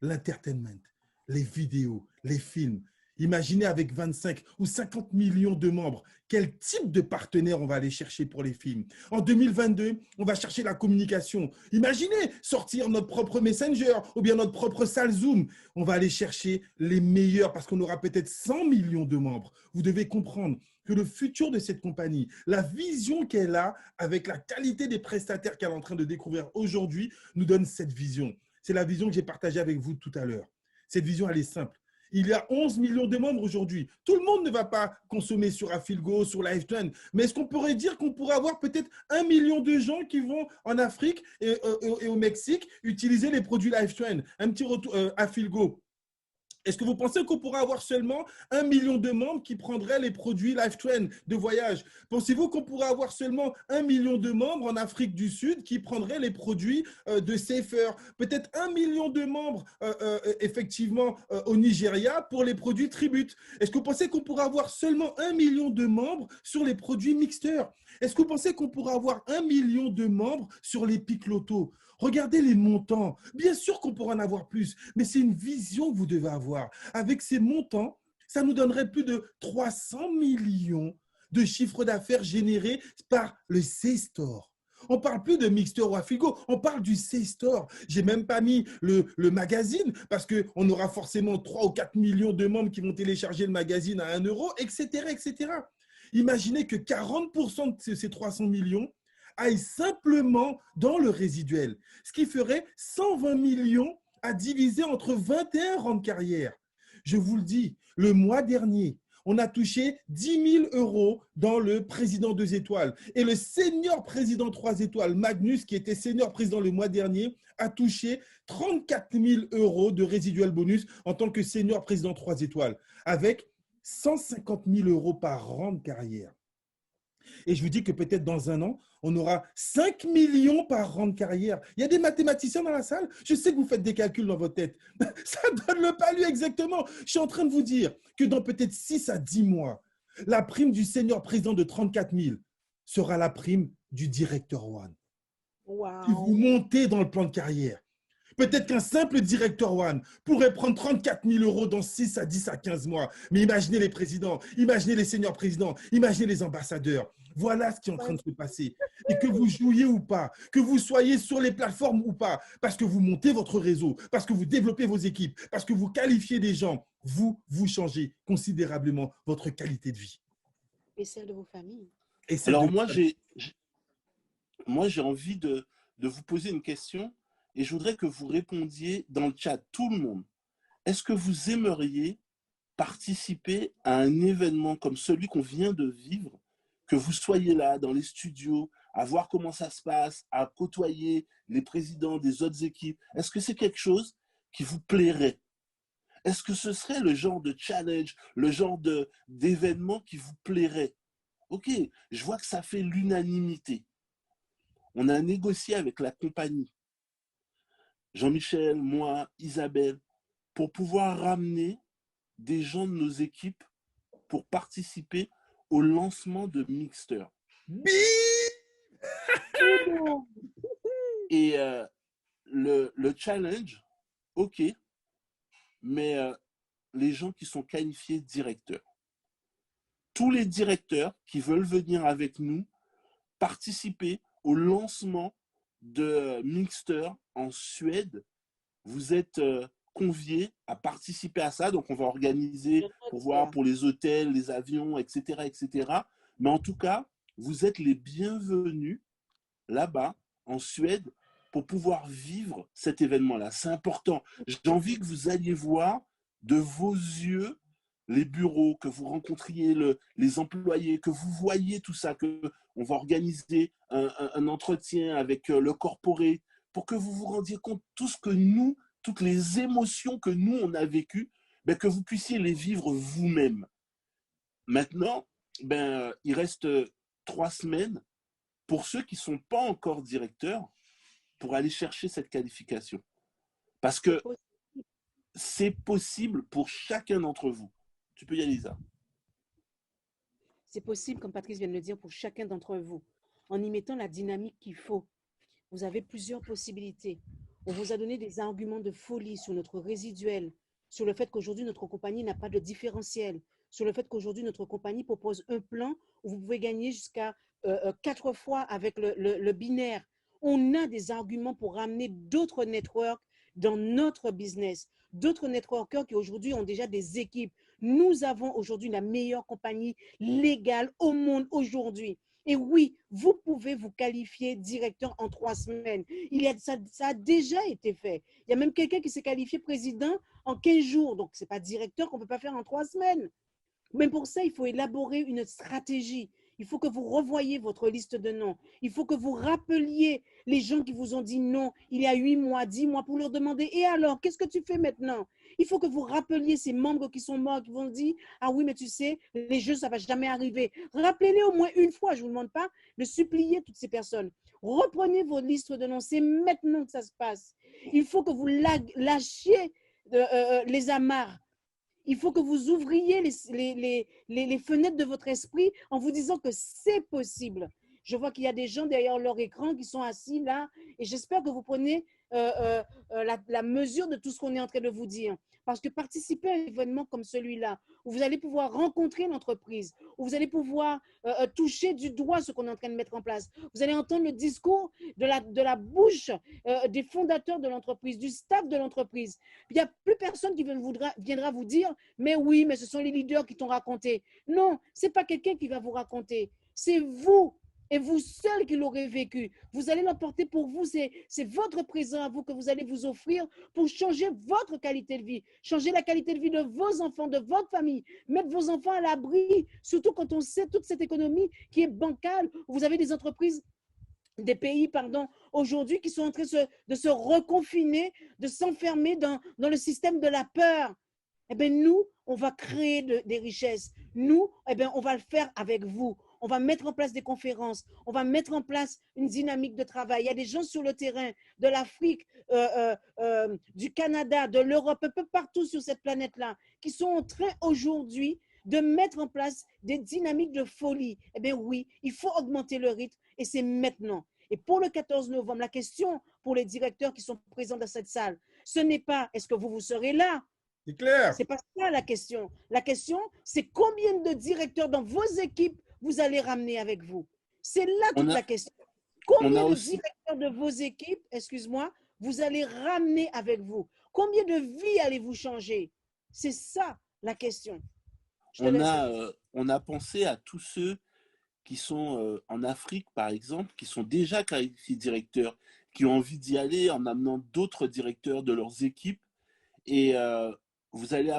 l'entertainment, les vidéos, les films. Imaginez avec 25 ou 50 millions de membres, quel type de partenaire on va aller chercher pour les films. En 2022, on va chercher la communication. Imaginez sortir notre propre Messenger ou bien notre propre salle Zoom. On va aller chercher les meilleurs parce qu'on aura peut-être 100 millions de membres. Vous devez comprendre que le futur de cette compagnie, la vision qu'elle a avec la qualité des prestataires qu'elle est en train de découvrir aujourd'hui, nous donne cette vision. C'est la vision que j'ai partagée avec vous tout à l'heure. Cette vision, elle est simple. Il y a 11 millions de membres aujourd'hui. Tout le monde ne va pas consommer sur Afilgo, sur Livetrend. Mais est-ce qu'on pourrait dire qu'on pourrait avoir peut-être 1 million de gens qui vont en Afrique et au Mexique utiliser les produits Livetrend? Un petit retour Afilgo. Est-ce que vous pensez qu'on pourra avoir seulement 1 million de membres qui prendraient les produits Livetrend de voyage? Pensez-vous qu'on pourra avoir seulement 1 million de membres en Afrique du Sud qui prendraient les produits de Safer? Peut-être 1 million de membres effectivement au Nigeria pour les produits Tribute. Est-ce que vous pensez qu'on pourra avoir seulement 1 million de membres sur les produits Mixter? Est-ce que vous pensez qu'on pourra avoir 1 million de membres sur les Pic Loto? Regardez les montants. Bien sûr qu'on pourra en avoir plus, mais c'est une vision que vous devez avoir. Avec ces montants, ça nous donnerait plus de 300 millions de chiffre d'affaires générés par le C-Store. On ne parle plus de Mixter ou Afigo, on parle du C-Store. Je n'ai même pas mis le magazine parce qu'on aura forcément 3 ou 4 millions de membres qui vont télécharger le magazine à 1 euro, etc., etc. Imaginez que 40% de ces 300 millions aillent simplement dans le résiduel, ce qui ferait 120 millions à diviser entre 21 rangs de carrière. Je vous le dis, le mois dernier, on a touché 10 000 euros dans le président 2 étoiles. Et le senior président 3 étoiles, Magnus, qui était senior président le mois dernier, a touché 34 000 euros de résiduel bonus en tant que senior président 3 étoiles, avec 150 000 euros par rang de carrière. Et je vous dis que peut-être dans 1 an, on aura 5 millions par rang de carrière. Il y a des mathématiciens dans la salle. Je sais que vous faites des calculs dans votre tête. Ça donne le palu exactement. Je suis en train de vous dire que dans peut-être 6 à 10 mois, la prime du senior président de 34 000 sera la prime du directeur one. Wow. Si vous montez dans le plan de carrière. Peut-être qu'un simple directeur one pourrait prendre 34 000 euros dans 6 à 10 à 15 mois. Mais imaginez les présidents, imaginez les seniors présidents, imaginez les ambassadeurs. Voilà ce qui est en train de se passer. Et que vous jouiez ou pas, que vous soyez sur les plateformes ou pas, parce que vous montez votre réseau, parce que vous développez vos équipes, parce que vous qualifiez des gens, vous changez considérablement votre qualité de vie. Et celle de vos familles. Et celle Alors de... moi, j'ai envie de vous poser une question et je voudrais que vous répondiez dans le chat, tout le monde. Est-ce que vous aimeriez participer à un événement comme celui qu'on vient de vivre, que vous soyez là dans les studios, à voir comment ça se passe, à côtoyer les présidents des autres équipes? Est-ce que c'est quelque chose qui vous plairait? Est-ce que ce serait le genre de challenge, le genre d'événement qui vous plairait? Ok, je vois que ça fait l'unanimité. On a négocié avec la compagnie, Jean-Michel, moi, Isabelle, pour pouvoir ramener des gens de nos équipes pour participer au lancement de Mixter. Et le challenge, ok, mais les gens qui sont qualifiés directeurs. Tous les directeurs qui veulent venir avec nous participer au lancement de Mixter en Suède, vous êtes conviés à participer à ça. Donc, on va organiser pour voir pour les hôtels, les avions, etc., etc. Mais en tout cas, vous êtes les bienvenus là-bas, en Suède, pour pouvoir vivre cet événement-là. C'est important. J'ai envie que vous alliez voir de vos yeux les bureaux, que vous rencontriez les employés, que vous voyez tout ça, qu'on va organiser un entretien avec le corporate pour que vous vous rendiez compte de tout ce que nous, toutes les émotions que nous, on a vécues, ben, que vous puissiez les vivre vous-même. Maintenant, ben, il reste 3 semaines pour ceux qui ne sont pas encore directeurs pour aller chercher cette qualification. Parce que c'est possible pour chacun d'entre vous. Tu peux y aller, Lisa. C'est possible, comme Patrice vient de le dire, pour chacun d'entre vous. En y mettant la dynamique qu'il faut, vous avez plusieurs possibilités. On vous a donné des arguments de folie sur notre résiduel, sur le fait qu'aujourd'hui, notre compagnie n'a pas de différentiel, sur le fait qu'aujourd'hui, notre compagnie propose un plan où vous pouvez gagner jusqu'à 4 fois avec le binaire. On a des arguments pour ramener d'autres networks dans notre business, d'autres networkers qui aujourd'hui ont déjà des équipes. Nous avons aujourd'hui la meilleure compagnie légale au monde aujourd'hui. Et oui, vous pouvez vous qualifier directeur en 3 semaines. Ça a déjà été fait. Il y a même quelqu'un qui s'est qualifié président en 15 jours. Donc, ce n'est pas directeur qu'on ne peut pas faire en 3 semaines. Mais pour ça, il faut élaborer une stratégie. Il faut que vous revoyiez votre liste de noms. Il faut que vous rappeliez les gens qui vous ont dit non il y a 8 mois, 10 mois pour leur demander « Et alors, qu'est-ce que tu fais maintenant ?» Il faut que vous rappeliez ces membres qui sont morts, qui vont dire « Ah oui, mais tu sais, les jeux, ça ne va jamais arriver. » Rappelez-les au moins une fois, je ne vous demande pas de supplier toutes ces personnes. Reprenez vos listes de noms. C'est maintenant que ça se passe. Il faut que vous lâchiez les amarres. Il faut que vous ouvriez les fenêtres de votre esprit en vous disant que c'est possible. Je vois qu'il y a des gens derrière leur écran qui sont assis là et j'espère que vous prenez la mesure de tout ce qu'on est en train de vous dire. Parce que participer à un événement comme celui-là, où vous allez pouvoir rencontrer l'entreprise, où vous allez pouvoir toucher du doigt ce qu'on est en train de mettre en place, vous allez entendre le discours de la bouche des fondateurs de l'entreprise, du staff de l'entreprise. Il n'y a plus personne qui viendra vous dire « mais oui, mais ce sont les leaders qui t'ont raconté ». Non, ce n'est pas quelqu'un qui va vous raconter. C'est vous et vous seul qui l'aurez vécu. Vous allez l'emporter pour vous. C'est votre présent à vous que vous allez vous offrir pour changer votre qualité de vie, changer la qualité de vie de vos enfants, de votre famille, mettre vos enfants à l'abri, surtout quand on sait toute cette économie qui est bancale. Vous avez des entreprises, des pays, pardon, aujourd'hui qui sont en train de se reconfiner, de s'enfermer dans le système de la peur. Eh bien, nous, on va créer des richesses. Nous, eh bien, on va le faire avec vous. On va mettre en place des conférences. On va mettre en place une dynamique de travail. Il y a des gens sur le terrain de l'Afrique, du Canada, de l'Europe, un peu partout sur cette planète-là, qui sont en train aujourd'hui de mettre en place des dynamiques de folie. Eh bien, oui, il faut augmenter le rythme et c'est maintenant. Et pour le 14 novembre, la question pour les directeurs qui sont présents dans cette salle, ce n'est pas est-ce que vous serez là? C'est clair. Ce n'est pas ça la question. La question, c'est combien de directeurs dans vos équipes vous allez ramener avec vous. C'est là toute la question. Combien de directeurs de vos équipes, excuse-moi, vous allez ramener avec vous? Combien de vies allez-vous changer? C'est ça la question. On a pensé à tous ceux qui sont en Afrique, par exemple, qui sont déjà qualifiés directeurs, qui ont envie d'y aller en amenant d'autres directeurs de leurs équipes. Et vous allez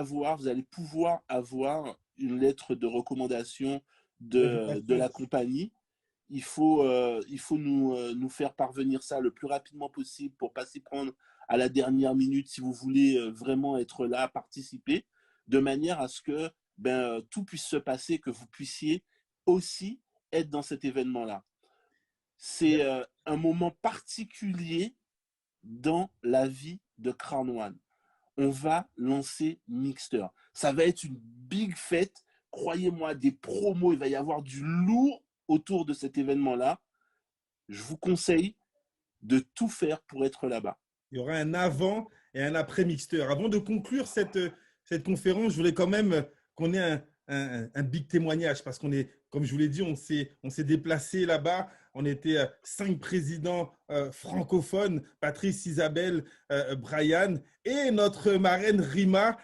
pouvoir avoir une lettre de recommandation de la compagnie. Il faut nous faire parvenir ça le plus rapidement possible pour ne pas s'y prendre à la dernière minute si vous voulez vraiment être là, participer, de manière à ce que tout puisse se passer, que vous puissiez aussi être dans cet événement-là. C'est un moment particulier dans la vie de Crown One. On va lancer Mixter. Ça va être une big fête. Croyez-moi, des promos, il va y avoir du lourd autour de cet événement-là. Je vous conseille de tout faire pour être là-bas. Il y aura un avant et un après Mixter. Avant de conclure cette conférence, je voulais quand même qu'on ait un big témoignage parce qu'on est, comme je vous l'ai dit, on s'est déplacé là-bas. On était 5 présidents francophones, Patrice, Isabelle, Brian et notre marraine Rima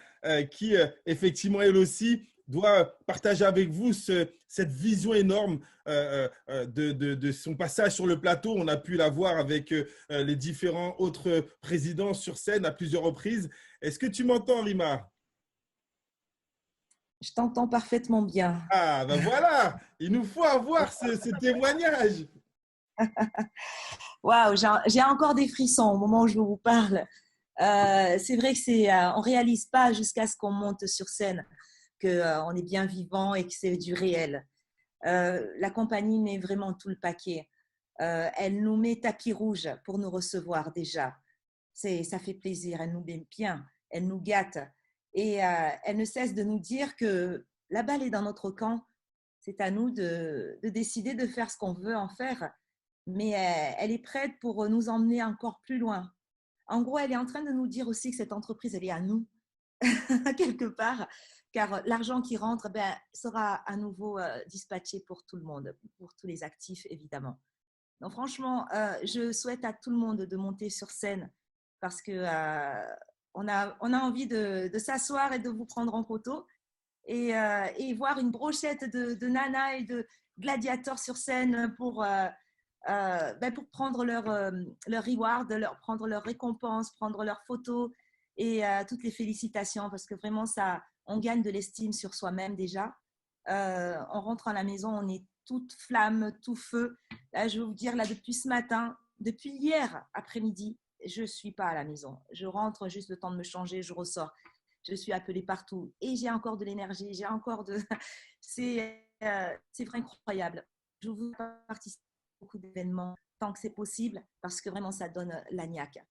qui effectivement elle aussi doit partager avec vous cette vision énorme de son passage sur le plateau. On a pu la voir avec les différents autres présidents sur scène à plusieurs reprises. Est-ce que tu m'entends, Rima? Je t'entends parfaitement bien. Ah, ben voilà, il nous faut avoir ce témoignage. Waouh, j'ai encore des frissons au moment où je vous parle. C'est vrai que on ne réalise pas jusqu'à ce qu'on monte sur scène qu'on est bien vivant et que c'est du réel. La compagnie met vraiment tout le paquet. Elle nous met tapis rouge pour nous recevoir déjà. Ça fait plaisir, elle nous met bien, elle nous gâte. Et elle ne cesse de nous dire que la balle est dans notre camp. C'est à nous de décider de faire ce qu'on veut en faire. Mais elle est prête pour nous emmener encore plus loin. En gros, elle est en train de nous dire aussi que cette entreprise, elle est à nous, quelque part. Car l'argent qui rentre sera à nouveau dispatché pour tout le monde, pour tous les actifs, évidemment. Donc franchement, je souhaite à tout le monde de monter sur scène parce qu'on a envie de s'asseoir et de vous prendre en photo et voir une brochette de nanas et de gladiateurs sur scène pour prendre leur reward, prendre leur récompense, prendre leurs photos et toutes les félicitations parce que vraiment, on gagne de l'estime sur soi-même déjà. On rentre à la maison, on est toute flamme, tout feu. Là, je vais vous dire, là, depuis ce matin, depuis hier après-midi, je ne suis pas à la maison. Je rentre juste le temps de me changer, je ressors. Je suis appelée partout et j'ai encore de l'énergie, j'ai encore de… C'est vraiment incroyable. Je vous participe à beaucoup d'événements tant que c'est possible parce que vraiment, ça donne la niaque.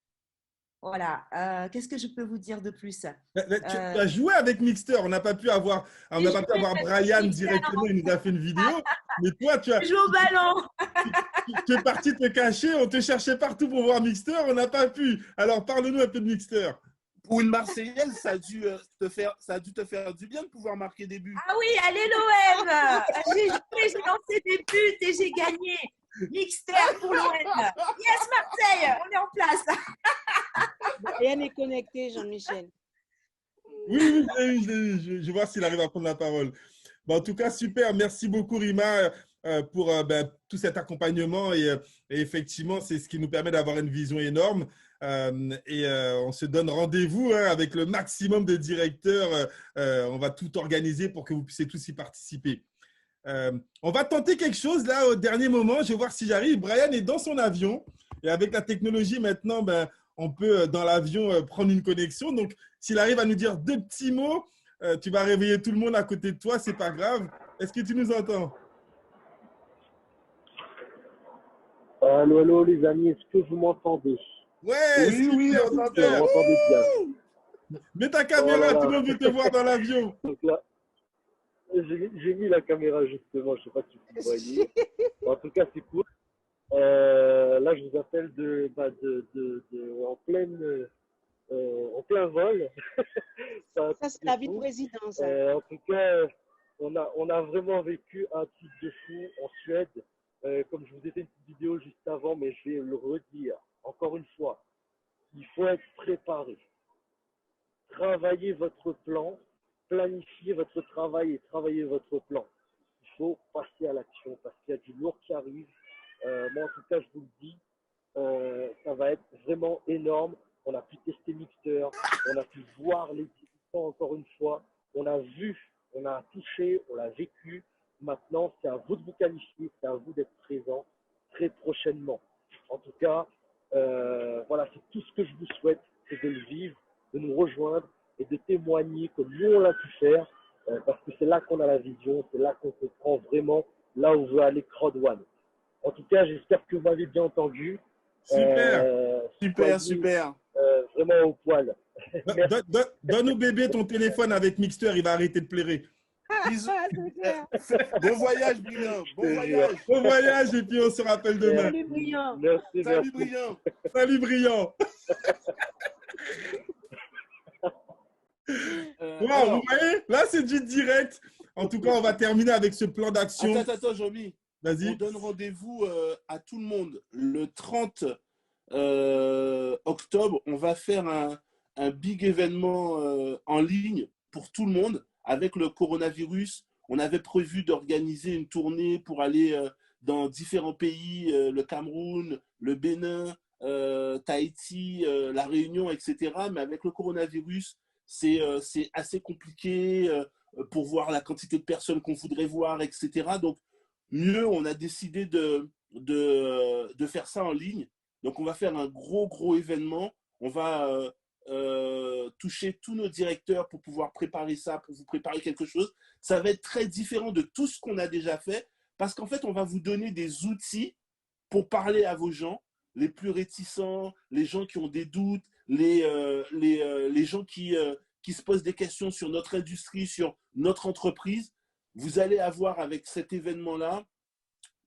Voilà. Qu'est-ce que je peux vous dire de plus? Tu as joué avec Mixter. On n'a pas pu avoir Brian directement. Il nous a fait une vidéo. Mais toi, tu as… Je joue au ballon. tu es parti te cacher, on te cherchait partout pour voir Mixter, on n'a pas pu. Alors, parle-nous un peu de Mixter. Pour une Marseillaise, ça a dû te faire du bien de pouvoir marquer des buts. Ah oui, allez l'OM. J'ai joué, j'ai lancé des buts et j'ai gagné. Mixter pour l'OM. Yes, Marseille, on est en place. Rien n'est connecté, Jean-Michel. Oui, je l'ai vu. Je vais voir s'il arrive à prendre la parole. Bon, en tout cas, super. Merci beaucoup, Rima, pour tout cet accompagnement. Et effectivement, c'est ce qui nous permet d'avoir une vision énorme. On se donne rendez-vous avec le maximum de directeurs. On va tout organiser pour que vous puissiez tous y participer. On va tenter quelque chose là au dernier moment. Je vais voir si j'arrive. Brian est dans son avion. Et avec la technologie maintenant, on peut dans l'avion prendre une connexion. Donc, s'il arrive à nous dire 2 petits mots, tu vas réveiller tout le monde à côté de toi. C'est pas grave. Est-ce que tu nous entends? Allô, allô les amis, est-ce que vous m'entendez? Ouais, Oui, on Vous t'entend. m'entendez bien. Mets ta caméra, Oh là là. tout le monde veut te voir dans l'avion. Donc là, j'ai mis la caméra justement, je ne sais pas si vous voyez. En tout cas, c'est cool. Là, je vous appelle en plein vol. Ça, c'est la vie de président, ça. En tout cas, on a vraiment vécu un truc de fou en Suède. Comme je vous ai fait une petite vidéo juste avant, mais je vais le redire encore une fois. Il faut être préparé. Travaillez votre plan, planifiez votre travail et travaillez votre plan. Il faut passer à l'action parce qu'il y a du lourd qui arrive. Moi, en tout cas, je vous le dis, ça va être vraiment énorme. On a pu tester Mixter, on a pu voir les débutants encore une fois. On a vu, on a touché, on l'a vécu. Maintenant, c'est à vous de vous qualifier, c'est à vous d'être présent très prochainement. En tout cas, voilà, c'est tout ce que je vous souhaite, c'est de le vivre, de nous rejoindre et de témoigner comme nous on l'a pu faire, parce que c'est là qu'on a la vision, c'est là qu'on comprend vraiment là où veut aller Crowd One. En tout cas, j'espère que vous m'avez bien entendu. Super. Super. Vraiment au poil. Donne au bébé ton téléphone avec Mixter, il va arrêter de pleurer. Bisous. Bon voyage, Brillant. Bon voyage. Bon voyage et puis on se rappelle demain. Salut, Brillant. Merci, Salut, merci. Brillant. Salut, Brillant. Wow, Alors, vous voyez, là c'est du direct. En tout cas, on va terminer avec ce plan d'action. attends, Jean-Mi. On Vas-y. donne rendez-vous à tout le monde le 30 octobre. On va faire un big événement en ligne pour tout le monde avec le coronavirus. On avait prévu d'organiser une tournée pour aller dans différents pays, le Cameroun, le Bénin, Tahiti, la Réunion, etc. Mais avec le coronavirus, c'est assez compliqué pour voir la quantité de personnes qu'on voudrait voir, etc. Donc, mieux, on a décidé de faire ça en ligne. Donc, on va faire un gros événement. On va toucher tous nos directeurs pour pouvoir préparer ça, pour vous préparer quelque chose. Ça va être très différent de tout ce qu'on a déjà fait parce qu'en fait, on va vous donner des outils pour parler à vos gens, les plus réticents, les gens qui ont des doutes, les gens qui se posent des questions sur notre industrie, sur notre entreprise. Vous allez avoir avec cet événement-là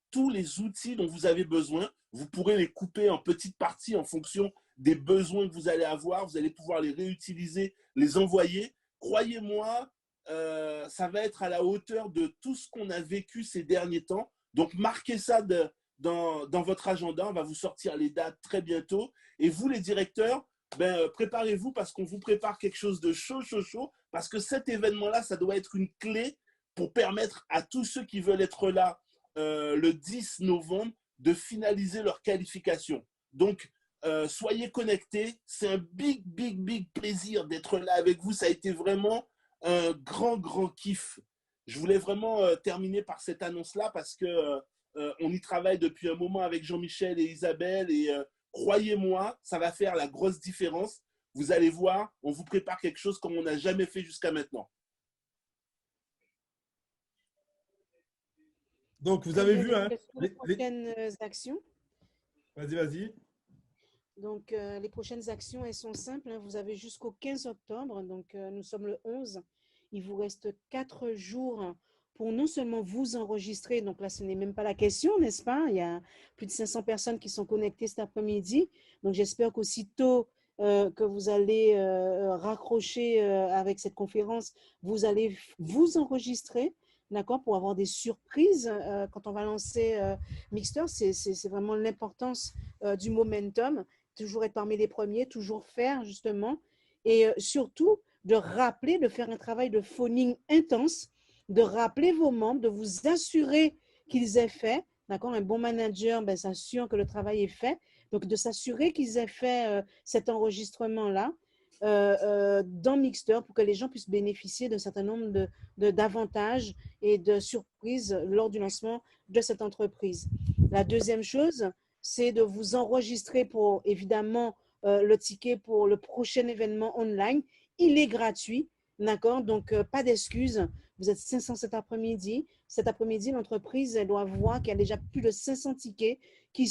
tous les outils dont vous avez besoin. Vous pourrez les couper en petites parties en fonction des besoins que vous allez avoir. Vous allez pouvoir les réutiliser, les envoyer. Croyez-moi, ça va être à la hauteur de tout ce qu'on a vécu ces derniers temps. Donc, marquez ça dans votre agenda. On va vous sortir les dates très bientôt. Et vous, les directeurs, préparez-vous parce qu'on vous prépare quelque chose de chaud. Parce que cet événement-là, ça doit être une clé pour permettre à tous ceux qui veulent être là le 10 novembre de finaliser leur qualification. Donc, soyez connectés. C'est un big plaisir d'être là avec vous. Ça a été vraiment un grand kiff. Je voulais vraiment terminer par cette annonce-là parce que on y travaille depuis un moment avec Jean-Michel et Isabelle et croyez-moi, ça va faire la grosse différence. Vous allez voir, on vous prépare quelque chose comme on n'a jamais fait jusqu'à maintenant. Donc, vous avez vu, hein, les prochaines actions. Vas-y. Donc, les prochaines actions, elles sont simples. Hein. Vous avez jusqu'au 15 octobre. Donc, nous sommes le 11. Il vous reste 4 jours pour non seulement vous enregistrer, donc là, ce n'est même pas la question, n'est-ce pas? Il y a plus de 500 personnes qui sont connectées cet après-midi. Donc, j'espère qu'aussitôt que vous allez raccrocher avec cette conférence, vous allez vous enregistrer, d'accord, pour avoir des surprises quand on va lancer Mixter. C'est vraiment l'importance du momentum, toujours être parmi les premiers, toujours faire justement, et surtout de rappeler, de faire un travail de phoning intense, de rappeler vos membres, de vous assurer qu'ils aient fait, d'accord, un bon manager s'assure que le travail est fait, donc de s'assurer qu'ils aient fait cet enregistrement-là dans Mixter pour que les gens puissent bénéficier d'un certain nombre d'avantages et de surprises lors du lancement de cette entreprise. La deuxième chose, c'est de vous enregistrer pour, évidemment, le ticket pour le prochain événement online. Il est gratuit, d'accord? Donc, pas d'excuses. Vous êtes 500 cet après-midi. Cet après-midi, l'entreprise doit voir qu'il y a déjà plus de 500 tickets qui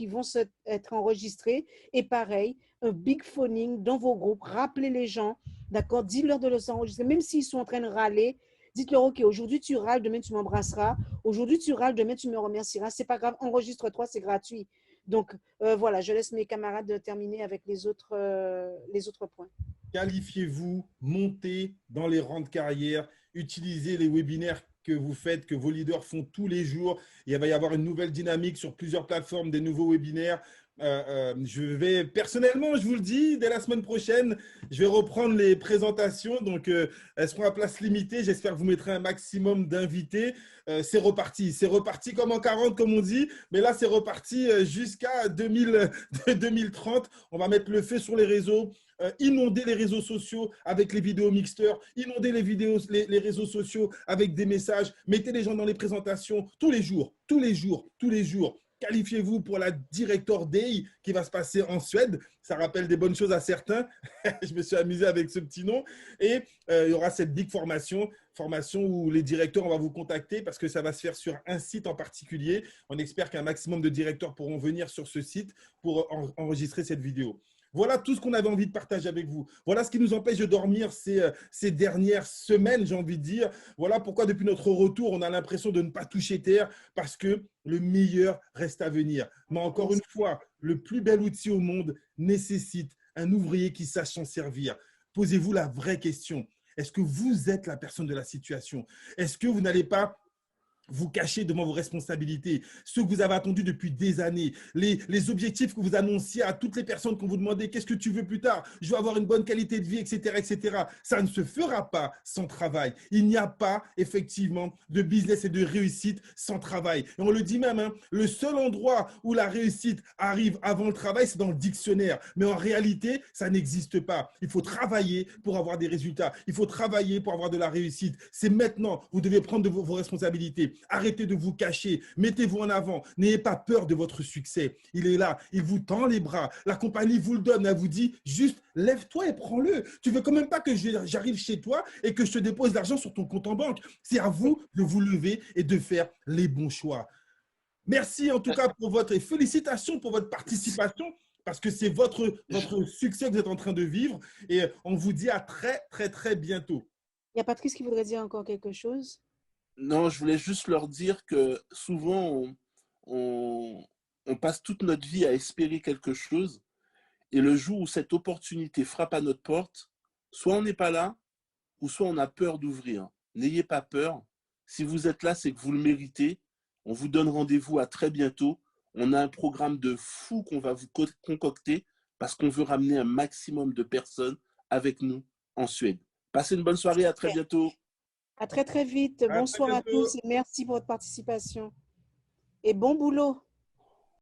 vont être enregistrés. Et pareil, un big phoning dans vos groupes. Rappelez les gens, d'accord? Dites-leur de s'enregistrer, même s'ils sont en train de râler. Dites-leur, OK, aujourd'hui tu râles, demain tu m'embrasseras. Aujourd'hui tu râles, demain tu me remercieras. C'est pas grave, enregistre-toi, c'est gratuit. Donc, voilà, je laisse mes camarades terminer avec les autres points. Qualifiez-vous, montez dans les rangs de carrière, utilisez les webinaires que vous faites, que vos leaders font tous les jours. Il va y avoir une nouvelle dynamique sur plusieurs plateformes, des nouveaux webinaires. Je vais personnellement, je vous le dis, dès la semaine prochaine, je vais reprendre les présentations. Donc, elles seront à place limitée. J'espère que vous mettrez un maximum d'invités. C'est reparti comme en 40, comme on dit. Mais là, c'est reparti jusqu'à 2030. On va mettre le feu sur les réseaux. Inonder les réseaux sociaux avec les vidéos Mixter, inonder les réseaux sociaux avec des messages, mettez les gens dans les présentations tous les jours. Qualifiez-vous pour la Director Day qui va se passer en Suède. Ça rappelle des bonnes choses à certains. Je me suis amusé avec ce petit nom. Et il y aura cette big formation où les directeurs, on va vous contacter parce que ça va se faire sur un site en particulier. On espère qu'un maximum de directeurs pourront venir sur ce site pour enregistrer cette vidéo. Voilà tout ce qu'on avait envie de partager avec vous. Voilà ce qui nous empêche de dormir ces dernières semaines, j'ai envie de dire. Voilà pourquoi depuis notre retour, on a l'impression de ne pas toucher terre parce que le meilleur reste à venir. Mais encore une fois, le plus bel outil au monde nécessite un ouvrier qui sache s'en servir. Posez-vous la vraie question. Est-ce que vous êtes la personne de la situation? Est-ce que vous n'allez pas vous cachez devant vos responsabilités, ceux que vous avez attendus depuis des années, les objectifs que vous annonciez à toutes les personnes qu'on vous demandait qu'est-ce que tu veux plus tard, je veux avoir une bonne qualité de vie, etc., etc. Ça ne se fera pas sans travail. Il n'y a pas effectivement de business et de réussite sans travail. Et on le dit même, hein, le seul endroit où la réussite arrive avant le travail, c'est dans le dictionnaire. Mais en réalité, ça n'existe pas. Il faut travailler pour avoir des résultats. Il faut travailler pour avoir de la réussite. C'est maintenant, vous devez prendre vos responsabilités. Arrêtez de vous cacher, mettez-vous en avant, n'ayez pas peur de votre succès. Il est là, il vous tend les bras, la compagnie vous le donne, elle vous dit juste lève-toi et prends-le. Tu veux quand même pas que j'arrive chez toi et que je te dépose l'argent sur ton compte en banque. C'est à vous de vous lever et de faire les bons choix. Merci en tout cas pour et félicitations pour votre participation parce que c'est votre succès que vous êtes en train de vivre et on vous dit à très, très, très bientôt. Il y a Patrice qui voudrait dire encore quelque chose. Non, je voulais juste leur dire que souvent, on passe toute notre vie à espérer quelque chose et le jour où cette opportunité frappe à notre porte, soit on n'est pas là ou soit on a peur d'ouvrir. N'ayez pas peur. Si vous êtes là, c'est que vous le méritez. On vous donne rendez-vous à très bientôt. On a un programme de fou qu'on va vous concocter parce qu'on veut ramener un maximum de personnes avec nous en Suède. Passez une bonne soirée, à très bientôt. À très, très vite. Bonsoir à tous et merci pour votre participation. Et bon boulot.